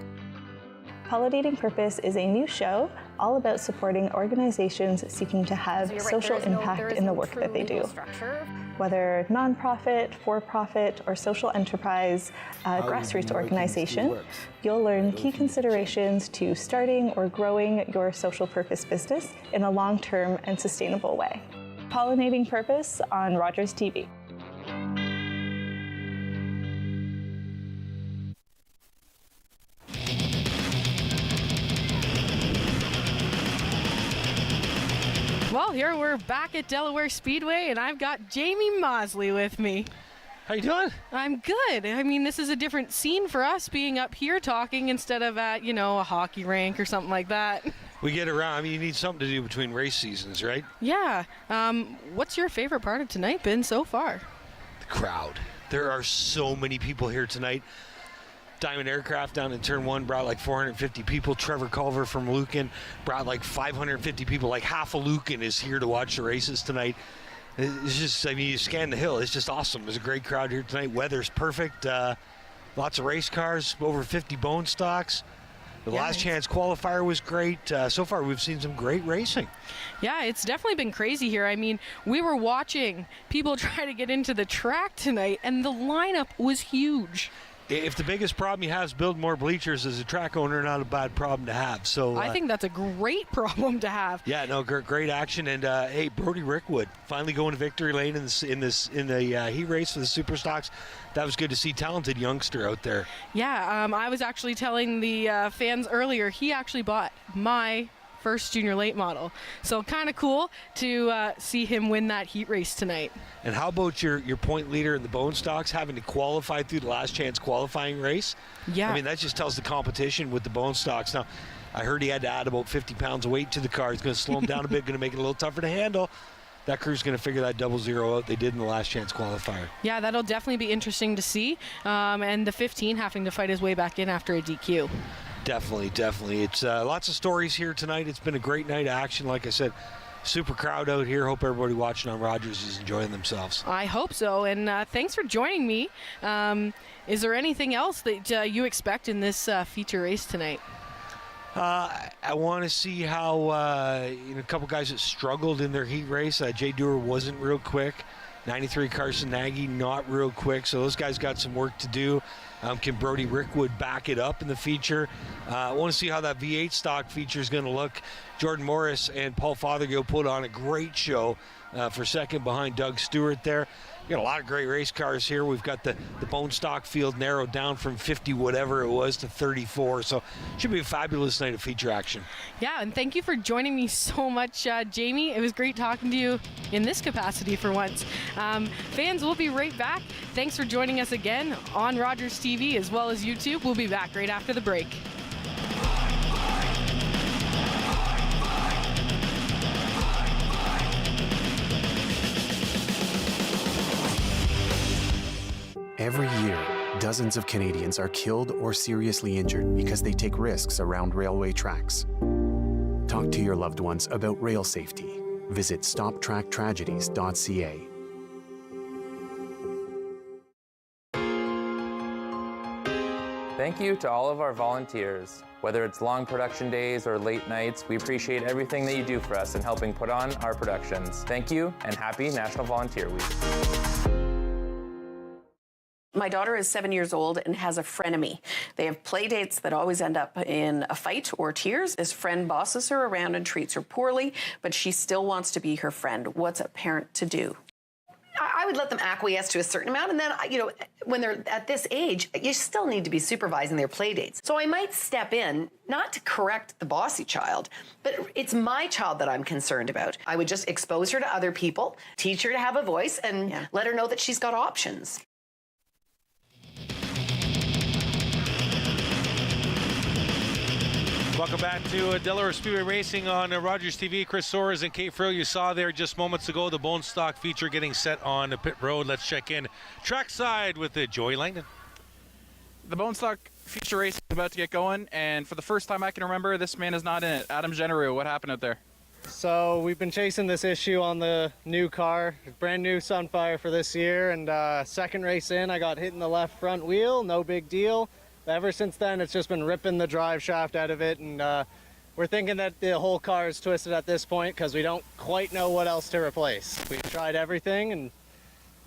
S18: Validating Purpose is a new show all about supporting organizations seeking to have social impact in the work that they do. Whether nonprofit, for-profit, or social enterprise, grassroots organization, you'll learn key considerations to starting or growing your social purpose business in a long-term and sustainable way. Pollinating Purpose on Rogers TV.
S2: Well, here we're back at Delaware Speedway, and I've got Jamie Mosley with me.
S1: How you doing?
S2: I'm good. I mean, this is a different scene for us being up here talking instead of at, a hockey rink or something like that.
S19: We get around. I mean, you need something to do between race seasons, right?
S2: Yeah. What's your favorite part of tonight been so far?
S19: The crowd. There are so many people here tonight. Diamond Aircraft down in Turn 1 brought like 450 people. Trevor Culver from Lucan brought like 550 people. Like half of Lucan is here to watch the races tonight. It's just, you scan the hill. It's just awesome. There's a great crowd here tonight. Weather's perfect. Lots of race cars, over 50 bone stocks. The last chance qualifier was great. So far, we've seen some great racing.
S2: Yeah, it's definitely been crazy here. I mean, we were watching people try to get into the track tonight, and the lineup was huge.
S19: If the biggest problem you have is build more bleachers as a track owner, not a bad problem to have. So
S2: I think that's a great problem to have.
S19: Yeah, no, great action. And hey, Brody Rickwood finally going to victory lane in the heat race for the super stocks. That was good to see. Talented youngster out there.
S2: Yeah, I was actually telling the fans earlier, he actually bought my first junior late model. So kind of cool to see him win that heat race tonight.
S19: And how about your point leader in the bone stocks having to qualify through the last chance qualifying race?
S2: Yeah.
S19: I mean, that just tells the competition with the bone stocks. Now, I heard he had to add about 50 pounds of weight to the car. It's going to slow him down a bit, going to make it a little tougher to handle. That crew's going to figure that 0-0 out. They did in the last chance qualifier.
S2: Yeah, that'll definitely be interesting to see. And the 15 having to fight his way back in after a DQ.
S19: Definitely. It's lots of stories here tonight. It's been a great night of action. Like I said, super crowd out here. Hope everybody watching on Rogers is enjoying themselves.
S2: I hope so. And thanks for joining me. Is there anything else that you expect in this feature race tonight?
S19: I want to see how a couple guys that struggled in their heat race. Jay Dewar wasn't real quick. 93 Carson Nagy, not real quick. So those guys got some work to do. Can Brody Rickwood back it up in the feature? I want to see how that V8 stock feature is going to look. Jordan Morris and Paul Fothergill put on a great show for second behind Doug Stewart there. We got a lot of great race cars here. We've got the bone stock field narrowed down from 50 whatever it was to 34. So should be a fabulous night of feature action.
S2: Yeah, and thank you for joining me so much, Jamie. It was great talking to you in this capacity for once. Fans, we'll be right back. Thanks for joining us again on Rogers TV as well as YouTube. We'll be back right after the break.
S7: Every year, dozens of Canadians are killed or seriously injured because they take risks around railway tracks. Talk to your loved ones about rail safety. Visit stoptracktragedies.ca.
S9: Thank you to all of our volunteers. Whether it's long production days or late nights, we appreciate everything that you do for us in helping put on our productions. Thank you, and happy National Volunteer Week.
S12: My daughter is 7 years old and has a frenemy. They have play dates that always end up in a fight or tears. This friend bosses her around and treats her poorly, but she still wants to be her friend. What's a parent to do?
S20: I would let them acquiesce to a certain amount, and then, when they're at this age, you still need to be supervising their play dates. So I might step in, not to correct the bossy child, but it's my child that I'm concerned about. I would just expose her to other people, teach her to have a voice, and let her know that she's got options.
S1: Welcome back to Delaware Speedway Racing on Rogers TV. Chris Soares and Kate Frill, you saw there just moments ago the Bone Stock feature getting set on Pit Road. Let's check in Trackside with Joey Langdon.
S3: The Bone Stock feature race is about to get going, and for the first time I can remember, this man is not in it. Adam Genereux, what happened out there?
S21: So we've been chasing this issue on the new car, brand new Sunfire for this year, and second race in, I got hit in the left front wheel, no big deal. Ever since then, it's just been ripping the drive shaft out of it, and we're thinking that the whole car is twisted at this point because we don't quite know what else to replace. We've tried everything, and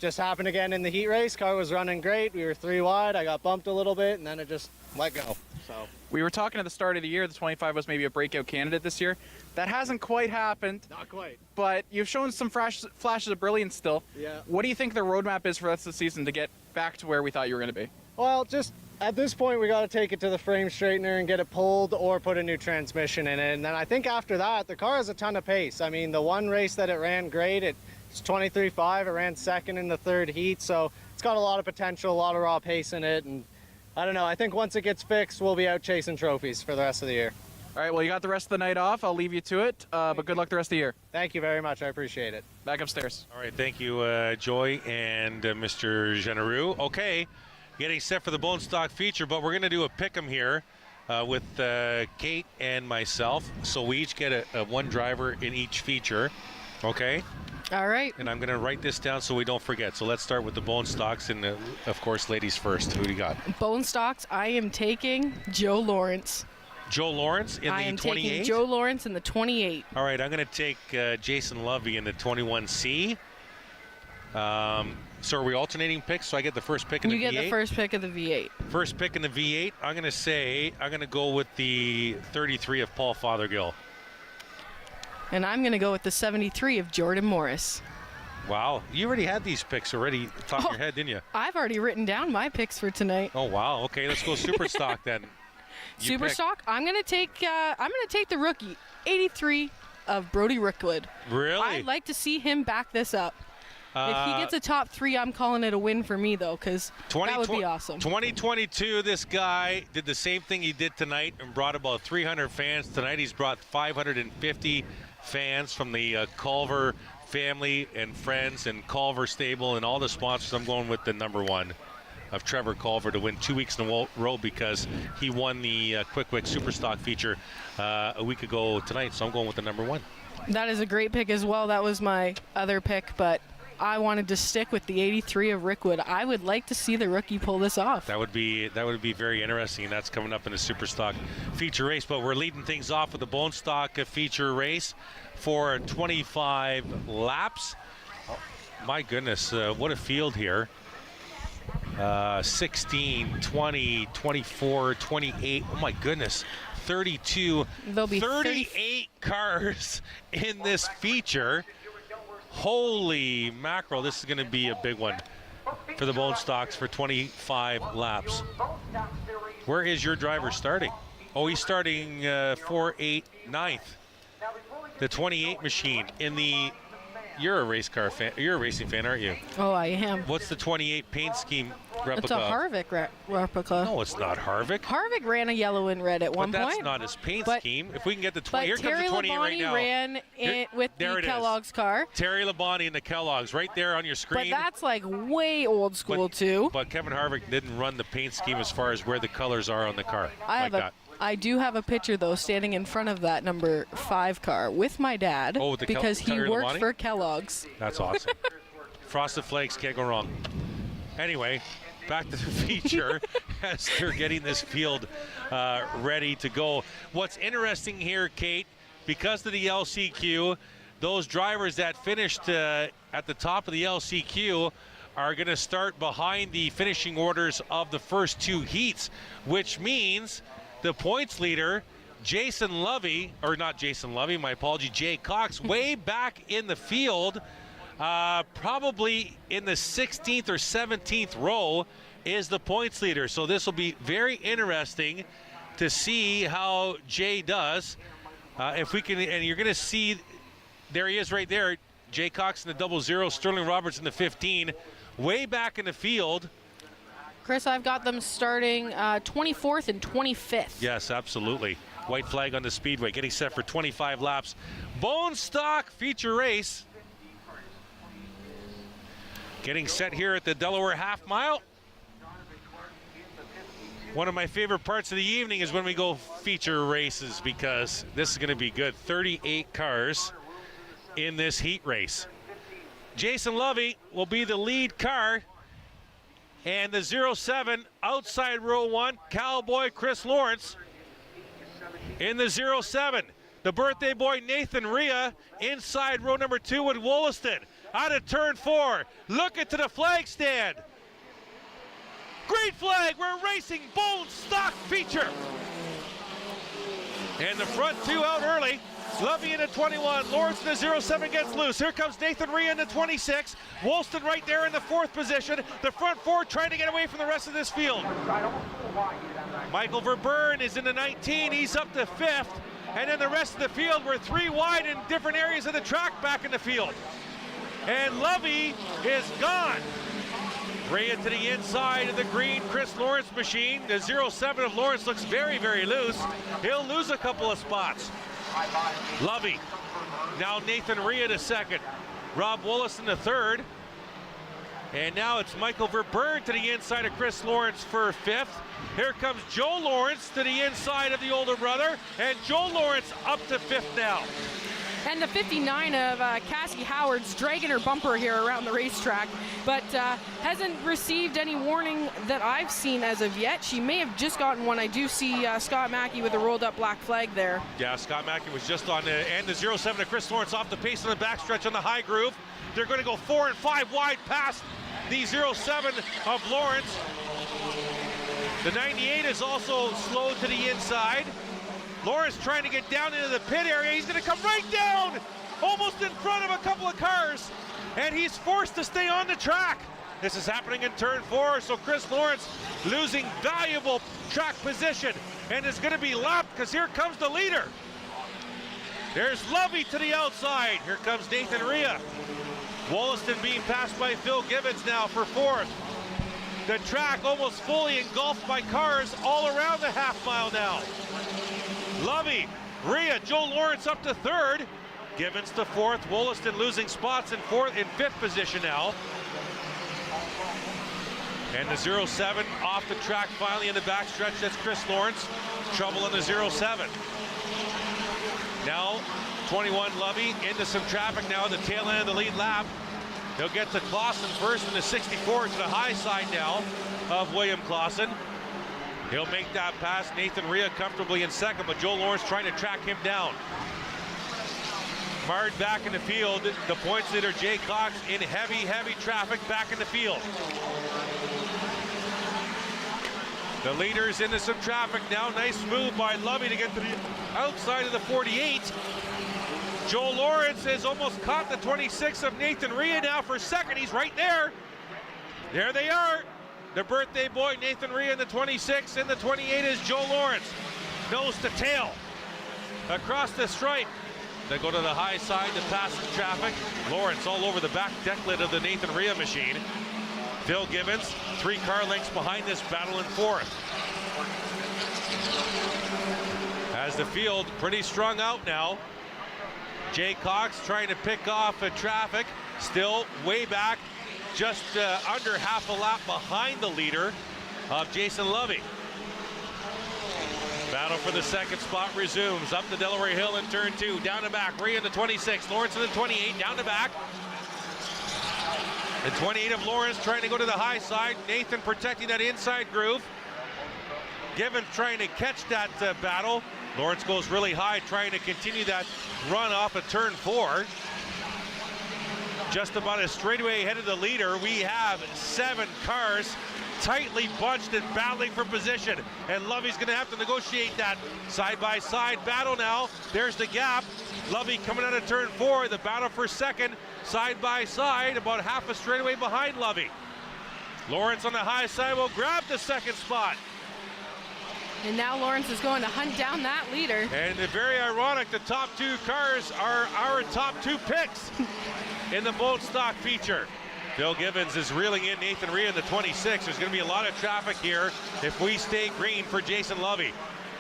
S21: just happened again in the heat race. Car was running great. We were 3 wide. I got bumped a little bit, and then it just let go. So
S3: we were talking at the start of the year, the 25 was maybe a breakout candidate this year. That hasn't quite happened.
S21: Not quite.
S3: But you've shown some flashes of brilliance still.
S21: Yeah.
S3: What do you think the roadmap is for the rest of the season to get back to where we thought you were going to be?
S21: Well, just at this point, we got to take it to the frame straightener and get it pulled or put a new transmission in it. And then I think after that, the car has a ton of pace. I mean, the one race that it ran great, it's 23.5. It ran second in the third heat. So it's got a lot of potential, a lot of raw pace in it. And I don't know, I think once it gets fixed, we'll be out chasing trophies for the rest of the year.
S3: All right, well, you got the rest of the night off. I'll leave you to it, but good luck the rest of the year.
S21: Thank you very much. I appreciate it.
S3: Back upstairs.
S1: All right, thank you, Joy and Mr. Genereux. Okay, getting set for the Bone Stock feature, but we're going to do a pick'em here with Kate and myself. So we each get a one driver in each feature, okay?
S2: All right.
S1: And I'm going to write this down so we don't forget. So let's start with the Bone Stocks, and of course, ladies first. Who do you got?
S2: Bone Stocks, I am taking Joe Lawrence.
S1: Joe Lawrence in the 28?
S2: I am taking Joe Lawrence in the 28.
S1: All right, I'm going to take Jason Lovey in the 21C. So are we alternating picks? So I get the first pick in the V8?
S2: You get the first pick of the V8.
S1: First pick in the V8, I'm going to go with the 33 of Paul Fothergill.
S2: And I'm going to go with the 73 of Jordan Morris.
S1: Wow, you already had these picks already top of your head, didn't you?
S2: I've already written down my picks for tonight.
S1: Oh, wow. Okay, let's go Super Stock then.
S2: Super Stock, I'm going to take the rookie, 83 of Brody Rookwood.
S1: Really?
S2: I'd like to see him back this up. If he gets a top 3, I'm calling it a win for me, though, because that would be awesome.
S1: 2022, this guy did the same thing he did tonight and brought about 300 fans. Tonight he's brought 550 fans from the Culver family and friends and Culver stable and all the sponsors. I'm going with the number 1 of Trevor Culver to win 2 weeks in a row because he won the Quick Wick Superstock feature a week ago tonight. So I'm going with the number 1.
S2: That is a great pick as well. That was my other pick, but I wanted to stick with the 83 of Rookwood. I would like to see the rookie pull this off.
S1: That would be very interesting. That's coming up in the Superstock feature race. But we're leading things off with the Bone Stock feature race for 25 laps. Oh, my goodness, what a field here. 16, 20, 24, 28. Oh my goodness. 32.
S2: There'll be
S1: 38 cars in this feature. Holy mackerel, this is going to be a big one for the Bone Stocks for 25 laps. Where is your driver starting? Oh, he's starting 4-8 9th. The 28 machine in the... You're a race car fan. You're a racing fan, aren't you?
S2: Oh, I am.
S1: What's the 28 paint scheme replica?
S2: It's a Harvick replica.
S1: No, it's not Harvick.
S2: Harvick ran a yellow and red at one
S1: But that's
S2: point.
S1: not his paint scheme. If we can get the 20, here
S2: Terry
S1: comes the 28 right now.
S2: ran with the Kellogg's car.
S1: Terry Labonte in the Kellogg's right there on your screen.
S2: But that's like way old school too.
S1: But Kevin Harvick didn't run the paint scheme as far as where the colors are on the car.
S2: I do have a picture though standing in front of that number 5 car with my dad because he worked for Kellogg's.
S1: That's awesome. Frosted Flakes, can't go wrong. Anyway, back to the feature as they're getting this field ready to go. What's interesting here, Kate, because of the LCQ, those drivers that finished at the top of the LCQ are going to start behind the finishing orders of the first 2 heats, which means the points leader, Jason Lovey, or not Jason Lovey, my apology, Jay Cox, way back in the field, probably in the 16th or 17th row, is the points leader. So this will be very interesting to see how Jay does. If we can, and you're going to see, there he is right there, Jay Cox in the 00, Sterling Roberts in the 15, way back in the field.
S2: Chris, I've got them starting 24th and 25th.
S1: Yes, absolutely. White flag on the Speedway, getting set for 25 laps. Bone Stock feature race. Getting set here at the Delaware half mile. One of my favorite parts of the evening is when we go feature races because this is going to be good. 38 cars in this heat race. Jason Lovey will be the lead car. And the 07 outside row 1, Cowboy Chris Lawrence. In the 07, the birthday boy Nathan Rhea inside row number 2 with Wollaston. Out of turn 4, looking to the flag stand. Green flag, we're racing Bone Stock feature. And the front 2 out early. Lovey in the 21, Lawrence in the 07 gets loose. Here comes Nathan Rhea in the 26. Woolston right there in the 4th position. The front 4 trying to get away from the rest of this field. Michael Verburn is in the 19, he's up to 5th. And then the rest of the field, we're 3 wide in different areas of the track back in the field. And Lovey is gone. Rhea to the inside of the green Chris Lawrence machine. The 07 of Lawrence looks very, very loose. He'll lose a couple of spots. Lovey. Now Nathan Rhea to 2nd. Rob Willison to 3rd. And now it's Michael Verburn to the inside of Chris Lawrence for 5th. Here comes Joe Lawrence to the inside of the older brother. And Joe Lawrence up to 5th now.
S2: And the 59 of Cassie Howard's dragging her bumper here around the racetrack, but hasn't received any warning that I've seen as of yet. She may have just gotten one. I do see Scott Mackey with a rolled up black flag there.
S1: Yeah, Scott Mackey was just on the end. The 07 of Chris Lawrence off the pace on the backstretch on the high groove. They're going to go 4 and 5 wide past the 07 of Lawrence. The 98 is also slow to the inside. Lawrence trying to get down into the pit area. He's going to come right down, almost in front of a couple of cars, and he's forced to stay on the track. This is happening in turn 4, so Chris Lawrence losing valuable track position and is going to be lapped because here comes the leader. There's Lovey to the outside. Here comes Nathan Rhea. Wollaston being passed by Phil Gibbons now for 4th. The track almost fully engulfed by cars all around the half mile now. Lovey, Rhea, Joe Lawrence up to 3rd. Gibbons to 4th. Wollaston losing spots in 5th position now. And the 07 off the track finally in the backstretch. That's Chris Lawrence. Trouble in the 07. Now 21 Lovey into some traffic now at the tail end of the lead lap. He'll get to Clausen first in the 64 to the high side now of William Clausen. He'll make that pass. Nathan Rhea comfortably in 2nd, but Joe Lawrence trying to track him down. Marred back in the field. The points leader, Jay Cox, in heavy, heavy traffic back in the field. The leader's into some traffic now. Nice move by Lovey to get to the outside of the 48. Joe Lawrence has almost caught the 26 of Nathan Rhea now for second. He's right there. There they are. The birthday boy, Nathan Rhea in the 26, and the 28 is Joe Lawrence. Nose to tail. Across the stripe. They go to the high side to pass the traffic. Lawrence all over the back decklet of the Nathan Rhea machine. Phil Gibbons, 3 car lengths behind this battle in fourth. As the field pretty strung out now. Jay Cox trying to pick off traffic, still way back, just under half a lap behind the leader of Jason Lovey. Battle for the second spot resumes. Up the Delaware Hill in turn 2, down to back. Rhea in the 26, Lawrence in the 28, down to back. The 28 of Lawrence trying to go to the high side. Nathan protecting that inside groove. Gibbons trying to catch that battle. Lawrence goes really high, trying to continue that run off of turn 4. Just about a straightaway ahead of the leader. We have 7 cars tightly bunched and battling for position. And Lovey's gonna have to negotiate that side-by-side battle now. There's the gap. Lovey coming out of turn 4. The battle for second, side-by-side, about half a straightaway behind Lovey. Lawrence on the high side will grab the second spot.
S2: And now Lawrence is going to hunt down that leader.
S1: And very ironic, the top 2 cars are our top 2 picks in the boat stock feature. Phil Gibbons is reeling in Nathan Rhea in the 26. There's going to be a lot of traffic here if we stay green for Jason Lovey.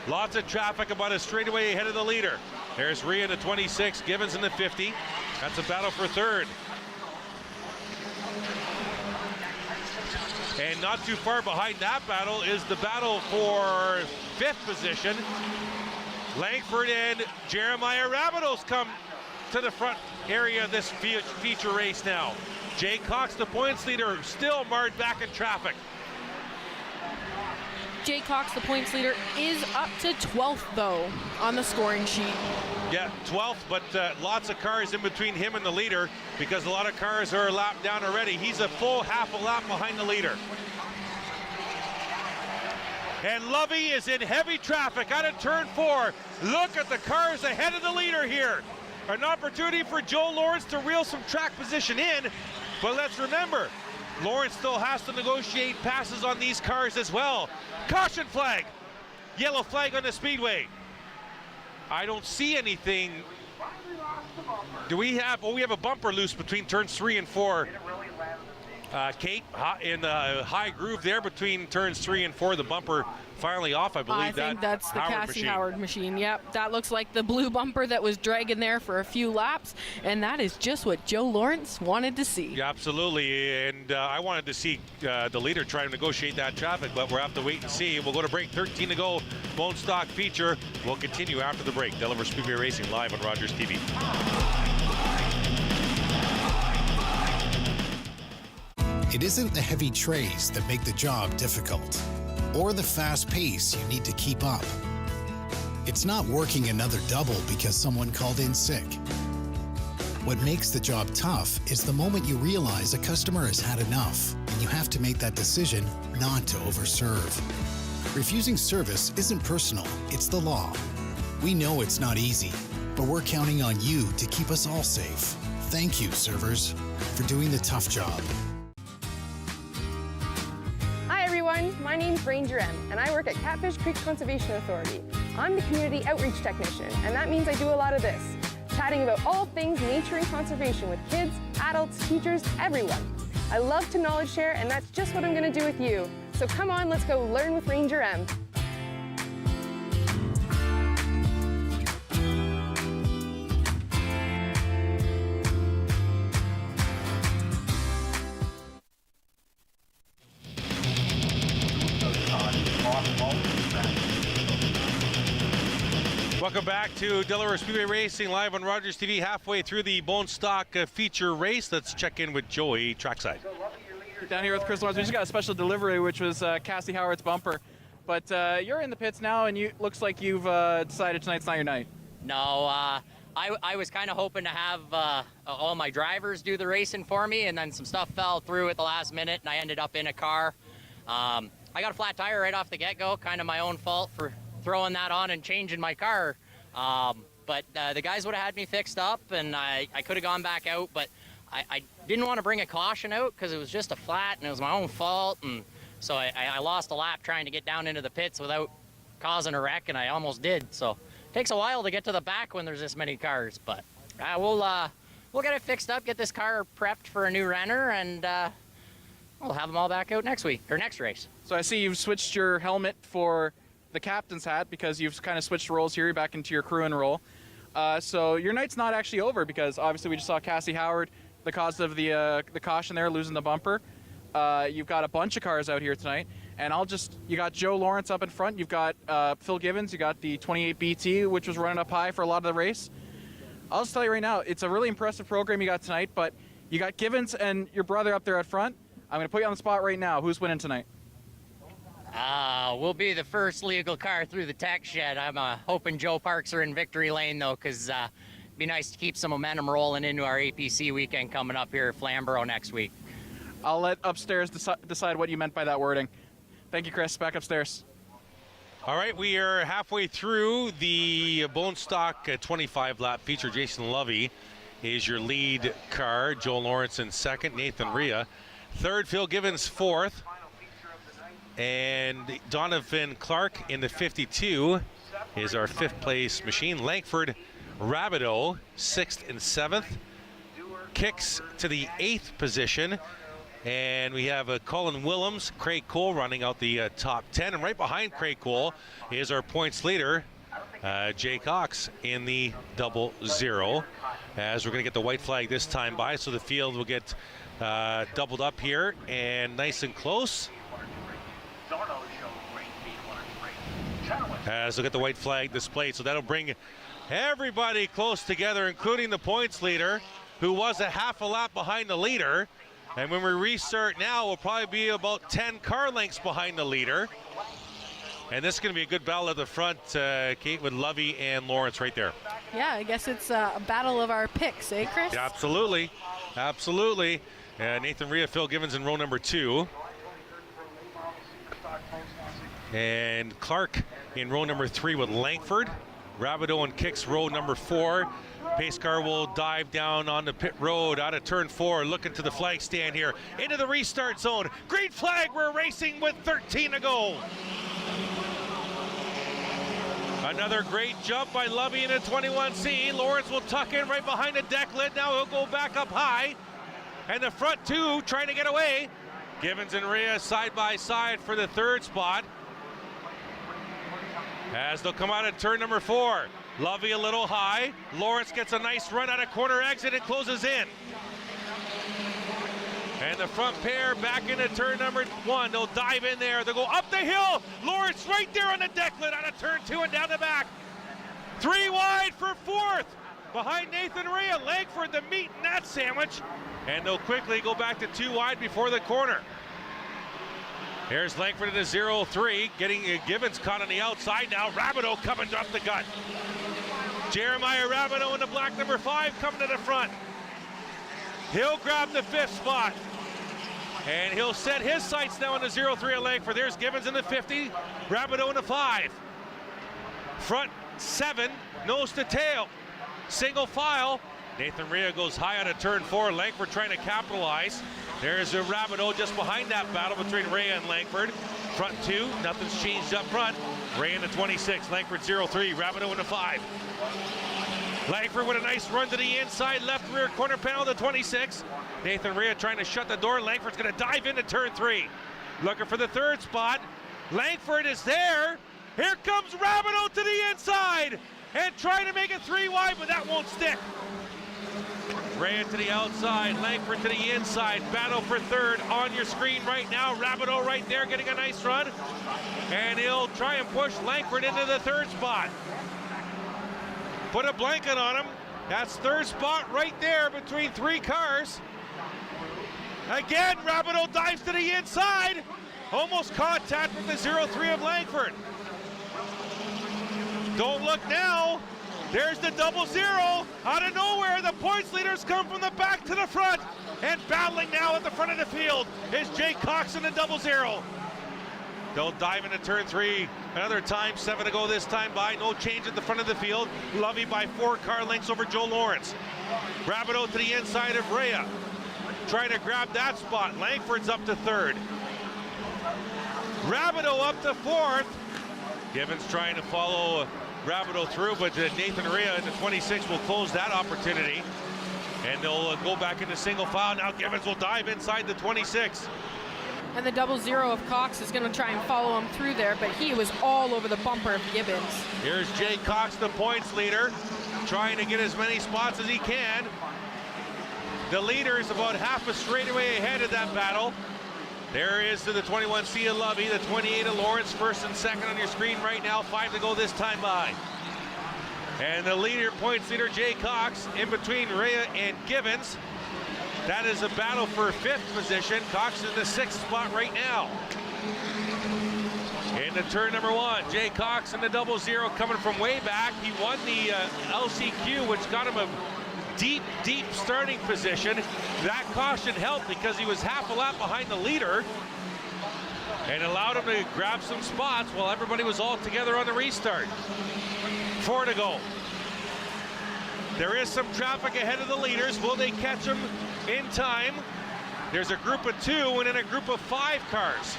S1: Lots of traffic about a straightaway ahead of the leader. There's Rhea in the 26, Gibbons in the 50. That's a battle for third. And not too far behind that battle is the battle for 5th position. Langford and Jeremiah Rabidos come to the front area of this feature race now. Jay Cox, the points leader, still marred back in traffic.
S2: Jay Cox, the points leader, is up to 12th, though, on the scoring sheet.
S1: Yeah, 12th, but lots of cars in between him and the leader because a lot of cars are a lap down already. He's a full half a lap behind the leader. And Lovey is in heavy traffic out of turn 4. Look at the cars ahead of the leader here. An opportunity for Joe Lawrence to reel some track position in, but let's remember, Lawrence still has to negotiate passes on these cars as well. Caution flag! Yellow flag on the speedway. I don't see anything. Do we have, we have a bumper loose between turns 3 and 4. Kate, in the high groove there between turns 3 and 4, the bumper finally off, I believe.
S2: I think that's the Cassie Howard machine. Yep, that looks like the blue bumper that was dragging there for a few laps, and that is just what Joe Lawrence wanted to see.
S1: Yeah, absolutely, and I wanted to see the leader try to negotiate that traffic, but we'll have to wait and see. We'll go to break, 13 to go, bone stock feature. We'll continue after the break. Delaware Speedway Racing live on Rogers TV.
S11: It isn't the heavy trays that make the job difficult, or the fast pace you need to keep up. It's not working another double because someone called in sick. What makes the job tough is the moment you realize a customer has had enough, and you have to make that decision not to overserve. Refusing service isn't personal, it's the law. We know it's not easy, but we're counting on you to keep us all safe. Thank you, servers, for doing the tough job.
S22: My name's Ranger M, and I work at Catfish Creek Conservation Authority. I'm the community outreach technician, and that means I do a lot of this, chatting about all things nature and conservation with kids, adults, teachers, everyone. I love to knowledge share, and that's just what I'm going to do with you. So come on, let's go learn with Ranger M.
S1: Welcome back to Delaware Speedway Racing live on Rogers TV, halfway through the bone stock feature race. Let's check in with Joey Trackside.
S3: Down here with Chris Lawrence. We just got a special delivery, which was Cassie Howard's bumper. But you're in the pits now, and looks like you've decided tonight's not your night.
S23: No, I was kind of hoping to have all my drivers do the racing for me, and then some stuff fell through at the last minute, and I ended up in a car. I got a flat tire right off the get-go, kind of my own fault for throwing that on and changing my car. But the guys would have had me fixed up, and I could have gone back out, but I didn't want to bring a caution out because it was just a flat and it was my own fault, and so I lost a lap trying to get down into the pits without causing a wreck, and I almost did. So it takes a while to get to the back when there's this many cars, but we'll get it fixed up, get this car prepped for a new renter, and we'll have them all back out next week or next race.
S3: So I see you've switched your helmet for the captain's hat because you've kind of switched roles here. You're back into your crewing role. So your night's not actually over because obviously we just saw Cassie Howard, the cause of the caution there, losing the bumper. You've got a bunch of cars out here tonight, and you got Joe Lawrence up in front. You've got Phil Givens. You got the 28 BT, which was running up high for a lot of the race. I'll just tell you right now, it's a really impressive program you got tonight, but you got Givens and your brother up there at front. I'm going to put you on the spot right now. Who's winning tonight?
S23: We'll be the first legal car through the tech shed. I'm hoping Joe Parks are in victory lane, though, because it'd be nice to keep some momentum rolling into our APC weekend coming up here at Flamborough next week.
S3: I'll let upstairs decide what you meant by that wording. Thank you, Chris. Back upstairs.
S1: All right, we are halfway through the Bone Stock 25-lap feature. Jason Lovey is your lead car. Joe Lawrence in second. Nathan Rhea third. Phil Givens fourth. And Donovan Clark in the 52 is our fifth place machine. Langford Rabideau, 6th and 7th. Kicks to the 8th position. And we have Colin Willems, Craig Cole running out the top 10. And right behind Craig Cole is our points leader, Jay Cox, in the 00. As we're going to get the white flag this time by, so the field will get doubled up here and nice and close. As we'll get the white flag displayed, so that'll bring everybody close together, including the points leader, who was a half a lap behind the leader. And when we restart now, we'll probably be about 10 car lengths behind the leader. And this is going to be a good battle at the front, Kate, with Lovey and Lawrence right there.
S2: Yeah, I guess it's a battle of our picks, eh, Chris?
S1: Yeah, absolutely. Absolutely. Nathan Rhea, Phil Givens in row number 2. And Clark in row number 3 with Langford. Rabideau and Kicks row number 4. Pace car will dive down on the pit road out of turn 4, looking to the flag stand here into the restart zone. Green flag, we're racing with 13 to go. Another great jump by Lovey in a 21C. Lawrence will tuck in right behind the deck lid. Now he'll go back up high. And the front two trying to get away. Givens and Rhea side by side for the 3rd spot. As they'll come out at turn number 4. Lovey a little high. Lawrence gets a nice run out of corner exit and closes in. And the front pair back into turn number 1. They'll dive in there. They'll go up the hill. Lawrence right there on the deck lid out of turn 2 and down the back. 3 wide for 4th. Behind Nathan Rhea. Langford the meat in that sandwich. And they'll quickly go back to 2 wide before the corner. Here's Langford in the 0-3, getting Givens caught on the outside now. Rabideau coming up the gut. Jeremiah Rabideau in the black number 5 coming to the front. He'll grab the 5th spot. And he'll set his sights now on the 0-3 at Langford. There's Givens in the 50, Rabideau in the 5. Front 7, nose to tail. Single file. Nathan Rhea goes high on a turn 4. Langford trying to capitalize. There's a Rabideau just behind that battle between Rhea and Langford. Front 2, nothing's changed up front. Rhea in the 26, Langford 0-3, Rabideau in the 5. Langford with a nice run to the inside, left rear corner panel to 26. Nathan Rhea trying to shut the door. Langford's going to dive into turn 3. Looking for the 3rd spot. Langford is there. Here comes Rabideau to the inside and trying to make it 3 wide, but that won't stick. Rhea to the outside, Langford to the inside. Battle for 3rd on your screen right now. Rabideau right there getting a nice run. And he'll try and push Langford into the 3rd spot. Put a blanket on him. That's 3rd spot right there between 3 cars. Again, Rabideau dives to the inside. Almost contact with the 0-3 of Langford. Don't look now. There's the 0-0. Out of nowhere, the points leaders come from the back to the front. And battling now at the front of the field is Jay Cox in the 0-0. They'll dive into turn 3 another time. 7 to go this time by. No change at the front of the field. Lovey by 4 car lengths over Joe Lawrence. Rabideau to the inside of Rhea. Trying to grab that spot. Langford's up to 3rd. Rabideau up to 4th. Gibbons trying to follow Rabideau through, but Nathan Rhea in the 26 will close that opportunity. And they'll go back into single file. Now Gibbons will dive inside the 26.
S2: And the 00 of Cox is going to try and follow him through there, but he was all over the bumper of Gibbons.
S1: Here's Jay Cox, the points leader, trying to get as many spots as he can. The leader is about half a straightaway ahead of that battle. There is to the 21 Sia Lovey, the 28 of Lawrence, 1st and 2nd on your screen right now. 5 to go this time by. And the leader, points leader, Jay Cox, in between Rhea and Gibbons. That is a battle for 5th position. Cox in the 6th spot right now. Into turn number 1, Jay Cox in the 00 coming from way back. He won the LCQ, which got him a deep starting position. That caution helped because he was half a lap behind the leader and allowed him to grab some spots while everybody was all together on the restart. 4 to go. There is some traffic ahead of the leaders. Will they catch them in time? There's a group of 2 and then a group of 5 cars.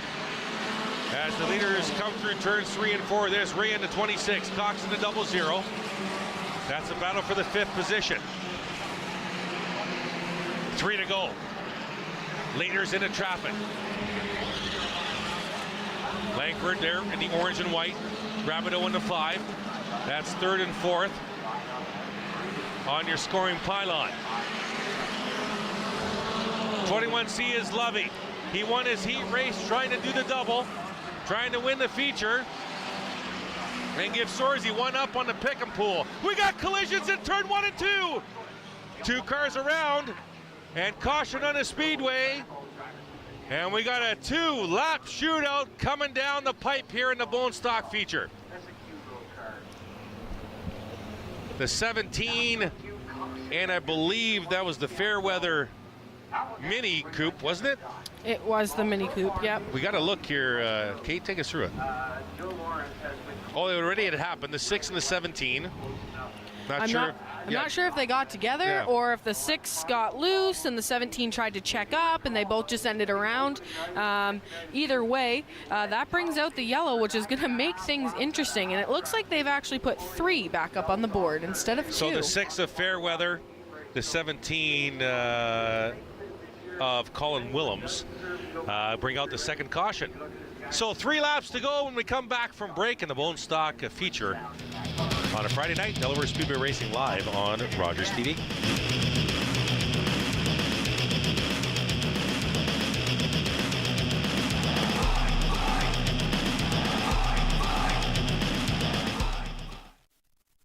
S1: As the leaders come through turns 3 and 4, there's Rhea in the 26, Cox in the 00. That's a battle for the 5th position. 3 to go. Leaders into traffic. Langford there in the orange and white. Rabideau in the 5. That's 3rd and 4th on your scoring pylon. 21C is Lovey. He won his heat race trying to do the double, trying to win the feature, and give Sorsey 1 up on the pick and pull. We got collisions in turn 1 and 2. 2 cars around, and caution on the speedway. And we got a 2-lap shootout coming down the pipe here in the Bone Stock feature. The 17, and I believe that was the Fairweather Mini Coupe, wasn't it?
S2: It was the Mini Coupe, yep.
S1: We got to look here. Kate, take us through it. Oh, it already had happened. The 6 and the 17.
S2: I'm not sure if they got together or if the 6 got loose and the 17 tried to check up and they both just ended around. Either way, that brings out the yellow, which is going to make things interesting. And it looks like they've actually put 3 back up on the board instead of 2.
S1: So the 6 of Fairweather, the 17 of Colin Willems bring out the 2nd caution. So 3 laps to go when we come back from break in the Bone Stock feature on a Friday night. Delaware Speedway Racing live on Rogers TV.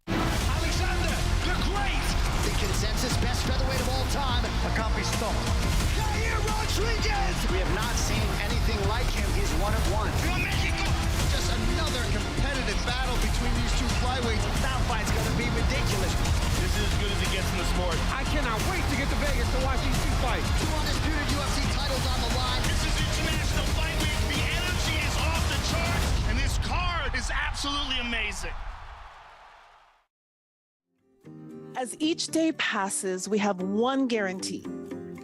S4: Alexander, the great! The consensus best featherweight of all time. I can't be stopped. Jair Rodriguez! We have not seen anything like him. He's 1 of 1. Just another competitive battle between these 2 flyweights. That fight's gonna be ridiculous. This is as good as it gets in the sport. I cannot wait to get to Vegas to watch these 2 fights. 2 undisputed UFC titles on the line. This is International Fight Week. The energy is off the charts, and this card is absolutely amazing.
S5: As each day passes, we have one guarantee.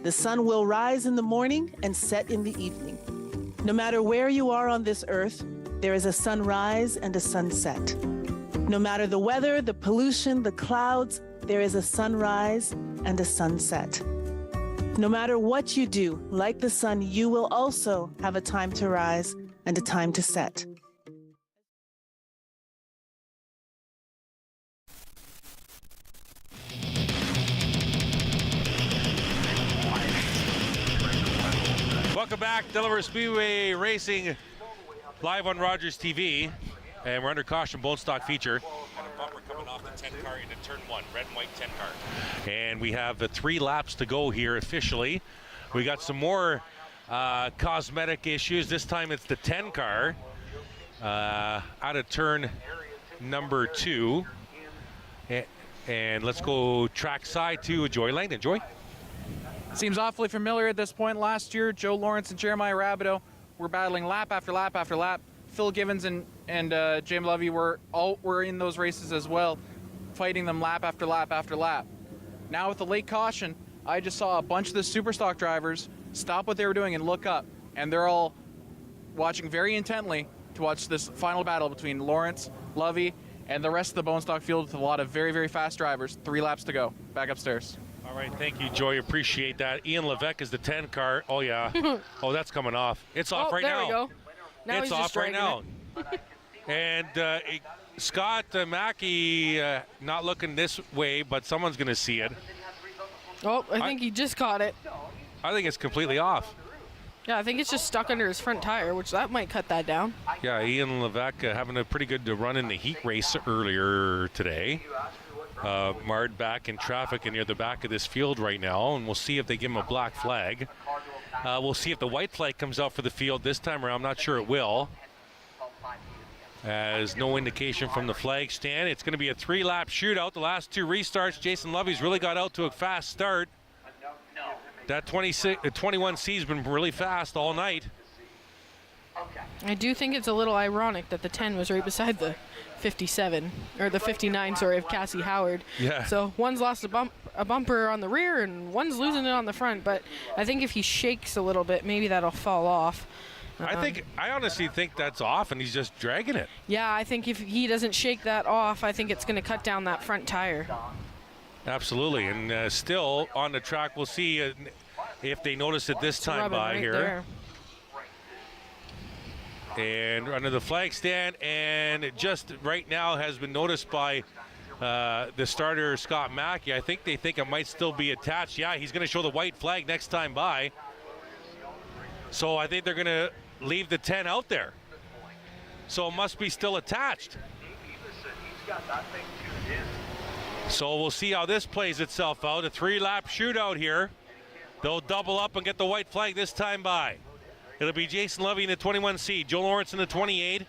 S5: The sun will rise in the morning and set in the evening. No matter where you are on this earth, there is a sunrise and a sunset. No matter the weather, the pollution, the clouds, there is a sunrise and a sunset. No matter what you do, like the sun, you will also have a time to rise and a time to set.
S1: Welcome back, Delaware Speedway Racing live on Rogers TV, and we're under caution, Bone Stock feature. And a bumper coming off the 10 car into turn 1, red and white 10 car. And we have 3 laps to go here officially. We got some more cosmetic issues. This time it's the 10 car out of turn number 2. And let's go trackside to Joy Langdon. Joy?
S3: Seems awfully familiar at this point. Last year, Joe Lawrence and Jeremiah Rabideau were battling lap after lap after lap. Phil Givens and James Lovey were in those races as well, fighting them lap after lap after lap. Now with the late caution, I just saw a bunch of the super stock drivers stop what they were doing and look up, and they're all watching very intently to watch this final battle between Lawrence, Lovey, and the rest of the bone stock field with a lot of very, very fast drivers. 3 laps to go. Back upstairs.
S1: All right, thank you, Joy. Appreciate that. Ian Levesque is the 10 car. Oh, yeah. Oh, that's coming off. It's off right now.
S2: There we go. Now
S1: it's
S2: he's
S1: off
S2: just
S1: right now.
S2: it.
S1: And Scott Mackey not looking this way, but someone's going to see it.
S2: Oh, I think he just caught it.
S1: I think it's completely off.
S2: Yeah, I think it's just stuck under his front tire, which that might cut that down.
S1: Yeah, Ian Levesque having a pretty good run in the heat race earlier today. Marred back in traffic and near the back of this field right now, and we'll see if they give him a black flag. We'll see if the white flag comes out for the field this time around. I'm not sure it will. As no indication from the flag stand. It's going to be a 3-lap shootout. The last 2 restarts, Jason Lovey's really got out to a fast start. That 21C's been really fast all night.
S2: I do think it's a little ironic that the 10 was right beside the 57, or the 59, sorry, of Cassie Howard.
S1: Yeah.
S2: So one's lost a bumper on the rear and one's losing it on the front, but I think if he shakes a little bit, maybe that'll fall off.
S1: I honestly think that's off and he's just dragging it.
S2: Yeah, I think if he doesn't shake that off, I think it's going to cut down that front tire.
S1: Absolutely, and still on the track, we'll see if they notice it this time by
S2: right
S1: here. There. And under the flag stand, and just right now has been noticed by the starter, Scott Mackey. I think they think it might still be attached. Yeah, he's going to show the white flag next time by. So I think they're going to leave the 10 out there. So it must be still attached. So we'll see how this plays itself out. A 3-lap shootout here. They'll double up and get the white flag this time by. It'll be Jason Lovey in the 21C, Joe Lawrence in the 28.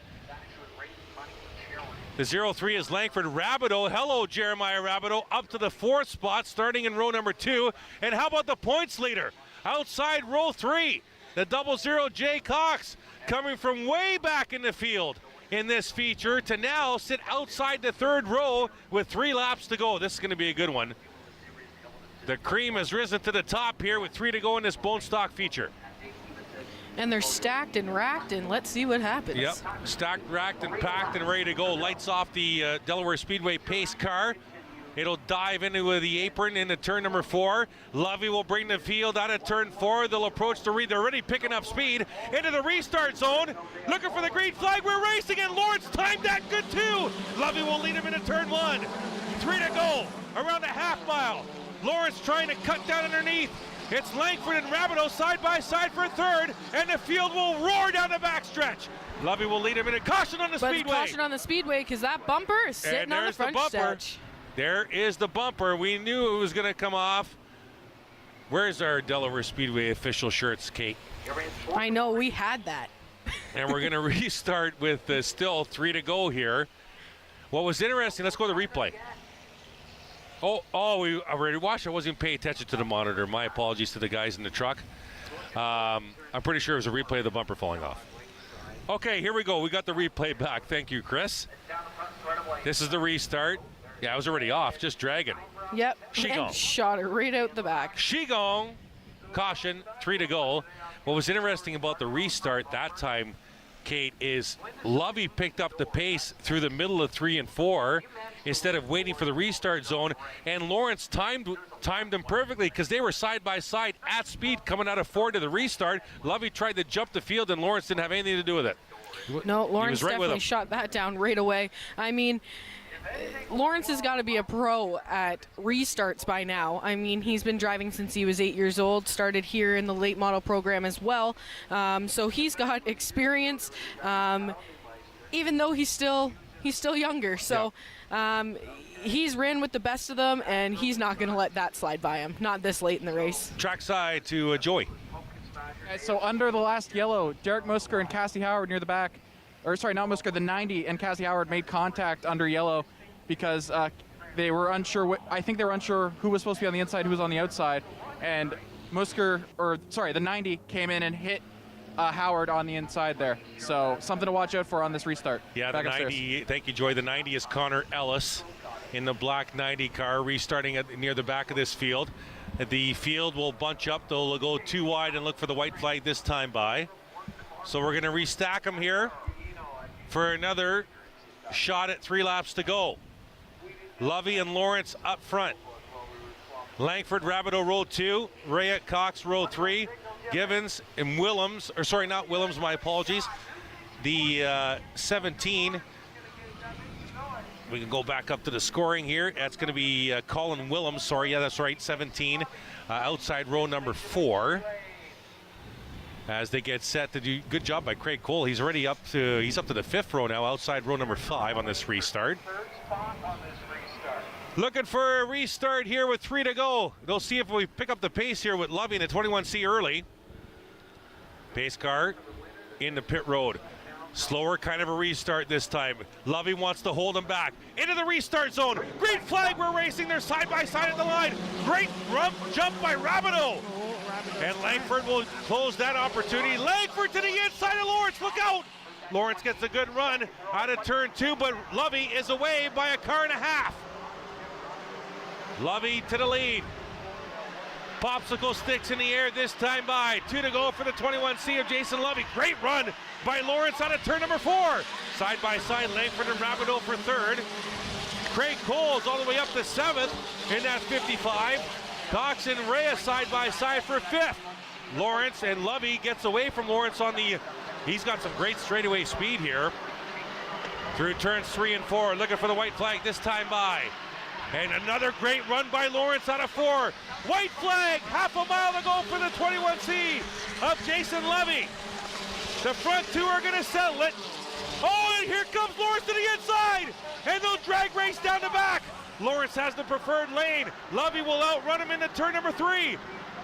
S1: The 03 is Langford Rabideau. Hello, Jeremiah Rabideau, up to the 4th spot, starting in row number 2. And how about the points leader? Outside row 3, the 00 Jay Cox, coming from way back in the field in this feature to now sit outside the 3rd row with 3 laps to go. This is going to be a good one. The cream has risen to the top here with 3 to go in this bone stock feature.
S2: And they're stacked and racked, and let's see what happens.
S1: Yep, stacked, racked, and packed and ready to go. Lights off the Delaware Speedway pace car. It'll dive into the apron into turn number 4. Lovey will bring the field out of turn 4. They'll approach the They're already picking up speed into the restart zone. Looking for the green flag. We're racing, and Lawrence timed that good too. Lovey will lead him into turn 1. 3 to go around a half mile. Lawrence trying to cut down underneath. It's Langford and Rabideau side by side for 3rd, and the field will roar down the backstretch. Lovey will lead him in a caution on the speedway.
S2: Caution on the speedway because that bumper is sitting on the front stretch.
S1: There is the bumper. We knew it was going to come off. Where's our Delaware Speedway official shirts, Kate?
S2: I know, we had that.
S1: And we're going to restart with still 3 to go here. What was interesting, let's go to the replay. Oh, we already watched. I wasn't even paying attention to the monitor. My apologies to the guys in the truck. I'm pretty sure it was a replay of the bumper falling off. Okay, here we go. We got the replay back. Thank you, Chris. This is the restart. Yeah, I was already off, just dragging.
S2: Yep,
S1: She
S2: and
S1: gone.
S2: shot it right out the back.
S1: She gone. Caution, 3 to go. What was interesting about the restart that time, Kate, is Lovey picked up the pace through the middle of 3 and 4 instead of waiting for the restart zone, and Lawrence timed them perfectly because they were side by side at speed coming out of 4 to the restart. Lovey tried to jump the field, and Lawrence didn't have anything to do with it.
S2: No, Lawrence
S1: right
S2: definitely shot that down right away. I mean, Lawrence has got to be a pro at restarts by now. I mean, he's been driving since he was 8 years old, started here in the late model program as well. So he's got experience, even though he's still younger. So he's ran with the best of them, and he's not going to let that slide by him, not this late in the race.
S1: Trackside to Joey.
S3: So under the last yellow, Derek Musker and Cassie Howard near the back, or sorry, not Musker, the 90 and Cassie Howard made contact under yellow because they were unsure. I think they were unsure who was supposed to be on the inside, who was on the outside, and the 90 came in and hit Howard on the inside there. So something to watch out for on this restart.
S1: Yeah,
S3: Back
S1: the
S3: upstairs.
S1: 90, thank you, Joy. The 90 is Connor Ellis in the black 90 car, restarting near the back of this field. The field will bunch up. They'll go too wide and look for the white flag this time by. So we're going to restack them here for another shot at 3 laps to go. Lovey and Lawrence up front. Langford, Rabideau, row 2. Rhea, Cox, row 3. Givens and Willems, or sorry, not Willems, my apologies. The 17. We can go back up to the scoring here. That's going to be Colin Willems. Sorry, yeah, that's right, 17. Outside row number 4. As they get set to do, good job by Craig Cole. He's already up to the 5th row now, outside row number 5 on this restart. Looking for a restart here with 3 to go. They'll see if we pick up the pace here with Lovey in the 21C early. Pace car in the pit road. Slower kind of a restart this time. Lovey wants to hold him back. Into the restart zone. Green flag, we're racing. They're side by side at the line. Great jump by Rabideau. And Langford will close that opportunity. Langford to the inside of Lawrence, look out! Lawrence gets a good run out of turn 2, but Lovey is away by a car and a half. Lovey to the lead. Popsicle sticks in the air this time by. 2 to go for the 21C of Jason Lovey. Great run by Lawrence out of turn number 4. Side by side, Langford and Rabideau for 3rd. Craig Coles all the way up to 7th in that 55. Cox and Reyes side by side for 5th. Lawrence and Lovey gets away from Lawrence on the, he's got some great straightaway speed here. Through turns 3 and 4, looking for the white flag this time by. And another great run by Lawrence out of 4. White flag, half a mile to go for the 21C of Jason Lovey. The front 2 are gonna settle it. Oh, and here comes Lawrence to the inside. And they'll drag race down the back. Lawrence has the preferred lane. Lovey will outrun him into turn number 3.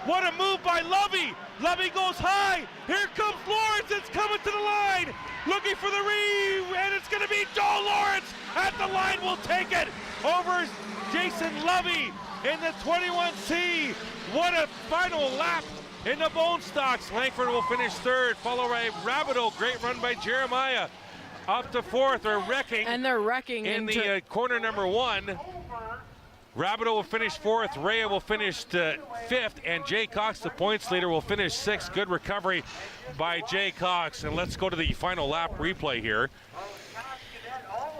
S1: What a move by Lovey. Lovey goes high. Here comes Lawrence. It's coming to the line. Looking for the and it's going to be Joel Lawrence at the line. Will take it over Jason Lovey in the 21C. What a final lap in the Bone Stocks. Langford will finish 3rd, followed by Rabideau. Great run by Jeremiah. Up to 4th, they're wrecking.
S2: And they're wrecking
S1: in the corner number 1. Rabideau will finish 4th, Rhea will finish 5th, and Jay Cox, the points leader, will finish 6th. Good recovery by Jay Cox. And let's go to the final lap replay here.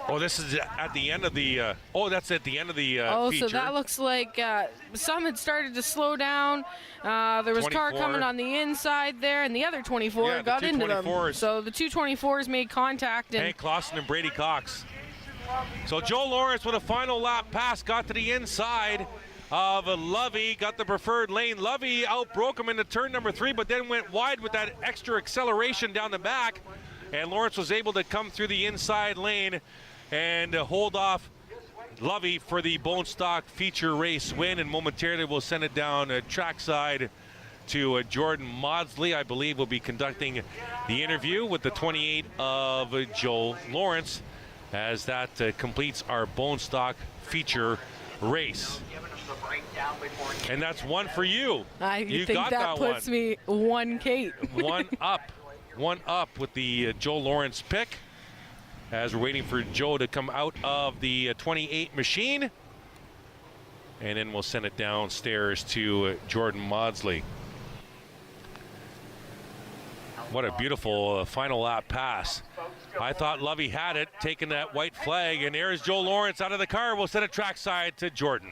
S1: Oh, this is at the end of the, that's at the end of the feature.
S2: So that looks like some had started to slow down. There was
S1: 24.
S2: car coming on the inside there, and the other 24 got into them. So the 224s made contact. And
S1: Hank Clausen and Brady Cox. So Joe Lawrence with a final lap pass got to the inside of Lovey, got the preferred lane. Lovey outbroke him into turn number 3, but then went wide with that extra acceleration down the back. And Lawrence was able to come through the inside lane and hold off Lovey for the Bone Stock feature race win. And momentarily we'll send it down trackside to Jordan Maudsley. I believe will be conducting the interview with the 28 of Joe Lawrence, as that completes our Bone Stock feature race. And that's one for you.
S2: I
S1: you
S2: think
S1: got
S2: that puts
S1: one.
S2: me 1 Kate.
S1: One up with the Joe Lawrence pick, as we're waiting for Joe to come out of the 28 machine. And then we'll send it downstairs to Jordan Maudsley. What a beautiful final lap pass. I thought Lovey had it, taking that white flag, and there's Joe Lawrence out of the car. We'll send it trackside to Jordan.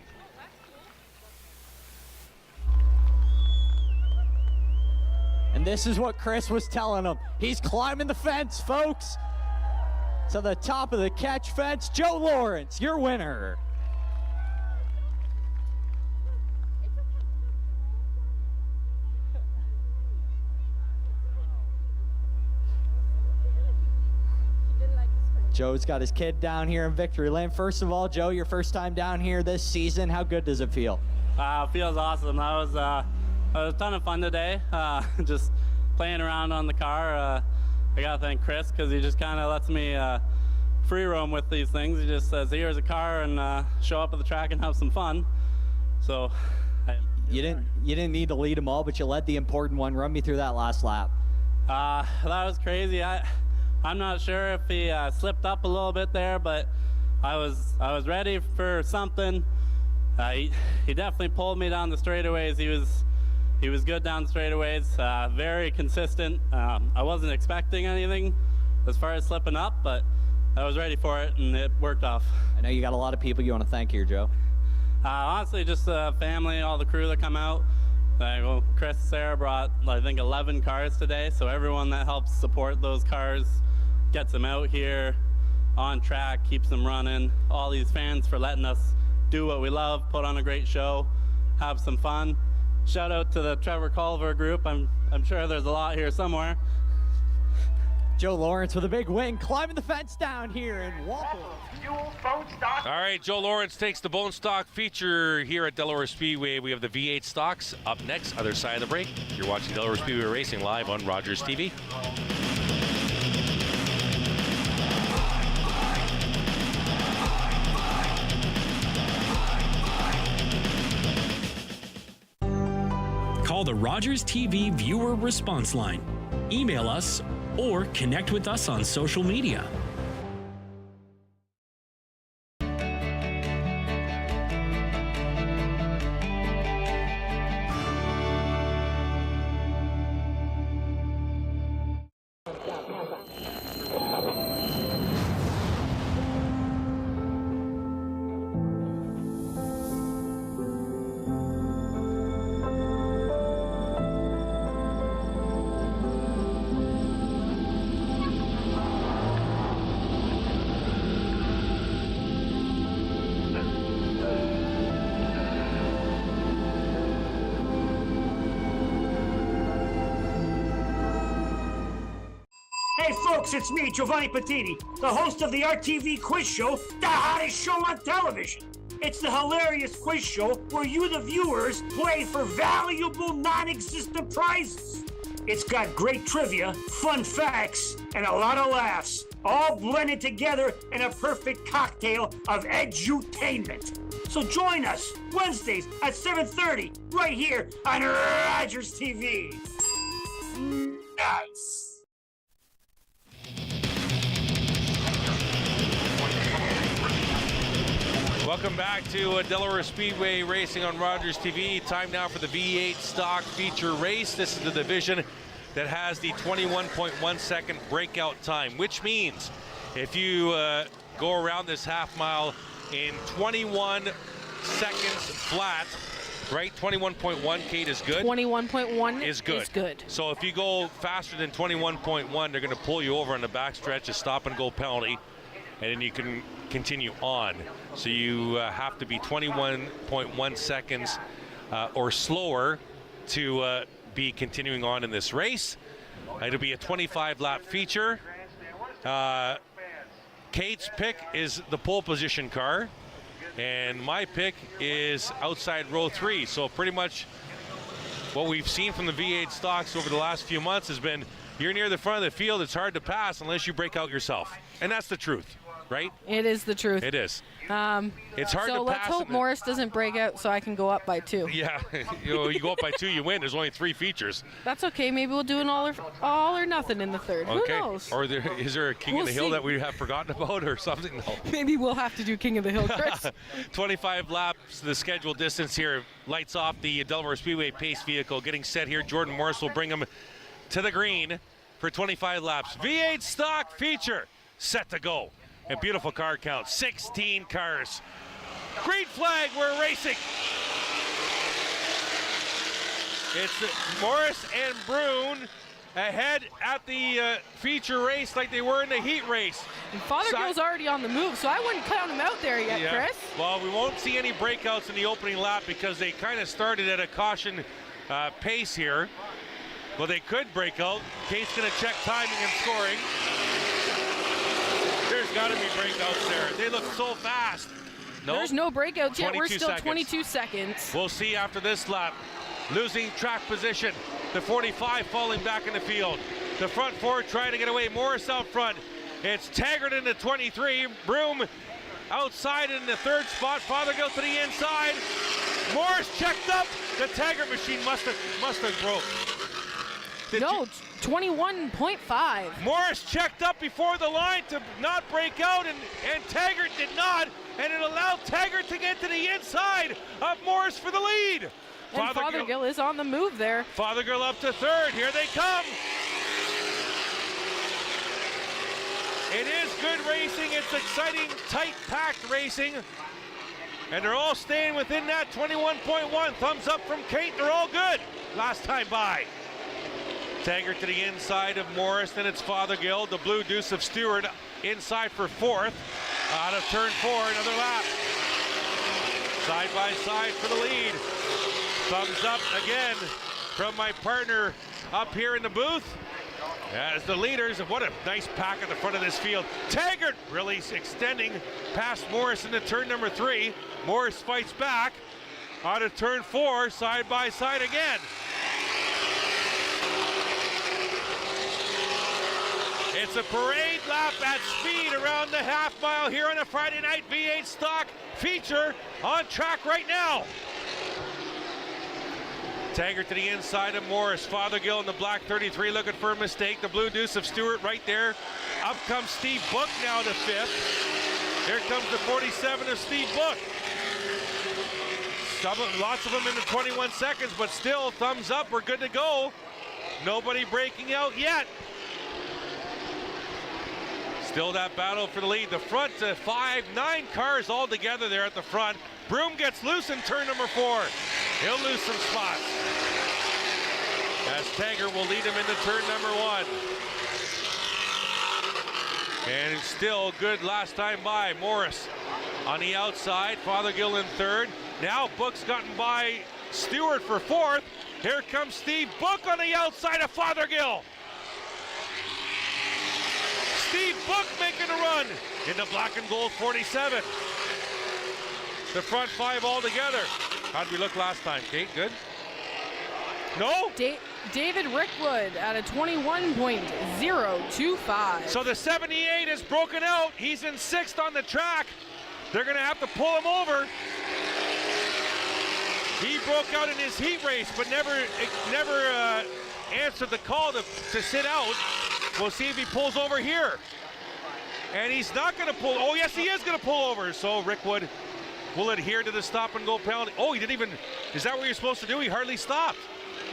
S6: And this is what Chris was telling him. He's climbing the fence, folks. To the top of the catch fence, Joe Lawrence, your winner. Joe's got his kid down here in Victory Lane. First of all, Joe, your first time down here this season. How good does it feel?
S14: Feels awesome. That was a ton of fun today. Just playing around on the car. I gotta thank Chris, because he just kind of lets me free roam with these things. He just says, here's a car, and show up at the track and have some fun. So
S6: you didn't need to lead them all, but you led the important one. Run me through that last lap.
S14: That was crazy. I'm not sure if he slipped up a little bit there, but I was ready for something. He definitely pulled me down the straightaways. He was good down the straightaways, very consistent. I wasn't expecting anything as far as slipping up, but I was ready for it, and it worked off.
S6: I know you got a lot of people you want to thank here, Joe.
S14: Honestly, just the family, all the crew that come out. Well, Chris and Sarah brought, I think, 11 cars today, so everyone that helps support those cars gets them out here on track, keeps them running. All these fans for letting us do what we love, put on a great show, have some fun. Shout out to the Trevor Culver group. I'm sure there's a lot here somewhere.
S6: Joe Lawrence with a big win, climbing the fence down here in Walpole.
S1: All right, Joe Lawrence takes the bone stock feature here at Delaware Speedway. We have the V8 stocks up next, other side of the break. You're watching Delaware Speedway Racing live on Rogers TV.
S15: Call the Rogers TV viewer response line. Email us or connect with us on social media.
S16: Hey folks, it's me, Giovanni Patini, the host of the RTV quiz show, the hottest show on television. It's the hilarious quiz show where you, the viewers, play for valuable non-existent prizes. It's got great trivia, fun facts, and a lot of laughs, all blended together in a perfect cocktail of edutainment. So join us Wednesdays at 7:30 right here on Rogers TV. Nice.
S1: Welcome back to Delaware Speedway Racing on Rogers TV. Time now for the V8 stock feature race. This is the division that has the 21.1 second breakout time, which means if you go around this half mile in 21 seconds flat, right? 21.1, Kate, is good?
S2: 21.1
S1: is good. So if you go faster than 21.1, they're going to pull you over on the backstretch, a stop and go penalty, and then you can continue on. So you have to be 21.1 seconds or slower to be continuing on in this race. It'll be a 25-lap feature. Kate's pick is the pole position car, and my pick is outside row 3. So pretty much what we've seen from the V8 stocks over the last few months has been you're near the front of the field, it's hard to pass unless you break out yourself. And that's the truth, right?
S2: It is the truth.
S1: It is. It's hard to pass.
S2: So let's hope Morris doesn't break out so I can go up by 2.
S1: Yeah, you go up by 2, you win. There's only 3 features.
S2: That's okay. Maybe we'll do an all or nothing in the third.
S1: Okay.
S2: Who knows?
S1: Or is there a King of the Hill that we have forgotten about or something? No.
S2: Maybe we'll have to do King of the Hill, Chris.
S1: 25 laps, the scheduled distance here. Lights off the Delaware Speedway pace vehicle. Getting set here. Jordan Morris will bring him to the green for 25 laps. V8 stock feature set to go. And beautiful car count, 16 cars. Green flag, we're racing. It's Morris and Brune ahead at the feature race like they were in the heat race.
S2: And Fothergill's already on the move, so I wouldn't count him out there yet, Chris.
S1: Well, we won't see any breakouts in the opening lap because they kind of started at a caution pace here. Well, they could break out. Kate's going to check timing and scoring. There's got to be breakouts there. They look so fast. Nope.
S2: There's no breakouts yet. We're still
S1: seconds.
S2: 22 seconds.
S1: We'll see after this lap. Losing track position. The 45 falling back in the field. The front 4 trying to get away. Morris out front. It's Taggart in the 23. Broom outside in the 3rd spot. Fothergill to the inside. Morris checked up. The Taggart machine must have broke.
S2: No, 21.5.
S1: Morris checked up before the line to not break out, and Taggart did not, and it allowed Taggart to get to the inside of Morris for the lead.
S2: And Fothergill is on the move there.
S1: Fothergill up to third. Here they come. It is good racing. It's exciting, tight, packed racing. And they're all staying within that 21.1. Thumbs up from Kate. They're all good. Last time by. Taggart to the inside of Morris. Then it's Fothergill. The Blue Deuce of Stewart inside for fourth. Out of turn 4, another lap. Side by side for the lead. Thumbs up again from my partner up here in the booth. As the leaders, what a nice pack at the front of this field. Taggart really extending past Morris into turn number 3. Morris fights back out of turn 4, side by side again. It's a parade lap at speed around the half mile here on a Friday night V8 stock feature on track right now. Taggart to the inside of Morris. Fothergill in the black 33 looking for a mistake. The Blue Deuce of Stewart right there. Up comes Steve Book now to 5th. Here comes the 47 of Steve Book. Lots of them in the 21 seconds, but still, thumbs up. We're good to go. Nobody breaking out yet. Still that battle for the lead. The front 9 cars all together there at the front. Broom gets loose in turn number 4. He'll lose some spots. As Taggart will lead him into turn number 1. And it's still good last time by. Morris on the outside. Fothergill in third. Now Book's gotten by Stewart for 4th. Here comes Steve Book on the outside of Fothergill. Steve Book making a run in the black and gold 47. The front 5 all together. How did we look last time, Kate? Good? No?
S2: David Rickwood at a 21.025.
S1: So the 78 is broken out. He's in 6th on the track. They're going to have to pull him over. He broke out in his heat race, but never answered the call to sit out. We'll see if he pulls over here. And he's not going to pull. Oh, yes, he is going to pull over. So Rickwood will adhere to the stop and go penalty. Oh, he didn't even. Is that what you're supposed to do? He hardly stopped.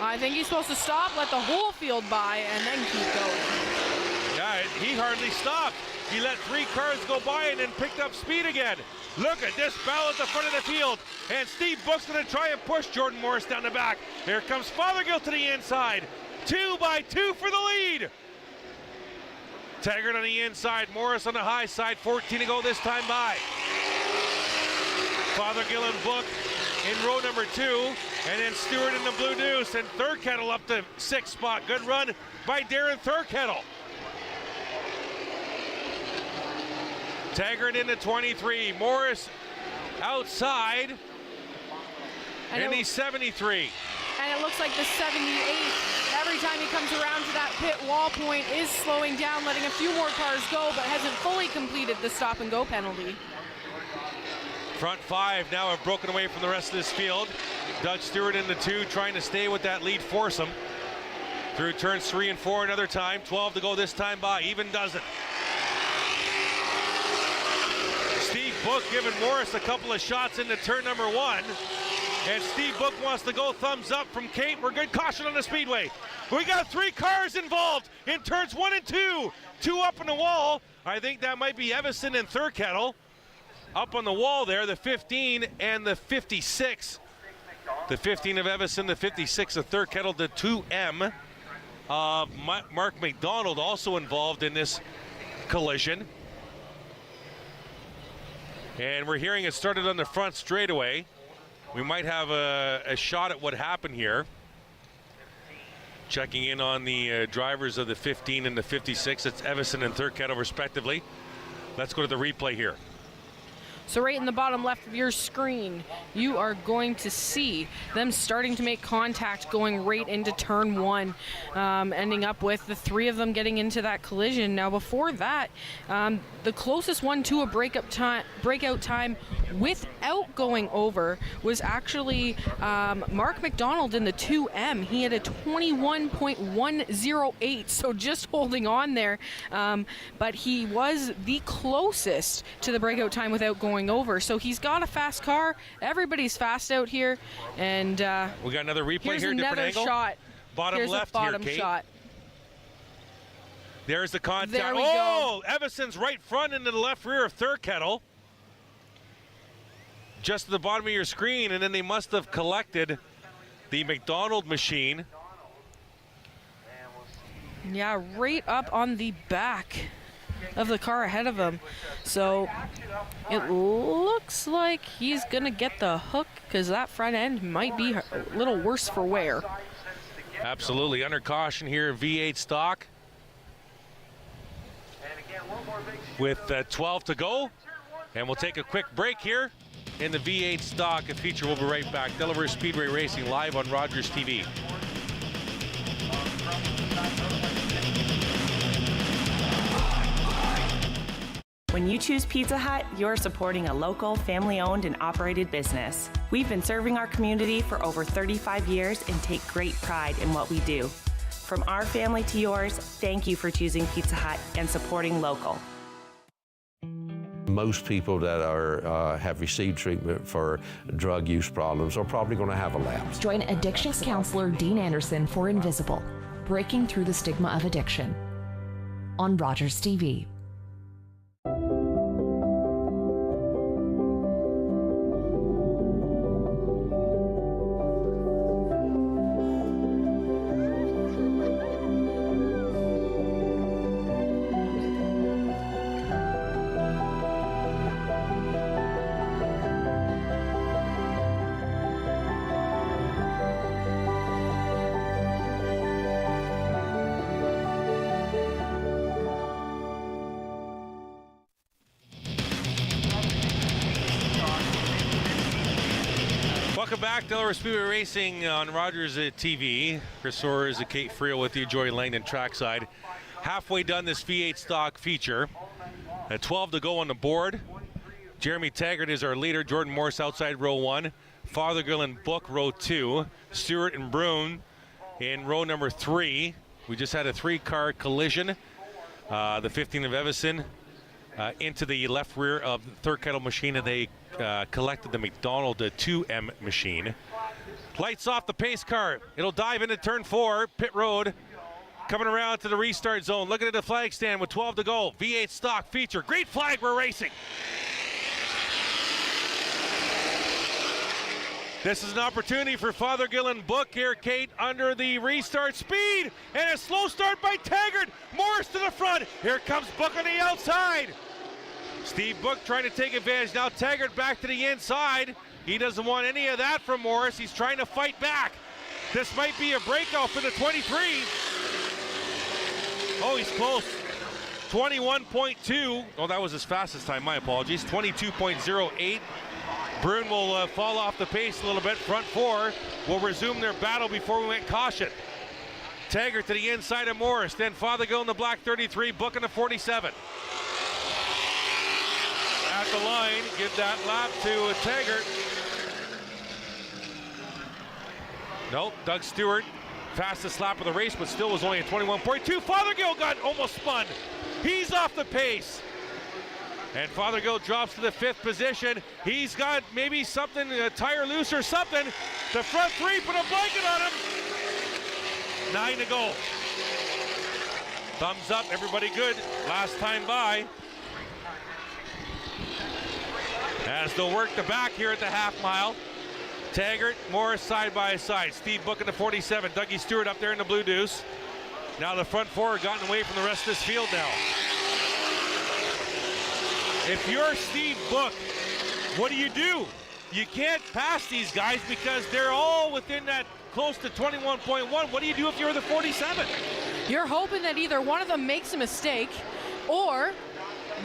S2: I think he's supposed to stop, let the whole field by, and then keep going.
S1: Yeah, he hardly stopped. He let 3 cars go by and then picked up speed again. Look at this battle at the front of the field. And Steve Book's going to try and push Jordan Morris down the back. Here comes Fothergill to the inside. 2 by 2 for the lead. Taggart on the inside, Morris on the high side, 14 to go this time by. Fothergill and Book in row number 2, and then Stewart in the Blue Deuce, and Thurkettle up to 6th spot. Good run by Darren Thurkettle. Taggart into 23, Morris outside, and he's 73.
S2: And it looks like the 78, every time he comes around to that pit wall point, is slowing down, letting a few more cars go, but hasn't fully completed the stop and go penalty.
S1: Front 5 now have broken away from the rest of this field. Doug Stewart in the 2, trying to stay with that lead foursome. Through turns 3 and 4 another time. 12 to go this time by. Even doesn't. Steve Book giving Morris a couple of shots into turn number 1. And Steve Book wants to go. Thumbs up from Kate. We're good. Caution on the speedway. We got 3 cars involved in turns 1 and 2. 2 up on the wall. I think that might be Evison and Thurkettle. Up on the wall there, the 15 and the 56. The 15 of Evison, the 56 of Thurkettle, the 2M. Mark McDonald also involved in this collision. And we're hearing it started on the front straightaway. We might have a shot at what happened here. Checking in on the drivers of the 15 and the 56. It's Evison and Thurkettle respectively. Let's go to the replay here.
S2: So right in the bottom left of your screen, you are going to see them starting to make contact going right into turn 1, ending up with the 3 of them getting into that collision. Now before that, the closest one to a breakout time with without going over was actually Mark McDonald in the 2M. He had a 21.108, so just holding on there. But he was the closest to the breakout time without going over. So he's got a fast car. Everybody's fast out here. And
S1: we got another replay
S2: here's
S1: here, different
S2: another
S1: angle.
S2: shot.
S1: Bottom
S2: Here's
S1: left
S2: a bottom
S1: here, Kate.
S2: shot.
S1: There's the contact.
S2: There we
S1: go. Evison's right front into the left rear of Thurkettle. Just at the bottom of your screen, and then they must have collected the McDonald machine.
S2: Yeah, right up on the back of the car ahead of him. So it looks like he's going to get the hook because that front end might be a little worse for wear.
S1: Absolutely. Under caution here, V8 stock. With 12 to go. And we'll take a quick break here in the V8 stock feature. We'll be right back. Delaware Speedway Racing live on Rogers TV.
S10: When you choose Pizza Hut, you're supporting a local, family-owned and operated business. We've been serving our community for over 35 years and take great pride in what we do. From our family to yours, thank you for choosing Pizza Hut and supporting local.
S13: Most people that have received treatment for drug use problems are probably going to have a lapse.
S17: Join addictions counselor Dean Anderson for Invisible, Breaking Through the Stigma of Addiction on Rogers TV.
S1: Welcome back, Delaware Speedway Racing on Rogers TV. Chris Soares and Kate Friel with you, Joey Langdon Trackside. Halfway done this V8 stock feature. 12 to go on the board. Jeremy Taggart is our leader. Jordan Morse outside row 1. Fothergill and Book row 2. Stewart and Brune in row number 3. We just had a 3-car collision. The 15 of Evison into the left rear of the Thurkettle machine, and they collected the McDonald 2M machine. Lights off the pace car. It'll dive into turn 4, pit road. Coming around to the restart zone. Looking at the flag stand with 12 to go. V8 stock feature. Great flag, we're racing. This is an opportunity for Fothergill and Book here, Kate, under the restart speed. And a slow start by Taggart. Morris to the front. Here comes Book on the outside. Steve Book trying to take advantage. Now Taggart back to the inside. He doesn't want any of that from Morris. He's trying to fight back. This might be a breakout for the 23. Oh, he's close. 21.2. Oh, that was his fastest time. My apologies. 22.08. Brune will fall off the pace a little bit. Front 4 will resume their battle before we went caution. Taggart to the inside of Morris. Then Fothergill in the black 33. Book in the 47. At the line, give that lap to Taggart. Nope, Doug Stewart, fastest lap of the race, but still was only a 21.2. Fothergill got almost spun. He's off the pace. And Fothergill drops to the 5th position. He's got maybe something, a tire loose or something. The front 3 put a blanket on him. 9 to go. Thumbs up, everybody good. Last time by. As they'll work the back here at the half mile. Taggart, Morris side by side. Steve Book in the 47. Dougie Stewart up there in the blue deuce. Now the front 4 have gotten away from the rest of this field now. If you're Steve Book, what do? You can't pass these guys because they're all within that close to 21.1. What do you do if you're the 47?
S2: You're hoping that either one of them makes a mistake or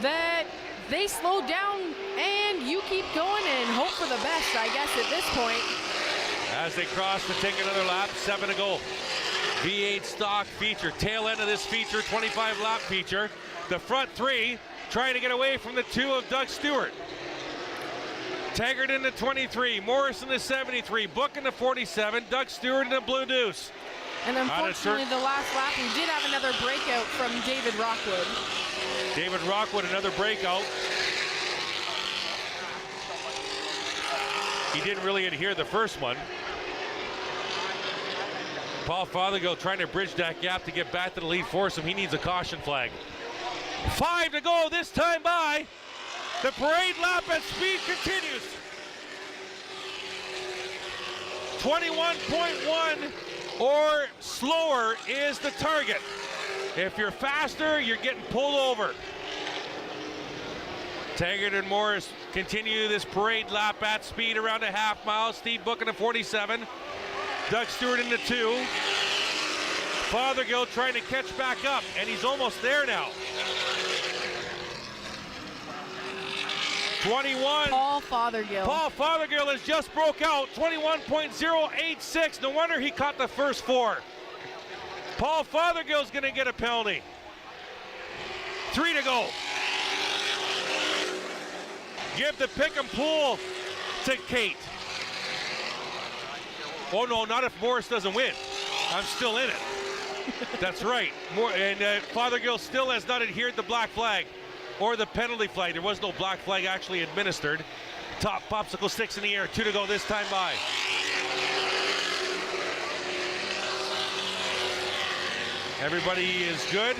S2: that they slow down and you keep going and hope for the best, I guess, at this point.
S1: As they cross to take another lap, 7 to go. V8 stock feature, tail end of this feature, 25 lap feature. The front 3 trying to get away from the 2 of Doug Stewart. Taggart in the 23, Morris in the 73, Book in the 47, Doug Stewart in the Blue Deuce.
S2: And unfortunately, the last lap, we did have another breakout from David Rockwood.
S1: David Rockwood, another breakout. He didn't really adhere the first one. Paul Fothergill trying to bridge that gap to get back to the lead foursome. He needs a caution flag. 5 to go this time by. The parade lap at speed continues. 21.1 or slower is the target. If you're faster, you're getting pulled over. Taggart and Morris continue this parade lap at speed around a half mile. Steve Book in the 47. Doug Stewart in the 2. Fothergill trying to catch back up, and he's almost there now. 21.
S2: Paul Fothergill.
S1: Paul Fothergill has just broke out. 21.086. No wonder he caught the first 4. Paul Fothergill's going to get a penalty. 3 to go. Give the pick and pull to Kate. Oh no, not if Morris doesn't win. I'm still in it. That's right. Fothergill still has not adhered the black flag or the penalty flag. There was no black flag actually administered. Top popsicle sticks in the air. 2 to go this time by. Everybody is good.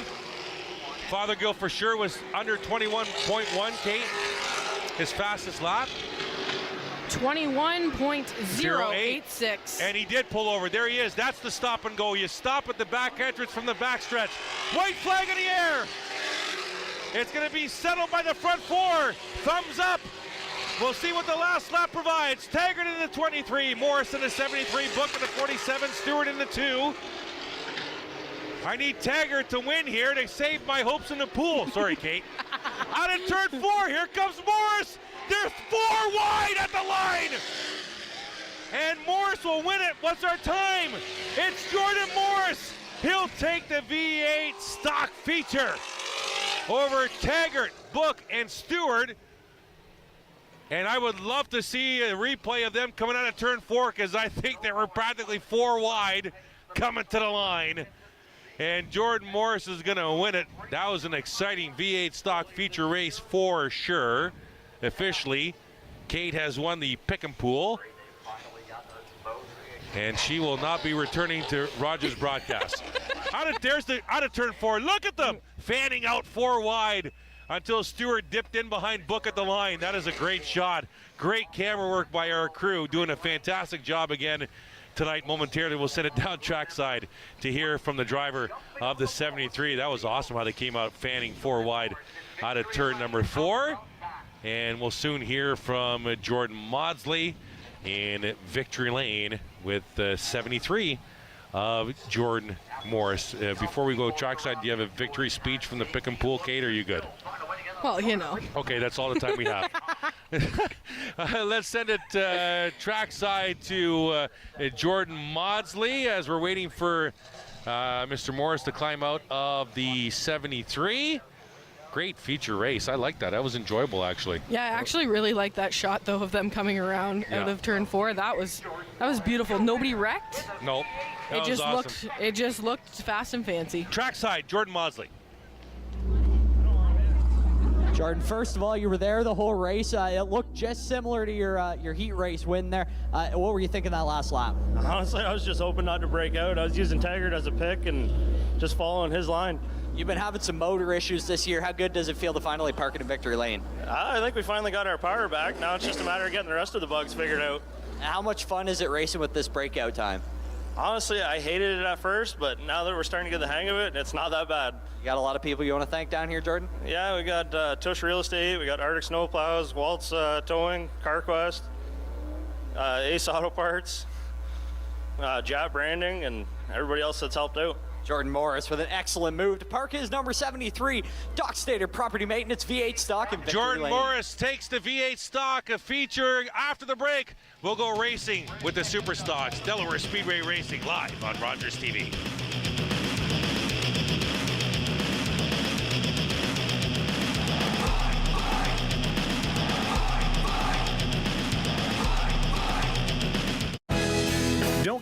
S1: Fothergill for sure was under 21.1, Kate. His fastest lap.
S2: 21.086.
S1: And he did pull over. There he is. That's the stop and go. You stop at the back entrance from the backstretch. White flag in the air. It's going to be settled by the front 4. Thumbs up. We'll see what the last lap provides. Taggart in the 23, Morris in the 73, Book in the 47, Stewart in the 2. I need Taggart to win here to save my hopes in the pool. Sorry, Kate. Out of turn 4, here comes Morris. They're 4 wide at the line. And Morris will win it. What's our time? It's Jordan Morris. He'll take the V8 stock feature over Taggart, Book, and Stewart. And I would love to see a replay of them coming out of turn 4 because I think they were practically 4 wide coming to the line. And Jordan Morris is going to win it. That was an exciting V8 stock feature race for sure. Officially, Kate has won the pick and pool. And she will not be returning to Rogers broadcast. out of turn 4. Look at them fanning out 4 wide until Stewart dipped in behind Book at the line. That is a great shot. Great camera work by our crew, doing a fantastic job again tonight. Momentarily we'll send it down trackside to hear from the driver of the 73. That was awesome how they came out fanning 4 wide out of turn number 4. And we'll soon hear from Jordan Maudsley in Victory Lane with 73 of Jordan Morris. Before we go trackside, do you have a victory speech from the pick and pool, Kate, or are you good?
S2: Well, you know.
S1: Okay, that's all the time we have. Let's send it trackside to Jordan Maudsley as we're waiting for Mr. Morris to climb out of the 73. Great feature race. I like that. That was enjoyable, actually.
S2: Yeah, I actually really like that shot, though, of them coming around out of turn 4. That was beautiful. Nobody wrecked.
S1: Nope.
S2: It just looked fast and fancy.
S1: Trackside, Jordan Maudsley.
S6: Jordan, first of all, you were there the whole race. It looked just similar to your heat race win there. What were you thinking that last lap?
S8: Honestly, I was just hoping not to break out. I was using Taggart as a pick and just following his line.
S6: You've been having some motor issues this year. How good does it feel to finally park in Victory Lane?
S8: I think we finally got our power back. Now it's just a matter of getting the rest of the bugs figured out.
S6: How much fun is it racing with this breakout time?
S8: Honestly, I hated it at first, but now that we're starting to get the hang of it, it's not that bad.
S6: You got a lot of people you want to thank down here, Jordan?
S8: Yeah, we got Tush Real Estate, we got Arctic Snowplows, Waltz Towing, CarQuest, Ace Auto Parts, Jat Branding, and everybody else that's helped out.
S6: Jordan Morris with an excellent move to park his number 73 Dock Stater Property Maintenance V8 stock in Victory
S1: Jordan
S6: Lane.
S1: Morris takes the V8 stock, a feature. After the break, we'll go racing with the Super Stocks. Delaware Speedway Racing live on Rogers TV.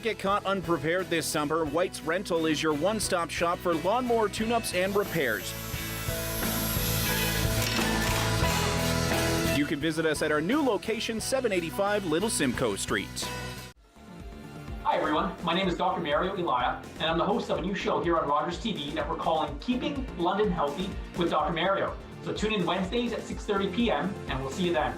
S7: Don't get caught unprepared this summer. White's Rental is your one-stop shop for lawnmower tune-ups and repairs. You can visit us at our new location, 785 Little Simcoe Street.
S18: Hi everyone, my name is Dr. Mario Elia, and I'm the host of a new show here on Rogers TV that we're calling Keeping London Healthy with Dr. Mario. So tune in Wednesdays at 6:30 p.m. and we'll see you then.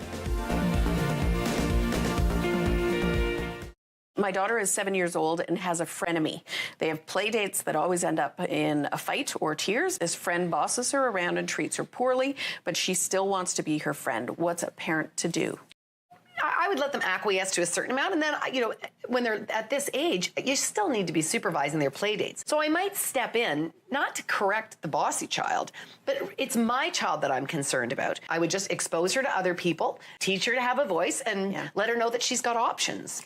S12: My daughter is 7 years old and has a frenemy. They have play dates that always end up in a fight or tears. This friend bosses her around and treats her poorly, but she still wants to be her friend. What's a parent to do?
S20: I would let them acquiesce to a certain amount, and then, when they're at this age, you still need to be supervising their play dates. So I might step in, not to correct the bossy child, but it's my child that I'm concerned about. I would just expose her to other people, teach her to have a voice, and let her know that she's got options.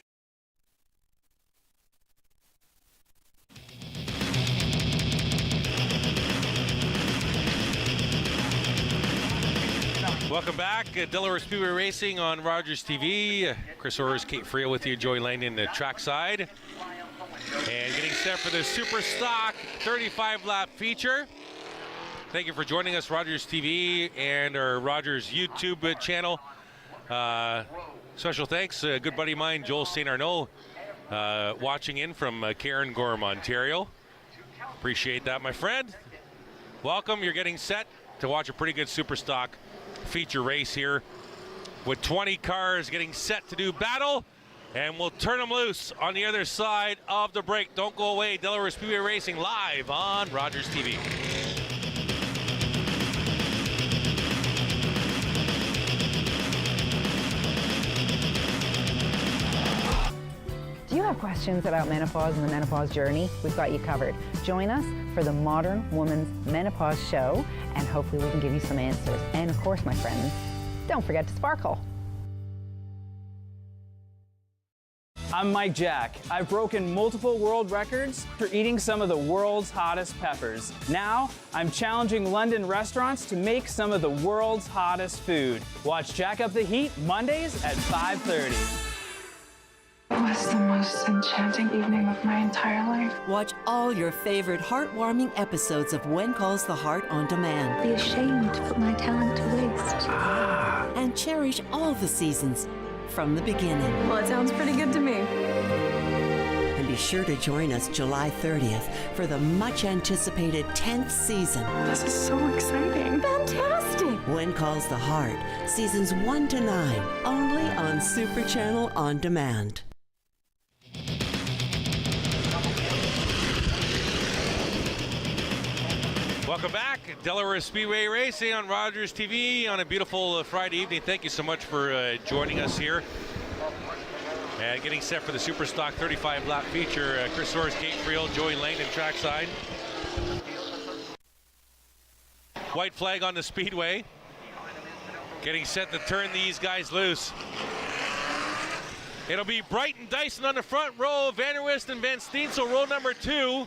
S1: Welcome back. Delaware Speedway Racing on Rogers TV. Chris Orr's, Kate Frio with you, Joey Langdon, the Trackside. And getting set for the Super Stock 35-lap feature. Thank you for joining us, Rogers TV and our Rogers YouTube channel. Special thanks, a good buddy of mine, Joel St. Arnaud, watching in from Cairngorm, Ontario. Appreciate that, my friend. Welcome. You're getting set to watch a pretty good Super Stock feature race here with 20 cars getting set to do battle, and we'll turn them loose on the other side of the break. Don't go away. Delaware Speedway Racing live on Rogers TV.
S19: Do you have questions about menopause and the menopause journey? We've got you covered. Join us for the Modern Woman's Menopause Show, and hopefully we can give you some answers. And of course, my friends, don't forget to sparkle.
S3: I'm Mike Jack. I've broken multiple world records for eating some of the world's hottest peppers. Now, I'm challenging London restaurants to make some of the world's hottest food. Watch Jack Up the Heat Mondays at 5:30.
S24: It was the most enchanting evening of my entire life.
S25: Watch all your favorite heartwarming episodes of When Calls the Heart on demand.
S24: Be ashamed to put my talent to waste.
S25: And cherish all the seasons from the beginning.
S24: Well, it sounds pretty good to me.
S25: And be sure to join us July 30th for the much anticipated 10th season.
S24: This is so exciting.
S25: Fantastic! When Calls the Heart, seasons 1 to 9, only on Super Channel On Demand.
S1: Welcome back. Delaware Speedway Racing on Rogers TV on a beautiful Friday evening. Thank you so much for joining us here. And getting set for the Super Stock 35-lap feature. Chris Orr's, Kate Frio, Joey Langdon, Trackside. White flag on the speedway. Getting set to turn these guys loose. It'll be Brighton Dyson on the front row. Vanderwist and Van Steensel, row number 2.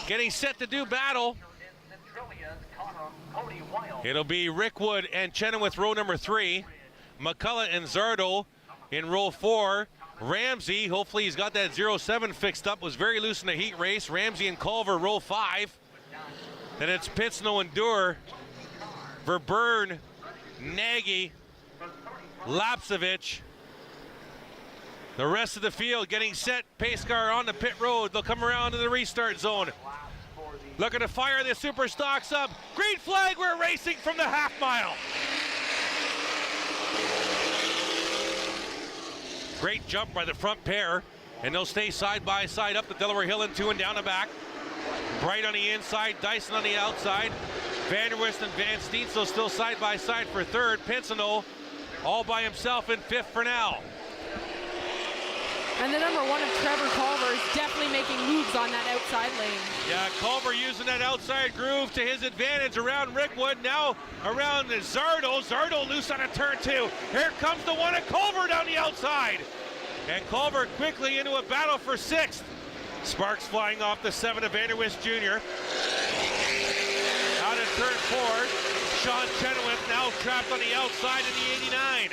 S1: Getting set to do battle. It'll be Rickwood and Chenoweth, row number 3. McCullough and Zardo in row 4. Ramsey, hopefully he's got that 07 fixed up, was very loose in the heat race. Ramsey and Culver, row 5. Then it's Pitsno and Dewar, Verburn, Nagy, Lapsevich. The rest of the field getting set. Pace car on the pit road. They'll come around to the restart zone. Looking to fire the Super Stocks up. Green flag, we're racing from the half mile. Great jump by the front pair, and they'll stay side by side up the Delaware Hill and 2 and down the back. Bright on the inside, Dyson on the outside. Vanderwist and Van Steensel still side by side for 3rd. Pinsino all by himself in 5th for now.
S2: And the number 1 of Trevor Culver is definitely making moves on that outside lane.
S1: Yeah, Culver using that outside groove to his advantage around Rickwood. Now around Zardo. Zardo loose on a turn 2. Here comes the 1 of Culver down the outside. And Culver quickly into a battle for 6th. Sparks flying off the 7 of Vanderwist Jr. Out of turn 4. Sean Chenoweth now trapped on the outside in the 89.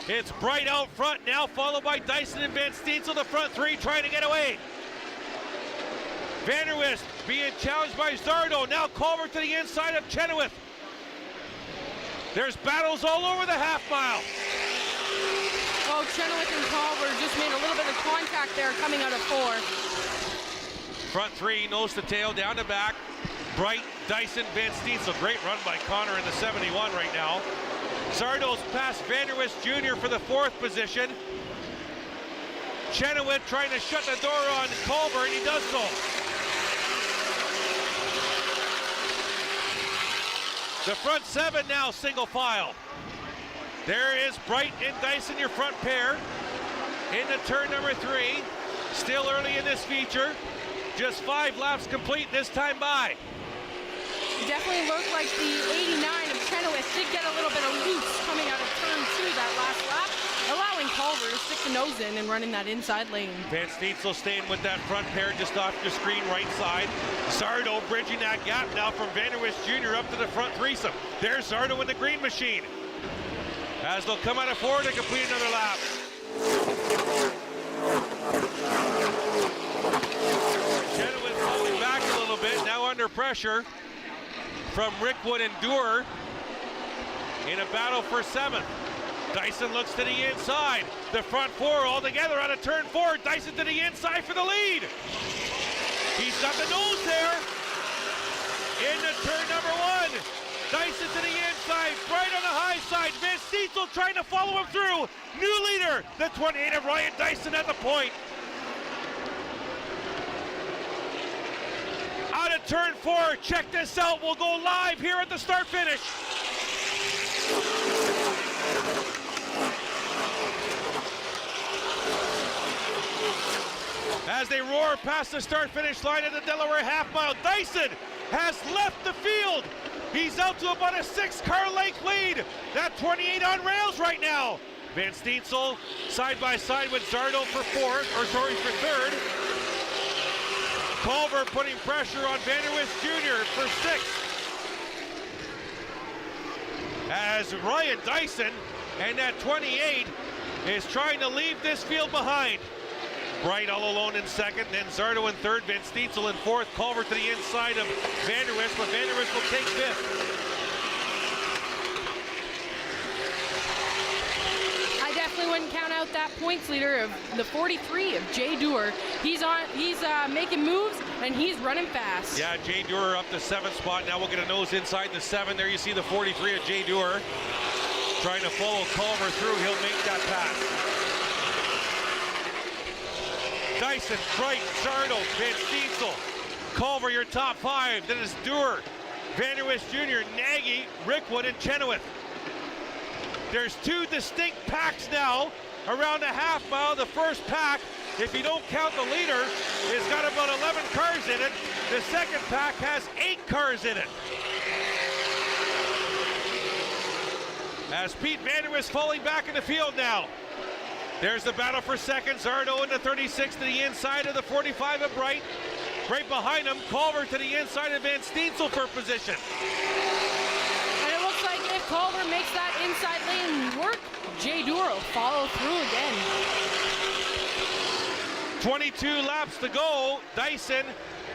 S1: It's Bright out front now, followed by Dyson and Van Steensel, the front three trying to get away. Vanderwist being challenged by Zardo. Now Culver to the inside of Chenoweth. There's battles all over the half mile.
S2: Oh, Chenoweth and Culver just made a little bit of contact there coming out of 4.
S1: Front three, nose to tail, down to back. Bright, Dyson, Van Steensel. Great run by Connor in the 71 right now. Zardo's past Vanderwist Jr. for the 4th position. Chenoweth trying to shut the door on Culver, and he does so. The front 7 now single file. There is Bright and Dyson, your front pair. Into turn number 3. Still early in this feature. Just 5 laps complete this time by.
S2: It definitely looked like the 89 of Chenoweth did get a little bit of loose coming out of turn 2 that last lap, allowing Culver to stick the nose in and run in that inside lane.
S1: Van Steensel staying with that front pair just off your screen right side. Zardo bridging that gap now from Vanderwist Jr. up to the front threesome. There's Zardo in the green machine. As they'll come out of 4 to complete another lap. Chenoweth falling back a little bit, now under pressure from Rickwood and Dewar in a battle for 7th. Dyson looks to the inside. The front 4 all together out of turn 4. Dyson to the inside for the lead. He's got the nose there. Into turn number 1. Dyson to the inside, right on the high side. Van Steensel trying to follow him through. New leader, the 28 of Ryan Dyson at the point. Out of turn 4, check this out. We'll go live here at the start finish. As they roar past the start finish line of the Delaware half mile, Dyson has left the field. He's out to about a 6-car length lead. That 28 on rails right now. Van Steensel side by side with Zardo for 3rd. Culver putting pressure on Vanderwist Jr. for 6th. As Ryan Dyson and that 28 is trying to leave this field behind. Bright all alone in 2nd, then Zardo in 3rd, Van Steensel in 4th, Culver to the inside of Vanderwist, but Vanderwist will take 5th.
S2: I definitely wouldn't count out that points leader of the 43 of Jay Dewar. He's making moves and he's running fast.
S1: Yeah, Jay Dewar up to 7th spot. Now we'll get a nose inside the 7. There you see the 43 of Jay Dewar trying to follow Culver through. He'll make that pass. Dyson, Bright, Zardo, Van Steensel, Culver, your top 5. Then it's Dewar, Vanderwist Jr., Nagy, Rickwood, and Chenoweth. There's 2 distinct packs now around the half mile. The first pack, if you don't count the leader, has got about 11 cars in it. The second pack has 8 cars in it. As Pete Vanderwist falling back in the field now. There's the battle for 2nd. Zardo into 36 to the inside of the 45 of Bright. Right behind him, Culver to the inside of Van Steensel for position.
S2: And it looks like if Culver makes that inside lane work, Jay Dewar will follow through again.
S1: 22 laps to go. Dyson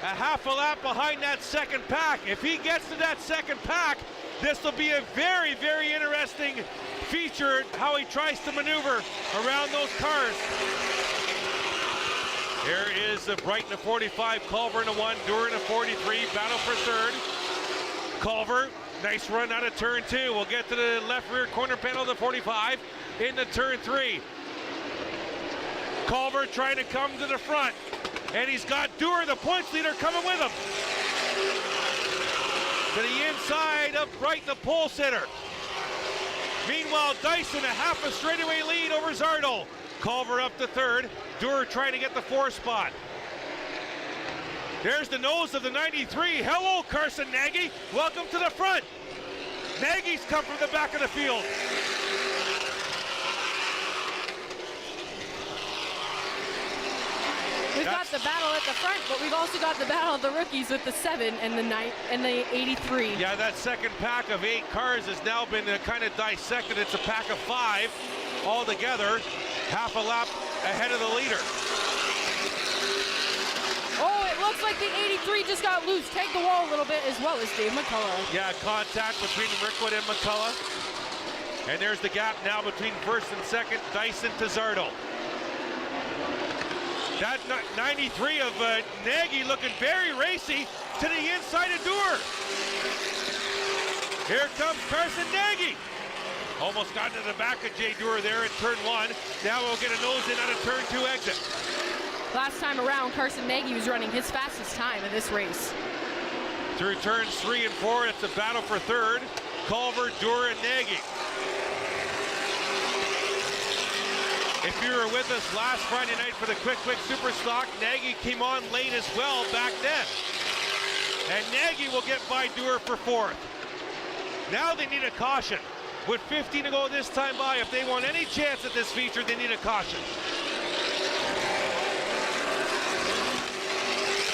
S1: a half a lap behind that second pack. If he gets to that second pack, this will be a very, very interesting feature, how he tries to maneuver around those cars. Here is the Bright in the 45, Culver in the 1, Dewar in the 43, battle for 3rd. Culver, nice run out of turn 2. We'll get to the left rear corner panel of the 45 into turn 3. Culver trying to come to the front, and he's got Dewar, the points leader, coming with him. To the inside of Bright, the pole sitter. Meanwhile, Dyson a half a straightaway lead over Zardo. Culver up to 3rd. Dewar trying to get the 4th spot. There's the nose of the 93. Hello, Carson Nagy. Welcome to the front. Nagy's come from the back of the field.
S2: We've got the battle at the front, but we've also got the battle of the rookies with the 7 and the 83.
S1: Yeah, that second pack of 8 cars has now been kind of dissected. It's a pack of 5. altogether, half a lap ahead of the leader.
S2: Oh, it looks like the 83 just got loose. Tagged the wall a little bit, as well as Dave McCullough.
S1: Yeah, contact between Rickwood and McCullough. And there's the gap now between first and second, Dyson to Zardo. That 93 of Nagy looking very racy to the inside of Dewar. Here comes Carson Nagy. Almost got into the back of Jay Dewar there in turn 1. Now we'll get a nose in on a turn 2 exit.
S2: Last time around, Carson Nagy was running his fastest time in this race.
S1: Through turns 3 and 4, it's a battle for third. Culver, Dewar, and Nagy. If you were with us last Friday night for the Quick Super Stock, Nagy came on late as well back then. And Nagy will get by Dewar for fourth. Now they need a caution. With 15 to go this time by, if they want any chance at this feature, they need a caution.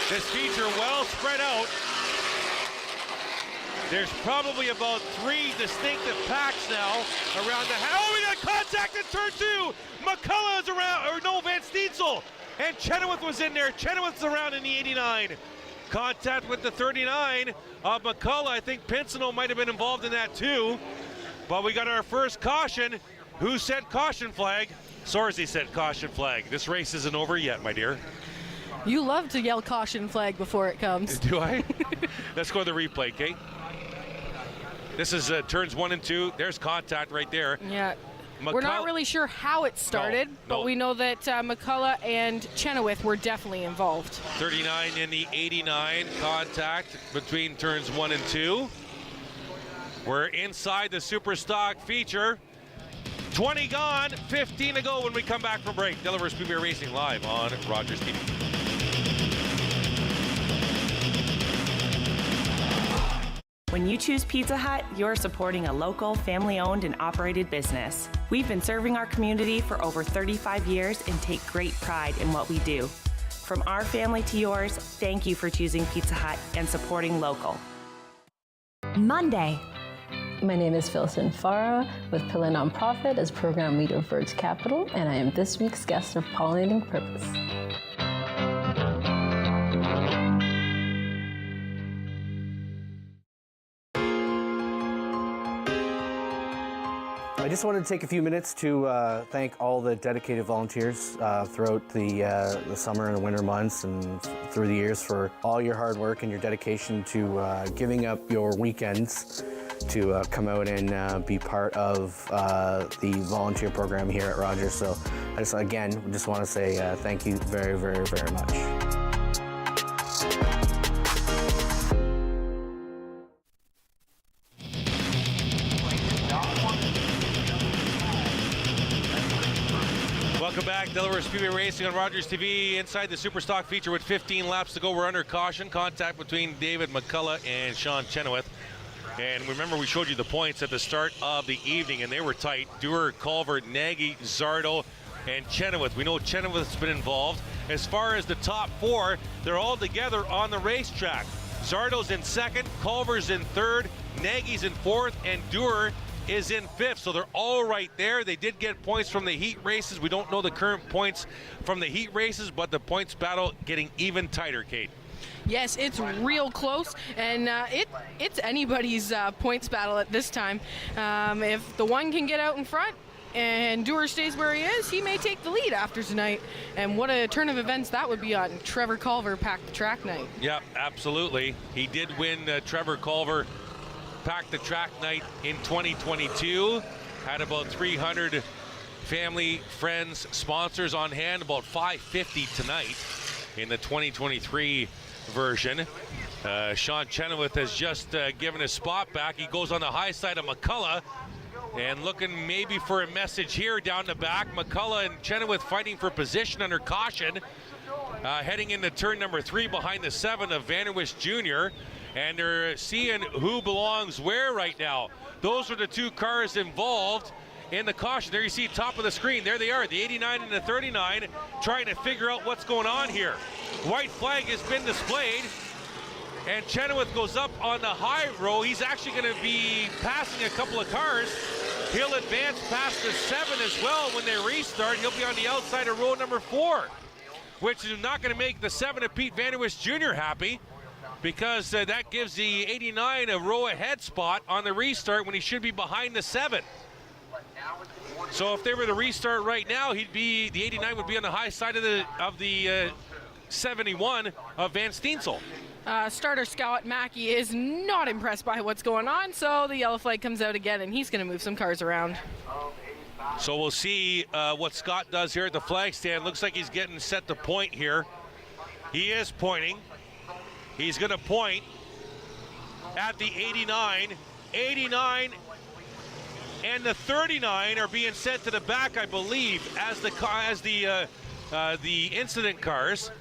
S1: This feature well spread out. There's probably about 3 distinctive packs now around the house. Oh, we got contact in turn 2. McCullough is around, or no, Van Steensel. And Chenoweth was in there. Chenoweth's around in the 89. Contact with the 39 of McCullough. I think Pinsino might have been involved in that too. But we got our first caution. Who said caution flag? Sorsey said caution flag. This race isn't over yet, my dear.
S2: You love to yell caution flag before it comes.
S1: Do I? Let's go to the replay, Kate. This is turns 1 and 2. There's contact right there.
S2: Yeah. We're not really sure how it started, but we know that McCullough and Chenoweth were definitely involved.
S1: 39 in the 89, contact between turns 1 and 2. We're inside the Super Stock feature. 20 gone, 15 to go when we come back from break. Delaware Speedway Racing live on Rogers TV.
S10: When you choose Pizza Hut, you're supporting a local, family-owned and operated business. We've been serving our community for over 35 years and take great pride in what we do. From our family to yours, thank you for choosing Pizza Hut and supporting local.
S9: Monday. My name is Philson Farah with Pillar Nonprofit as Program Leader of Birds Capital, and I am this week's guest of Pollinating Purpose.
S11: I just wanted to take a few minutes to thank all the dedicated volunteers throughout the summer and the winter months and through the years for all your hard work and your dedication to giving up your weekends to come out and be part of the volunteer program here at Rogers. So I just, again, just want to say thank you very, very, very much.
S1: Welcome back, Delaware Speedway Racing on Rogers TV. Inside the Super Stock feature with 15 laps to go. We're under caution. Contact between David McCullough and Sean Chenoweth. And remember, we showed you the points at the start of the evening, and they were tight. Dewar, Culver, Nagy, Zardo, and Chenoweth. We know Chenoweth's been involved. As far as the top 4, they're all together on the racetrack. Zardo's in second, Culver's in third, Nagy's in fourth, and Dewar is in fifth. So they're all right there. They did get points from the heat races. We don't know the current points from the heat races, but the points battle getting even tighter, Kate.
S2: Yes, it's real close, and it's anybody's points battle at this time. If the one can get out in front and Dewar stays where he is, he may take the lead after tonight. And what a turn of events that would be on Trevor Culver Pack the Track night.
S1: Yeah, absolutely. He did win Trevor Culver Pack the Track night in 2022. Had about 300 family, friends, sponsors on hand, about 550 tonight in the 2023 version. Sean Chenoweth has just given his spot back. He goes on the high side of McCullough and looking maybe for a message here down the back. McCullough and Chenoweth fighting for position under caution. Heading into turn number 3 behind the 7 of Vanderwish Jr. And they're seeing who belongs where right now. Those are the 2 cars involved in the caution. There you see top of the screen. There they are, the 89 and the 39, trying to figure out what's going on here. White flag has been displayed, and Chenoweth goes up on the high row. He's actually going to be passing a couple of cars. He'll advance past the 7 as well. When they restart, he'll be on the outside of row number 4, which is not going to make the 7 of Pete Vanderwist Jr. happy, because that gives the 89 a row ahead spot on the restart when he should be behind the 7. So if they were to restart right now, the 89 would be on the high side of the 71 of Van Steensel.
S2: Starter Scott Mackey is not impressed by what's going on, so the yellow flag comes out again, and he's going to move some cars around.
S1: So we'll see what Scott does here at the flag stand. Looks like he's getting set to point here. He is pointing. He's going to point at the 89. 89 and the 39 are being sent to the back, I believe, as the incident cars.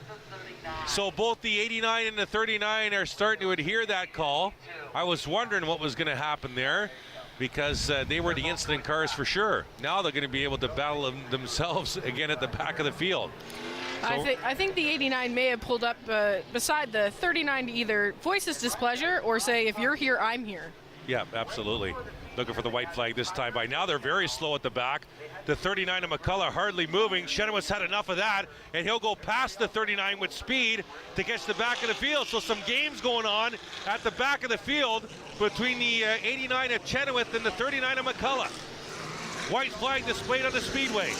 S1: So both the 89 and the 39 are starting to adhere that call. I was wondering what was going to happen there, because they were the incident cars for sure. Now they're going to be able to battle themselves again at the back of the field. So
S2: I think the 89 may have pulled up beside the 39 to either voice his displeasure or say, if you're here, I'm here.
S1: Yeah, absolutely. Looking for the white flag this time. By now, they're very slow at the back. The 39 of McCullough hardly moving. Chenoweth's had enough of that, and he'll go past the 39 with speed to get to the back of the field. So some games going on at the back of the field between the 89 of Chenoweth and the 39 of McCullough. White flag displayed on the Speedway.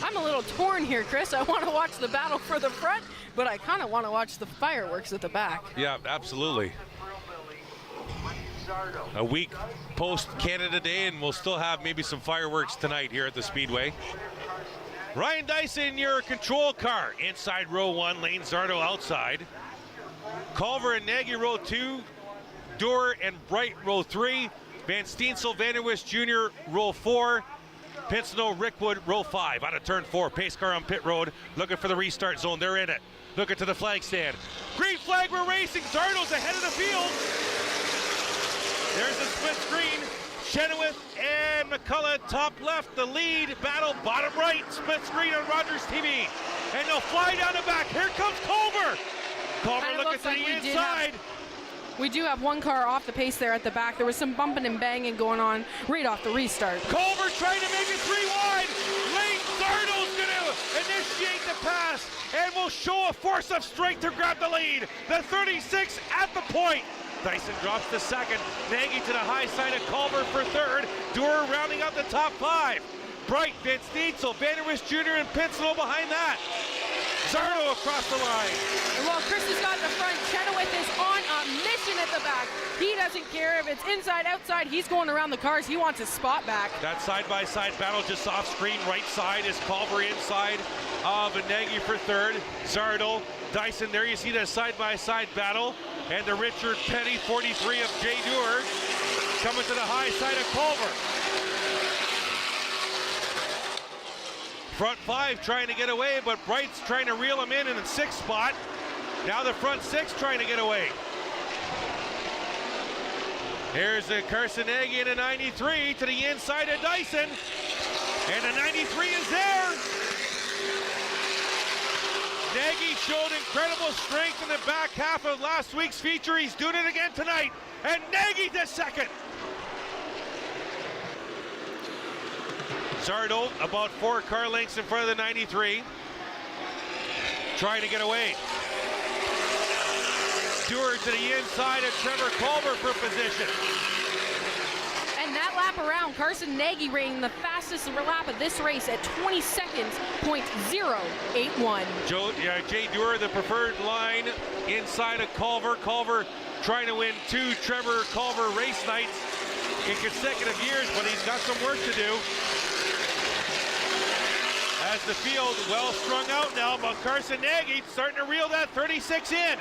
S2: I'm a little torn here, Chris. I want to watch the battle for the front, but I kind of want to watch the fireworks at the back.
S1: Yeah, absolutely. A week post Canada Day, and we'll still have maybe some fireworks tonight here at the Speedway. Ryan Dyson, your control car. Inside row 1, Lane Zardo outside. Culver and Nagy row 2. Dewar and Bright row 3. Van Steensel, Vanderwist Jr. row 4. Pincinel, Rickwood row 5. Out of turn 4, pace car on pit road, looking for the restart zone. They're in it. Looking to the flag stand. Green flag, we're racing. Zardo's ahead of the field. There's the split screen. Chenoweth and McCullough top left. The lead battle bottom right. Split screen on Rogers TV. And they'll fly down the back. Here comes Culver. Culver looking to the inside.
S2: We do have one car off the pace there at the back. There was some bumping and banging going on right off the restart.
S1: Culver trying to make it 3 wide. Lane Zardo's going to initiate the pass and will show a force of strength to grab the lead. The 36 at the point. Dyson drops to second. Nagy to the high side of Culver for third. Dewar rounding out the top 5. Bright, Van Steensel, Vanderwist Jr. and Pincinel behind that. Zardo across the line.
S2: And while Chris has got in the front, Chenoweth is on a mission at the back. He doesn't care if it's inside, outside. He's going around the cars. He wants his spot back.
S1: That side-by-side battle just off screen. Right side is Culver inside of Nagy for third. Zardo, Dyson, there you see that side-by-side battle. And the Richard Petty 43 of Jay Dewar coming to the high side of Culver. Front 5 trying to get away, but Bright's trying to reel him in the 6th spot. Now the front 6 trying to get away. Here's the Carson Nagy in a 93 to the inside of Dyson. And the 93 is there. Nagy showed incredible strength in the back half of last week's feature. He's doing it again tonight. And Nagy to second. Zardo about 4 car lengths in front of the 93. Trying to get away. Dewar to the inside of Trevor Culver for position.
S2: And that lap around, Carson Nagy ran the fastest lap of this race at 20 seconds, .081.
S1: Jay Dewar, the preferred line inside of Culver. Culver trying to win 2 Trevor Culver race nights in consecutive years, but he's got some work to do. As the field well strung out now, but Carson Nagy starting to reel that 36 in.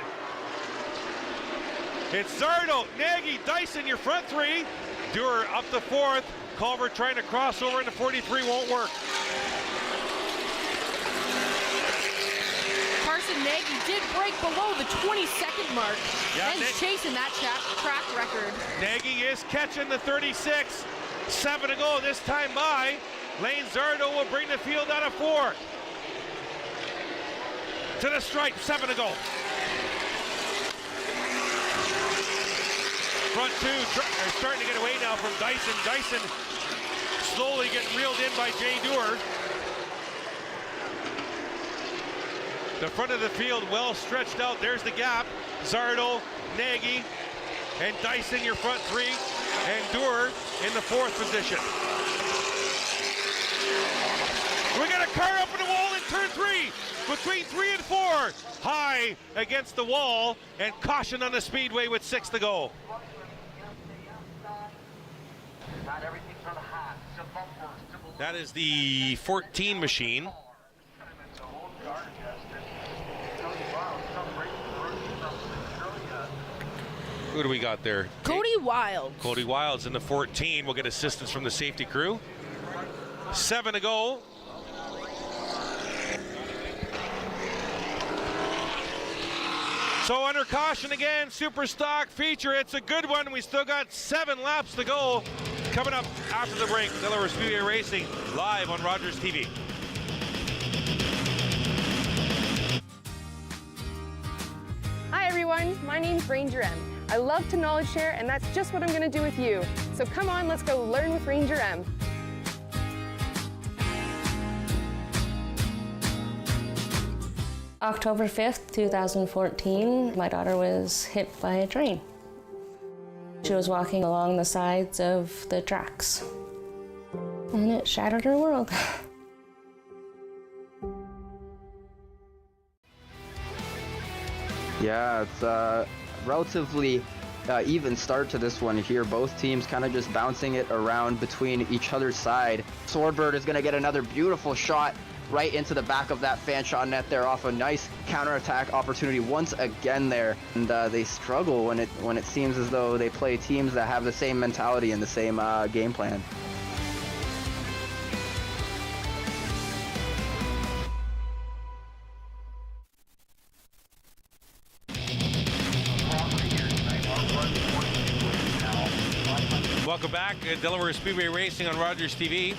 S1: It's Zardo, Nagy, Dyson, your front 3. Dewar up the 4th. Culver trying to cross over into 43 won't work.
S2: Carson Nagy did break below the 20-second mark.
S1: Yeah,
S2: and he's chasing that track record.
S1: Nagy is catching the 36. 7 to go this time by. Lane Zardo will bring the field out of 4. To the stripe, 7 to go. Front 2 are starting to get away now from Dyson. Dyson slowly getting reeled in by Jay Dewar. The front of the field well stretched out. There's the gap. Zardo, Nagy, and Dyson your front three, and Dewar in the fourth position. We got a car up in the wall in turn three, between 3 and 4. High against the wall, and caution on the speedway with 6 to go. That is the 14 machine. Who do we got there?
S2: Cody Wild.
S1: Cody Wild's in the 14. We'll get assistance from the safety crew. 7 to go. So under caution again, super stock feature. It's a good one. We still got 7 laps to go. Coming up after the break, Delaware Speedway Racing live on Rogers TV.
S4: Hi everyone, my name's Ranger M. I love to knowledge share, and that's just what I'm going to do with you. So come on, let's go learn with Ranger M.
S5: October 5th, 2014, my daughter was hit by a train. She was walking along the sides of the tracks, and it shattered her world.
S21: Yeah, it's a relatively even start to this one here. Both teams kind of just bouncing it around between each other's side. Swordbird is going to get another beautiful shot right into the back of that fan shot net there off a nice counterattack opportunity once again there. And they struggle when it seems as though they play teams that have the same mentality and the same game plan.
S1: Welcome back, Delaware Speedway Racing on Rogers TV.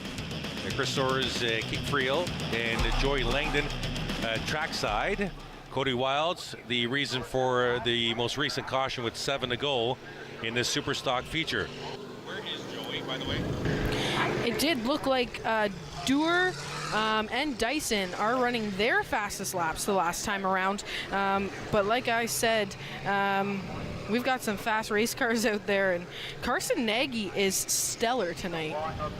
S1: Chris Soares, Keith Friel, and Joy Langdon, Trackside. Cody Wilds, the reason for the most recent caution with 7 to go in this super stock feature. Where is Joey, by the way?
S2: It did look like Dewar and Dyson are running their fastest laps the last time around. But like I said, we've got some fast race cars out there, and Carson Nagy is stellar tonight.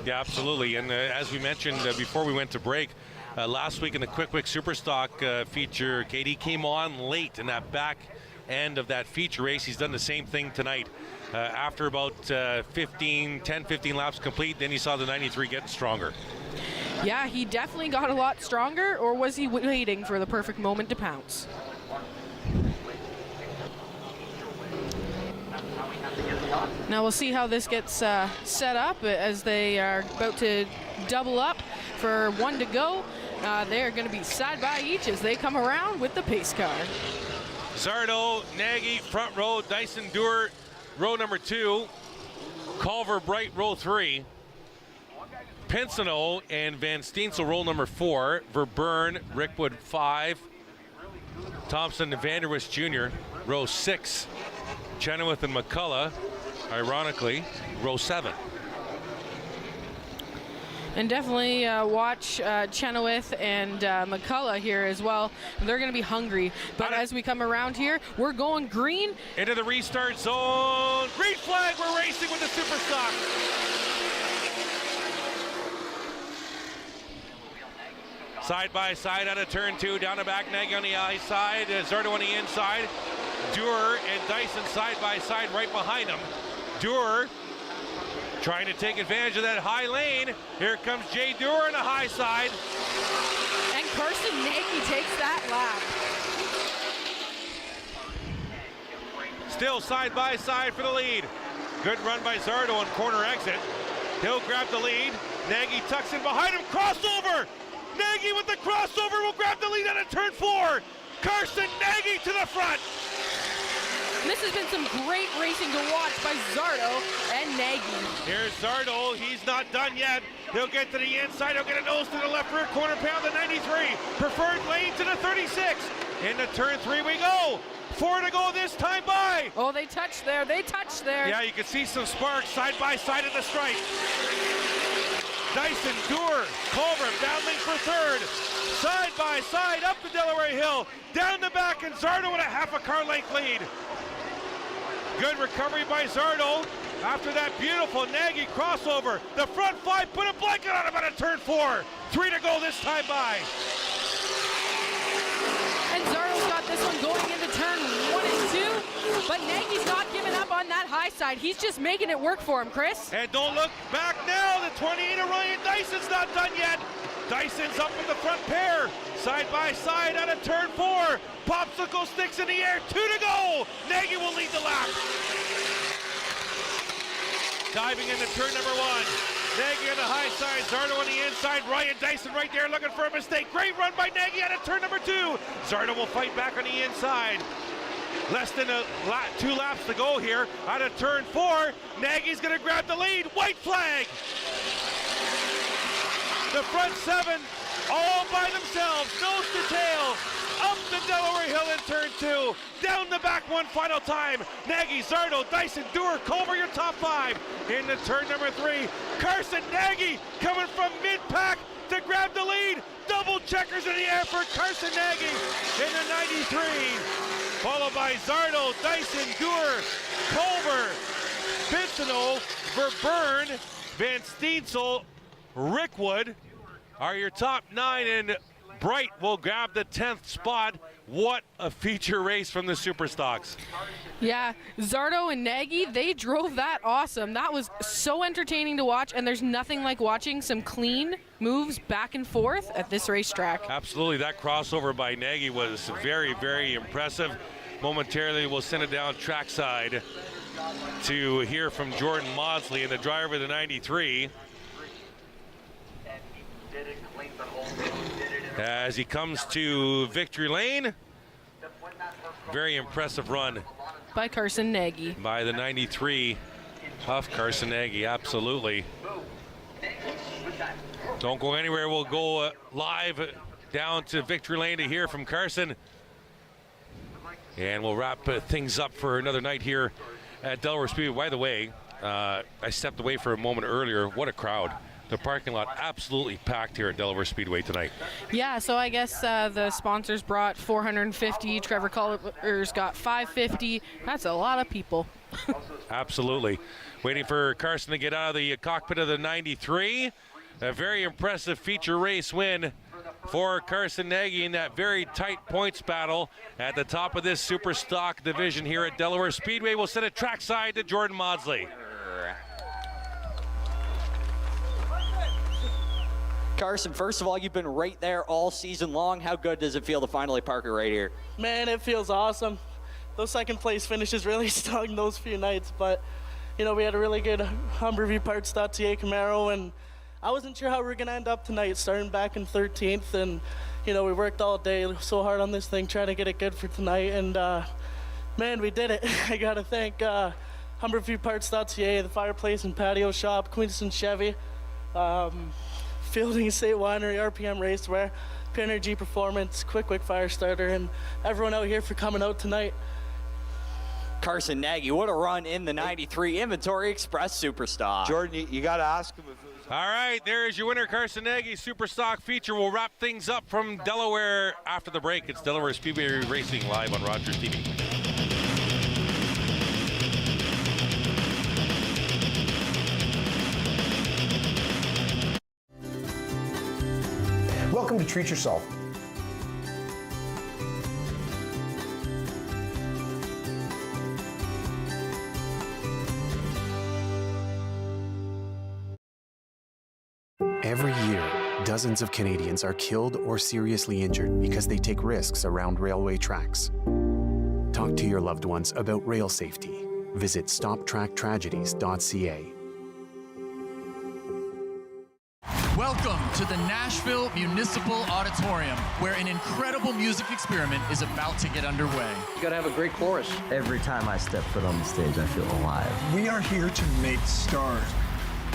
S1: Yeah, absolutely. And as we mentioned before we went to break, last week in the Quick Superstock feature, Katie came on late in that back end of that feature race. He's done the same thing tonight. After about 10-15 laps complete, then he saw the 93 getting stronger.
S2: Yeah, he definitely got a lot stronger, or was he waiting for the perfect moment to pounce? Now we'll see how this gets set up as they are about to double up for 1 to go. They're going to be side by each as they come around with the pace car.
S1: Zardo, Nagy, front row, Dyson Dewar, row number 2, Culver Bright, row 3, Pinsino and Van Steensel, row number 4, Verburn, Rickwood 5, Thompson and Vanderwist Jr., row 6, Chenoweth and McCullough, ironically, row 7.
S2: And definitely watch Chenoweth and McCullough here as well. They're going to be hungry. But as we come around here, we're going green.
S1: Into the restart zone. Green flag, we're racing with the super stock. Side by side out of turn 2, down the back, Nagy on the outside, Zardo on the inside. Dewar and Dyson side by side right behind him. Dewar trying to take advantage of that high lane. Here comes Jay Dewar on the high side.
S2: And Carson Nagy takes that lap.
S1: Still side by side for the lead. Good run by Zardo on corner exit. He'll grab the lead. Nagy tucks in behind him, crossover! Nagy with the crossover will grab the lead out of turn 4. Carson Nagy to the front.
S2: This has been some great racing to watch by Zardo and Nagy.
S1: Here's Zardo. He's not done yet. He'll get to the inside. He'll get a nose to the left rear corner, pound the 93. Preferred lane to the 36. Into turn 3 we go. 4 to go this time by.
S2: Oh, they touched there. They touched there.
S1: Yeah, you can see some sparks side by side at the stripe. Dyson, Doer, Culver battling for third. Side by side up the Delaware Hill, down the back, and Zardo with a half a car length lead. Good recovery by Zardo after that beautiful Nagy crossover. The front five put a blanket on him at turn 4. 3 to go this time by.
S2: And Zardo's got this one going into turn 1 and 2, but Nagy's not giving up on that high side. He's just making it work for him, Chris.
S1: And don't look back now. The 28 of Ryan Dyson's not done yet. Dyson's up in the front pair, side by side out of turn 4. Popsicle sticks in the air, 2 to go. Nagy will lead the lap. Diving into turn number 1. Nagy on the high side, Zardo on the inside. Ryan Dyson right there looking for a mistake. Great run by Nagy out of turn number 2. Zardo will fight back on the inside. Less than 2 laps to go here. Out of turn 4, Nagy's gonna grab the lead. White flag. The front 7 all by themselves, nose to tail, up the Delaware Hill in turn 2, down the back one final time. Nagy, Zardo, Dyson, Doer, Culver, your top 5. Into turn number 3, Carson Nagy coming from mid-pack to grab the lead. Double checkers in the air for Carson Nagy in the 93. Followed by Zardo, Dyson, Doer, Culver, Pinsino, Verburn, Van Steensel, Rickwood are your top 9, and Bright will grab the 10th spot. What a feature race from the Superstocks.
S2: Yeah, Zardo and Nagy, they drove that awesome. That was so entertaining to watch, and there's nothing like watching some clean moves back and forth at this racetrack.
S1: Absolutely, that crossover by Nagy was very, very impressive. Momentarily, we'll send it down trackside to hear from Jordan Maudsley and the driver of the 93. As he comes to victory lane. Very impressive run
S2: by Carson Nagy.
S1: By the 93 of Carson Nagy, absolutely. Don't go anywhere, we'll go live down to victory lane to hear from Carson. And we'll wrap things up for another night here at Delaware Speedway. By the way, I stepped away for a moment earlier. What a crowd. The parking lot absolutely packed here at Delaware Speedway tonight.
S2: Yeah, so I guess the sponsors brought 450. Trevor Culver's got 550. That's a lot of people.
S1: Absolutely. Waiting for Carson to get out of the cockpit of the 93. A very impressive feature race win for Carson Nagy in that very tight points battle at the top of this super stock division here at Delaware Speedway. We'll send it trackside to Jordan Maudsley.
S6: Carson, first of all, you've been right there all season long. How good does it feel to finally park it right here?
S14: Man, it feels awesome. Those second place finishes really stung those few nights, but you know, we had a really good HumberviewParts.ca Camaro, and I wasn't sure how we were gonna end up tonight, starting back in 13th, and you know, we worked all day so hard on this thing, trying to get it good for tonight, and man, we did it. I gotta thank HumberviewParts.ca, the Fireplace and Patio Shop, Queenston Chevy, Fielding State Winery, RPM Racewear, P-Energy Performance, Quick Fire Starter, and everyone out here for coming out tonight.
S6: Carson Nagy, what a run in the 93 Inventory Express Superstock.
S15: Jordan, you got to ask him if it was...
S1: All right, there is your winner, Carson Nagy Superstock feature. We'll wrap things up from Delaware after the break. It's Delaware Speedway Racing live on Rogers TV.
S16: Welcome to Treat Yourself.
S22: Every year, dozens of Canadians are killed or seriously injured because they take risks around railway tracks. Talk to your loved ones about rail safety. Visit StopTrackTragedies.ca.
S23: Welcome to the Nashville Municipal Auditorium, where an incredible music experiment is about to get underway.
S26: You gotta have a great chorus.
S27: Every time I step foot on the stage, I feel alive.
S23: We are here to make stars.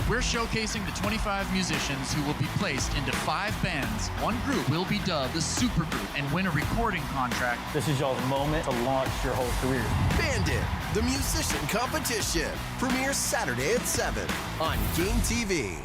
S23: We're showcasing the 25 musicians who will be placed into 5 bands. One group will be dubbed the Supergroup and win a recording contract.
S26: This is y'all's moment to launch your whole career.
S28: Bandit, the musician competition, premieres Saturday at 7 on Game TV.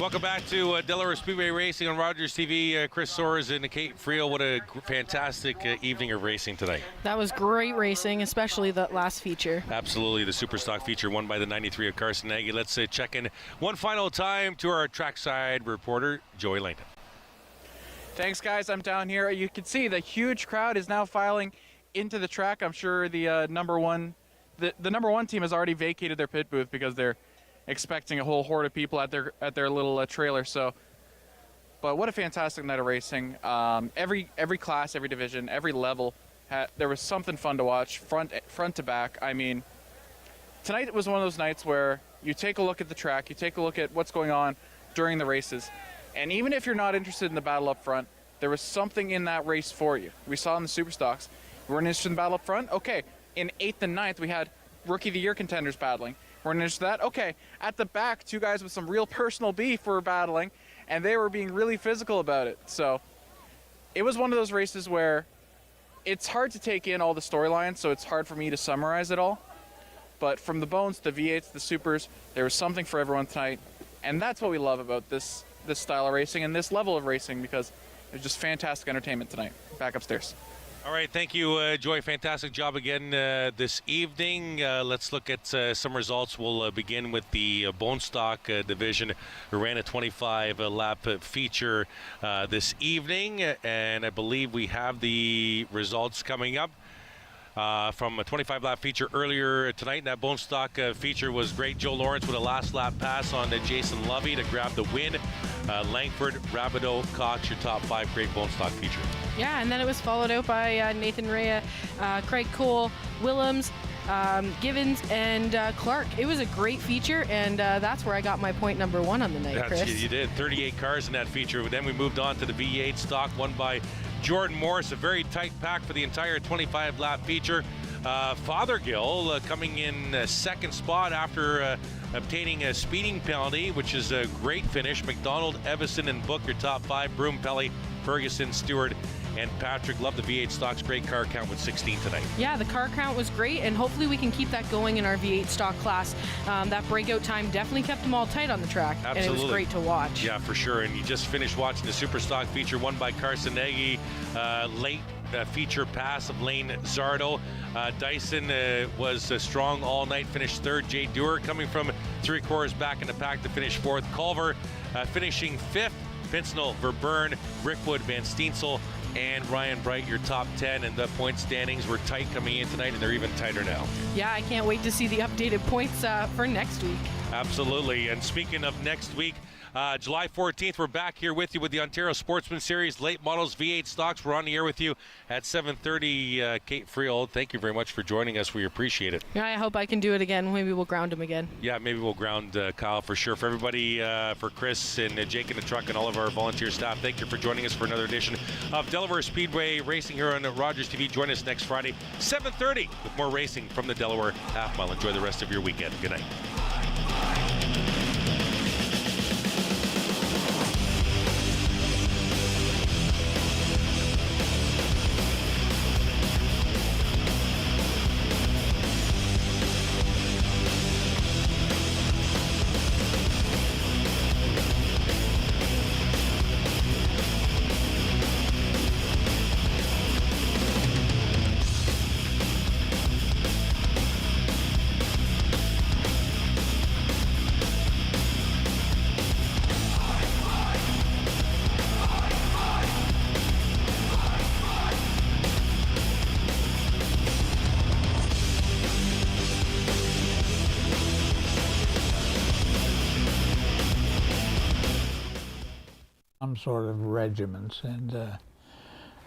S1: Welcome back to Delaware Speedway Racing on Rogers TV. Chris Soares and Kate Friel. What a fantastic evening of racing tonight.
S2: That was great racing, especially the last feature.
S1: Absolutely. The Superstock feature won by the 93 of Carson Nagy. Let's check in one final time to our trackside reporter, Joey Langton.
S3: Thanks, guys. I'm down here. You can see the huge crowd is now filing into the track. I'm sure the number one team has already vacated their pit booth because they're expecting a whole horde of people at their little trailer. So, but what a fantastic night of racing. Every class, every division, every level, there was something fun to watch, front to back. I mean, tonight was one of those nights where you take a look at the track, you take a look at what's going on during the races, and even if you're not interested in the battle up front, there was something in that race for you. We saw in the Superstocks. We weren't interested in the battle up front? Okay. In 8th and 9th, we had Rookie of the Year contenders battling. We're interested in that? Okay. At the back, two guys with some real personal beef were battling, and they were being really physical about it. So it was one of those races where it's hard to take in all the storylines, so it's hard for me to summarize it all. But from the Bones, the V8s, the Supers, there was something for everyone tonight. And that's what we love about this style of racing and this level of racing, because it was just fantastic entertainment tonight. Back upstairs.
S1: All right, thank you, Joy. Fantastic job again this evening. Let's look at some results. We'll begin with the Bone Stock division, who ran a 25-lap feature this evening, and I believe we have the results coming up. From a 25-lap feature earlier tonight. And that Bone Stock feature was great. Joe Lawrence with a last lap pass on Jason Lovey to grab the win. Langford, Rabideau, Cox, your top 5. Great Bone Stock feature.
S2: Yeah, and then it was followed out by Nathan Rea, Craig Cole, Willems, Givens, and Clark. It was a great feature, and that's where I got my point number 1 on the night, Chris.
S1: You did. 38 cars in that feature. Then we moved on to the V8 stock, won by Jordan Morris. A very tight pack for the entire 25-lap feature. Fothergill coming in second spot after obtaining a speeding penalty, which is a great finish. McDonald, Evison, and Book, your top 5. Broom, Pelly, Ferguson, Stewart, and Patrick. Love the V8 stocks. Great car count with 16 tonight.
S2: Yeah, the car count was great, and hopefully we can keep that going in our V8 stock class. That breakout time definitely kept them all tight on the track.
S1: Absolutely.
S2: And it was great to watch.
S1: Yeah, for sure. And you just finished watching the Super Stock feature won by Carson Nagy. Late feature pass of Lane Zardo. Dyson was strong all night, finished 3rd. Jay Dewar coming from 3 quarters back in the pack to finish 4th. Culver finishing 5th. Pincenel, Verburn, Rickwood, Van Steensel, and Ryan Bright, your top 10. And the point standings were tight coming in tonight, and they're even tighter now.
S2: Yeah, I can't wait to see the updated points for next week.
S1: Absolutely. And speaking of next week, July 14th, we're back here with you with the Ontario Sportsman Series Late Models V8 Stocks. We're on the air with you at 7:30. Kate Friel, thank you very much for joining us. We appreciate it.
S2: Yeah, I hope I can do it again. Maybe we'll ground him again.
S1: Yeah, maybe we'll ground Kyle for sure. For everybody, for Chris and Jake in the truck and all of our volunteer staff, thank you for joining us for another edition of Delaware Speedway Racing here on Rogers TV. Join us next Friday, 7:30, with more racing from the Delaware Half Mile. Enjoy the rest of your weekend. Good night.
S7: Some sort of regiments, and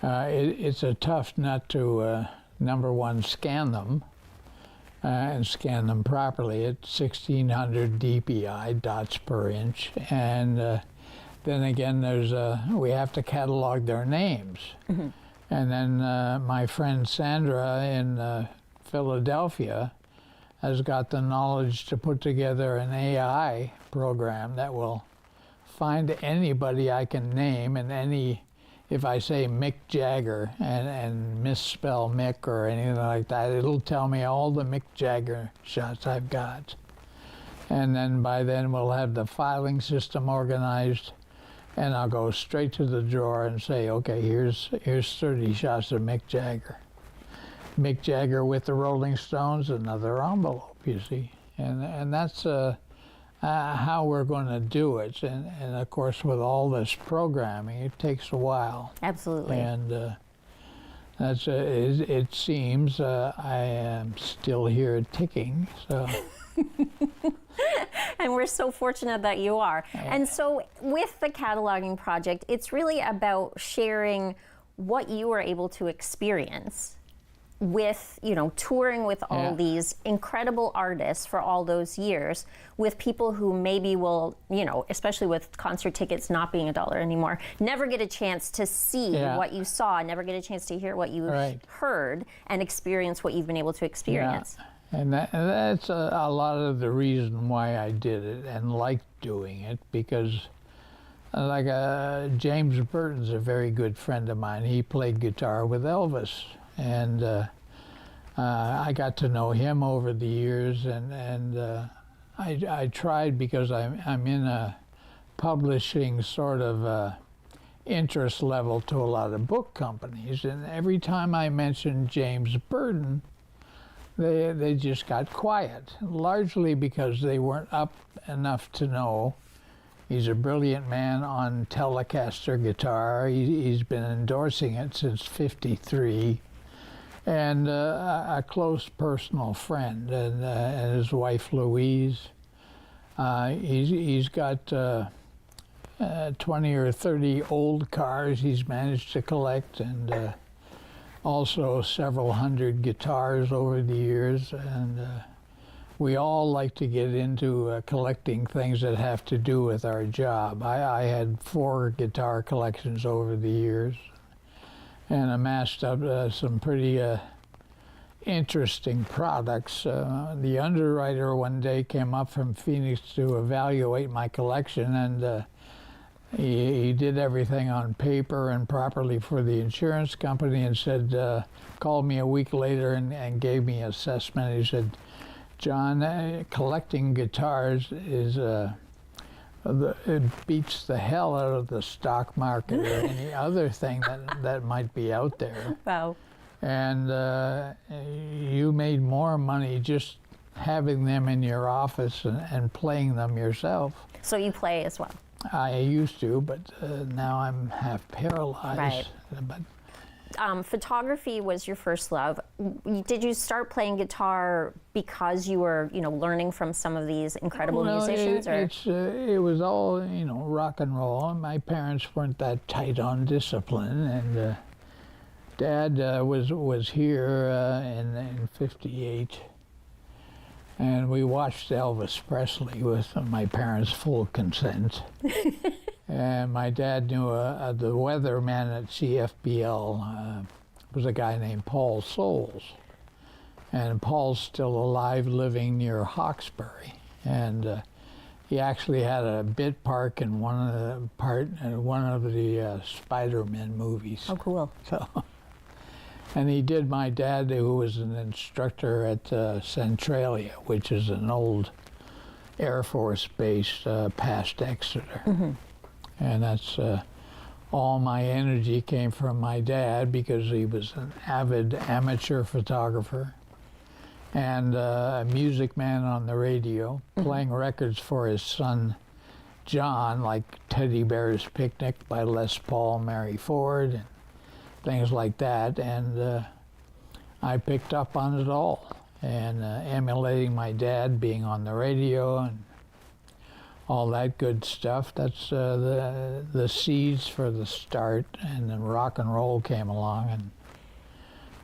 S7: it's a tough nut to number one, scan them and scan them properly at 1600 dpi, dots per inch, and then again we have to catalog their names. Mm-hmm. And then my friend Sandra in Philadelphia has got the knowledge to put together an AI program that will find anybody I can name, and if I say Mick Jagger and misspell Mick or anything like that, it'll tell me all the Mick Jagger shots I've got. And then by then we'll have the filing system organized, and I'll go straight to the drawer and say, okay, here's 30 shots of Mick Jagger. Mick Jagger with the Rolling Stones, another envelope, you see. And that's how we're going to do it. And of course, with all this programming, it takes a while.
S8: Absolutely.
S7: And it seems I am still here ticking, so.
S8: And we're so fortunate that you are. And so with the cataloging project, it's really about sharing what you were able to experience with, touring with all these incredible artists for all those years, with people who maybe will, especially with concert tickets not being $1 anymore, never get a chance to see what you saw, never get a chance to hear what you heard and experience what you've been able to experience.
S7: Yeah. And that's a lot of the reason why I did it and liked doing it, because James Burton's a very good friend of mine. He played guitar with Elvis, and I got to know him over the years, and I tried, because I'm in a publishing sort of interest level to a lot of book companies, and every time I mentioned James Burton, they just got quiet, largely because they weren't up enough to know. He's a brilliant man on Telecaster guitar. He's been endorsing it since '53, and a close personal friend, and his wife Louise. He's got 20 or 30 old cars he's managed to collect, and also several hundred guitars over the years, and we all like to get into collecting things that have to do with our job. I had 4 guitar collections over the years and amassed up some pretty interesting products. The underwriter one day came up from Phoenix to evaluate my collection, and he did everything on paper and properly for the insurance company, and said, called me a week later and gave me an assessment. He said, John, collecting guitars is, it beats the hell out of the stock market or any other thing that might be out there.
S8: Wow.
S7: And you made more money just having them in your office and playing them yourself.
S8: So you play as well?
S7: I used to, but now I'm half paralyzed.
S8: Right.
S7: But
S8: photography was your first love. Did you start playing guitar because you were, learning from some of these incredible musicians?
S7: It was all, rock and roll. My parents weren't that tight on discipline, and Dad was here in '58. And we watched Elvis Presley with my parents' full consent. And my dad knew the weatherman at CFBL was a guy named Paul Soules. And Paul's still alive, living near Hawkesbury. And he actually had a bit part in one of the Spider-Man movies.
S8: Oh, cool.
S7: So. And he did my dad, who was an instructor at Centralia, which is an old Air Force base past Exeter. Mm-hmm. And that's all my energy came from my dad, because he was an avid amateur photographer and a music man on the radio, playing records for his son John, like Teddy Bear's Picnic by Les Paul, Mary Ford, and things like that, and I picked up on it all, and emulating my dad being on the radio and all that good stuff. That's the seeds for the start, and then rock and roll came along, and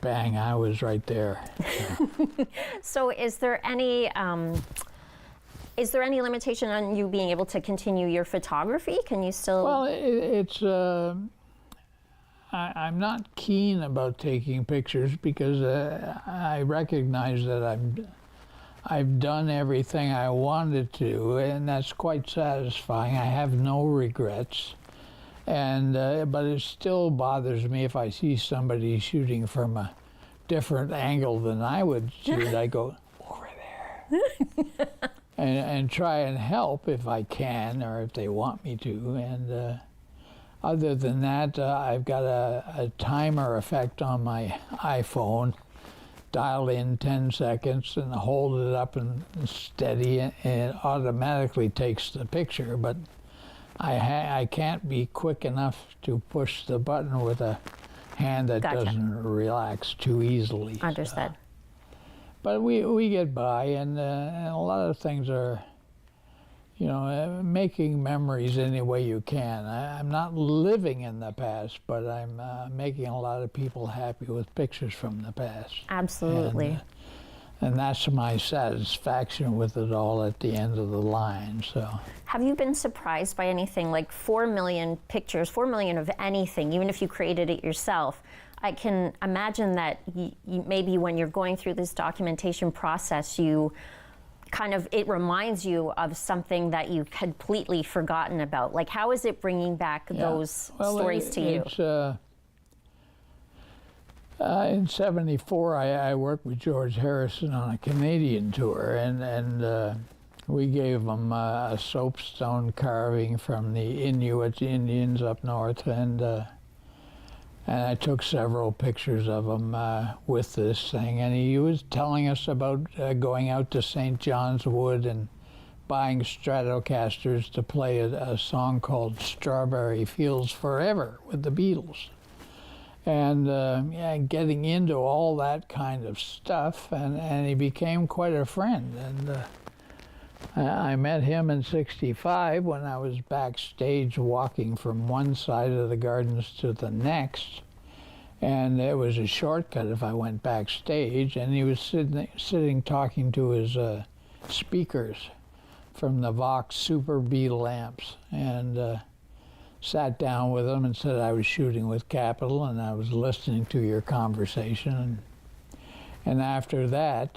S7: bang, I was right there.
S8: So is there any limitation on you being able to continue your photography? Can you still?
S7: Well, it's I'm not keen about taking pictures, because I recognize that I've done everything I wanted to, and that's quite satisfying. I have no regrets, and but it still bothers me if I see somebody shooting from a different angle than I would shoot. I go over there, and try and help if I can or if they want me to. And other than that, I've got a timer effect on my iPhone. Dial in 10 seconds and hold it up and steady, and it automatically takes the picture. But I can't be quick enough to push the button with a hand that doesn't relax too easily.
S8: Understood.
S7: But we get by, and a lot of things are, you know, making memories any way you can. I'm not living in the past, but I'm making a lot of people happy with pictures from the past.
S8: Absolutely.
S7: And that's my satisfaction with it all at the end of the line. So.
S8: Have you been surprised by anything like 4 million pictures, 4 million of anything, even if you created it yourself? I can imagine that maybe when you're going through this documentation process, you kind of, it reminds you of something that you completely forgotten about. Like, how is it bringing back those stories to you?
S7: In '74, I worked with George Harrison on a Canadian tour, and we gave him a soapstone carving from the Inuit Indians up north, and I took several pictures of him with this thing, and he was telling us about going out to St. John's Wood and buying Stratocasters to play a song called Strawberry Fields Forever with the Beatles. And getting into all that kind of stuff, and he became quite a friend. And I met him in '65 when I was backstage walking from one side of the gardens to the next, and it was a shortcut if I went backstage, and he was sitting talking to his speakers from the Vox Super Beetle amps, and sat down with him and said I was shooting with Capitol and I was listening to your conversation. And after that,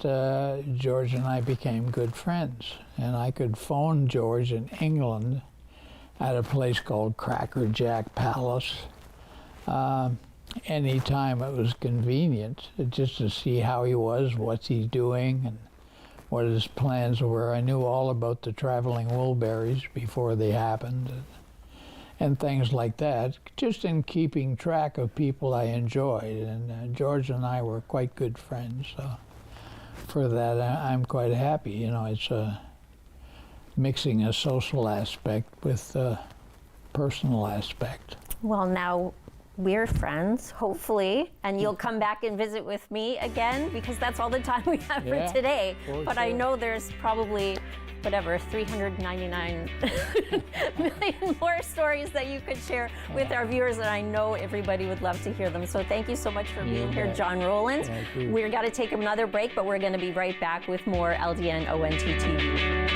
S7: George and I became good friends. And I could phone George in England at a place called Cracker Jack Palace anytime it was convenient, just to see how he was, what he's doing, and what his plans were. I knew all about the traveling Wilburys before they happened, and things like that, just in keeping track of people I enjoyed. And George and I were quite good friends, so for that I'm quite happy. You know, it's mixing a social aspect with a personal aspect.
S8: Well, now we're friends, hopefully, and you'll come back and visit with me again, because that's all the time we have for today. But I know there's probably, whatever, 399 million more stories that you could share with our viewers, and I know everybody would love to hear them. So thank you so much for being here, John Rowland. We're going to take another break, but we're going to be right back with more LDN ONT TV.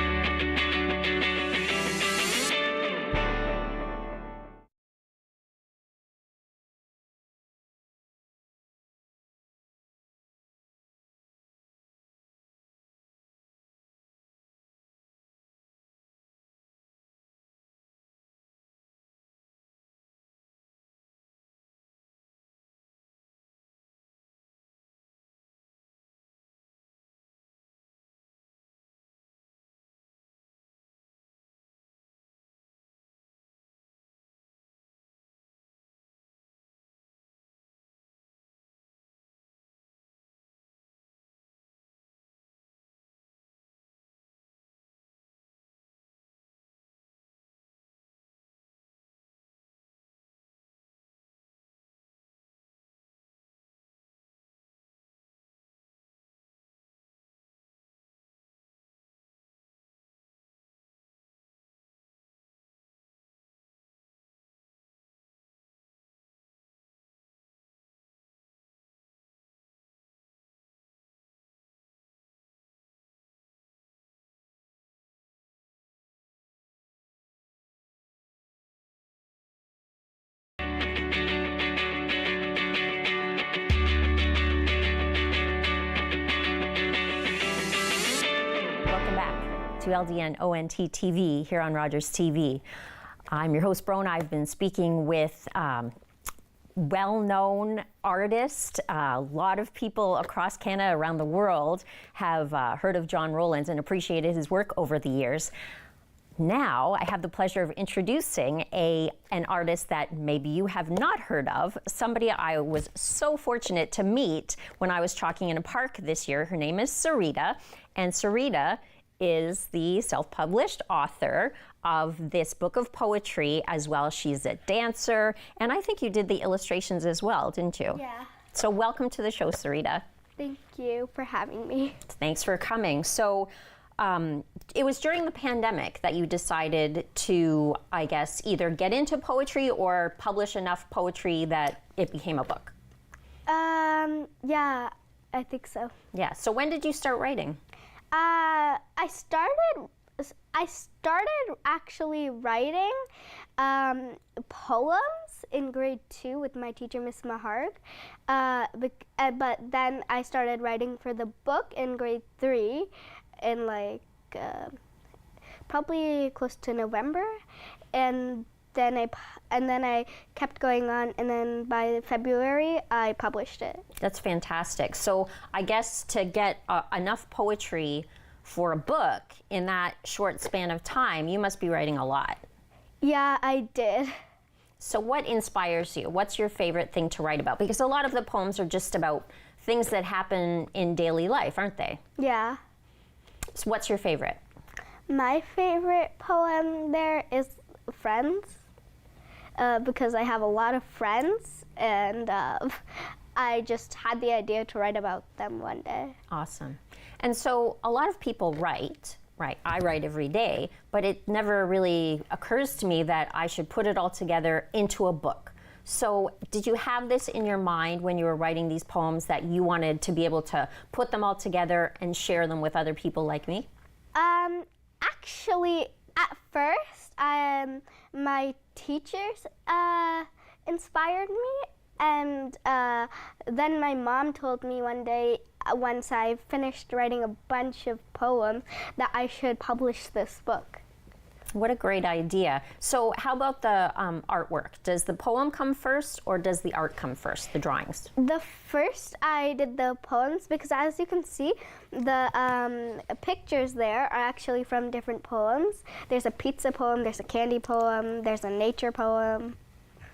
S8: To LDN ONT TV here on Rogers TV. I'm your host, Brona. I've been speaking with well-known artist. A lot of people across Canada, around the world, have heard of John Rowlands and appreciated his work over the years. Now, I have the pleasure of introducing an artist that maybe you have not heard of, somebody I was so fortunate to meet when I was chalking in a park this year. Her name is Sarita, and Sarita is the self-published author of this book of poetry, as well. She's a dancer, and I think you did the illustrations as well, didn't you?
S12: Yeah.
S8: So welcome to the show, Sarita.
S12: Thank you for having me.
S8: Thanks for coming. So it was during the pandemic that you decided to, I guess, either get into poetry or publish enough poetry that it became a book.
S12: Yeah, I think so.
S8: Yeah, so when did you start writing?
S12: I started actually writing poems in grade 2 with my teacher, Miss Maharg. But then I started writing for the book in grade 3 in like probably close to November, and then I kept going on, and then by February I published it.
S8: That's fantastic. So I guess to get enough poetry for a book in that short span of time, you must be writing a lot.
S12: Yeah, I did.
S8: So what inspires you? What's your favorite thing to write about? Because a lot of the poems are just about things that happen in daily life, aren't they?
S12: Yeah.
S8: So what's your favorite?
S12: My favorite poem there is Friends, because I have a lot of friends, and I just had the idea to write about them one day.
S8: Awesome. And so a lot of people write, right? I write every day, but it never really occurs to me that I should put it all together into a book. So did you have this in your mind when you were writing these poems, that you wanted to be able to put them all together and share them with other people like me?
S12: Actually, at first, my teachers inspired me, and then my mom told me one day, once I finished writing a bunch of poems, that I should publish this book.
S8: What a great idea. So how about the artwork? Does the poem come first, or does the art come first, the drawings?
S12: The first I did the poems, because as you can see, the pictures there are actually from different poems. There's a pizza poem, there's a candy poem, there's a nature poem.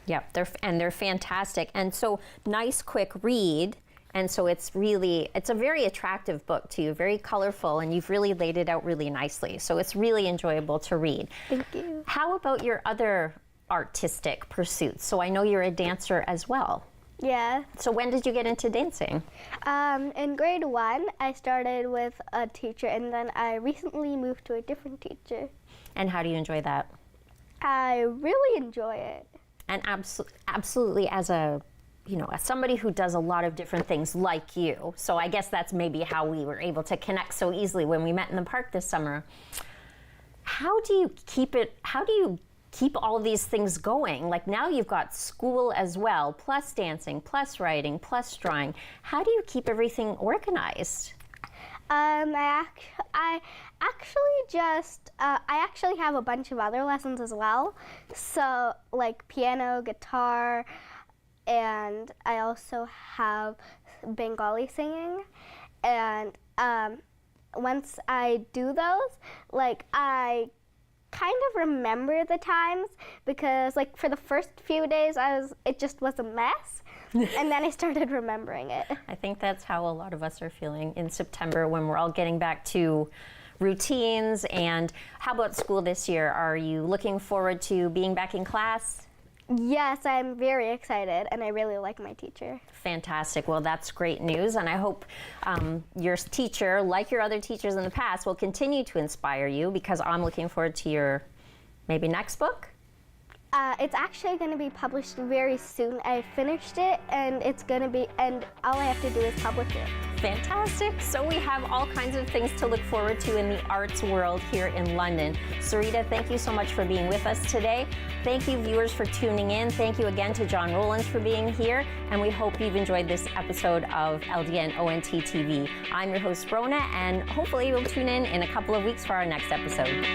S8: Yep, they're fantastic. And so nice, quick read. And so it's a very attractive book too, very colorful, and you've really laid it out really nicely. So it's really enjoyable to read.
S12: Thank you.
S8: How about your other artistic pursuits? So I know you're a dancer as well.
S12: Yeah.
S8: So when did you get into dancing?
S12: In grade 1, I started with a teacher, and then I recently moved to a different teacher.
S8: And how do you enjoy that?
S12: I really enjoy it.
S8: And absolutely, as somebody who does a lot of different things like you, so I guess that's maybe how we were able to connect so easily when we met in the park this summer. How do you keep all these things going? Like now you've got school as well, plus dancing, plus writing, plus drawing. How do you keep everything organized?
S12: I actually have a bunch of other lessons as well. So like piano, guitar, and I also have Bengali singing. And once I do those, like I kind of remember the times, because like for the first few days it just was a mess. And then I started remembering it.
S8: I think that's how a lot of us are feeling in September when we're all getting back to routines. And how about school this year? Are you looking forward to being back in class?
S12: Yes, I'm very excited, and I really like my teacher.
S8: Fantastic. Well, that's great news, and I hope your teacher, like your other teachers in the past, will continue to inspire you, because I'm looking forward to your maybe next book.
S12: It's actually going to be published very soon. I finished it, and and all I have to do is publish it.
S8: Fantastic. So we have all kinds of things to look forward to in the arts world here in London. Sarita, thank you so much for being with us today. Thank you, viewers, for tuning in. Thank you again to John Rowlands for being here, and we hope you've enjoyed this episode of LDN ONT TV. I'm your host, Rona, and hopefully you'll tune in a couple of weeks for our next episode.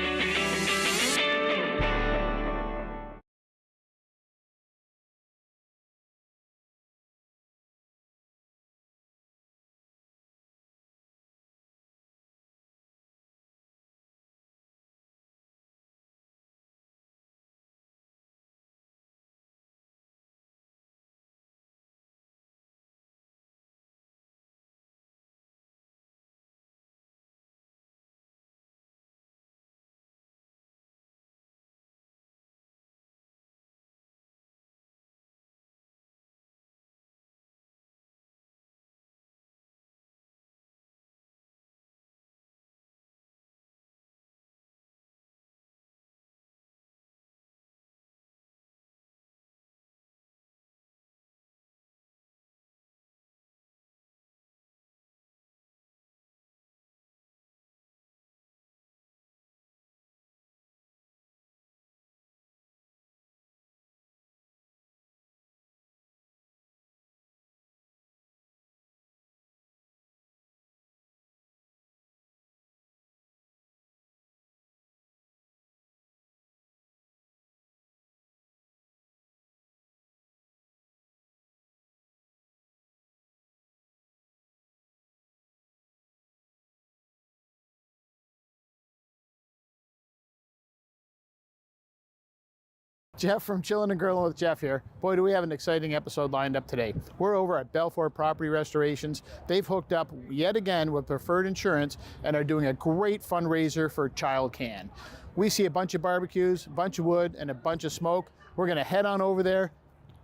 S13: Jeff from Chillin' and Grillin' with Jeff here. Boy, do we have an exciting episode lined up today. We're over at Belfort Property Restorations. They've hooked up yet again with Preferred Insurance and are doing a great fundraiser for Child Can. We see a bunch of barbecues, a bunch of wood, and a bunch of smoke. We're gonna head on over there,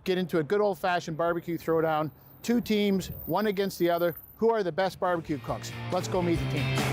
S13: get into a good old-fashioned barbecue throwdown. Two teams, one against the other. Who are the best barbecue cooks? Let's go meet the teams.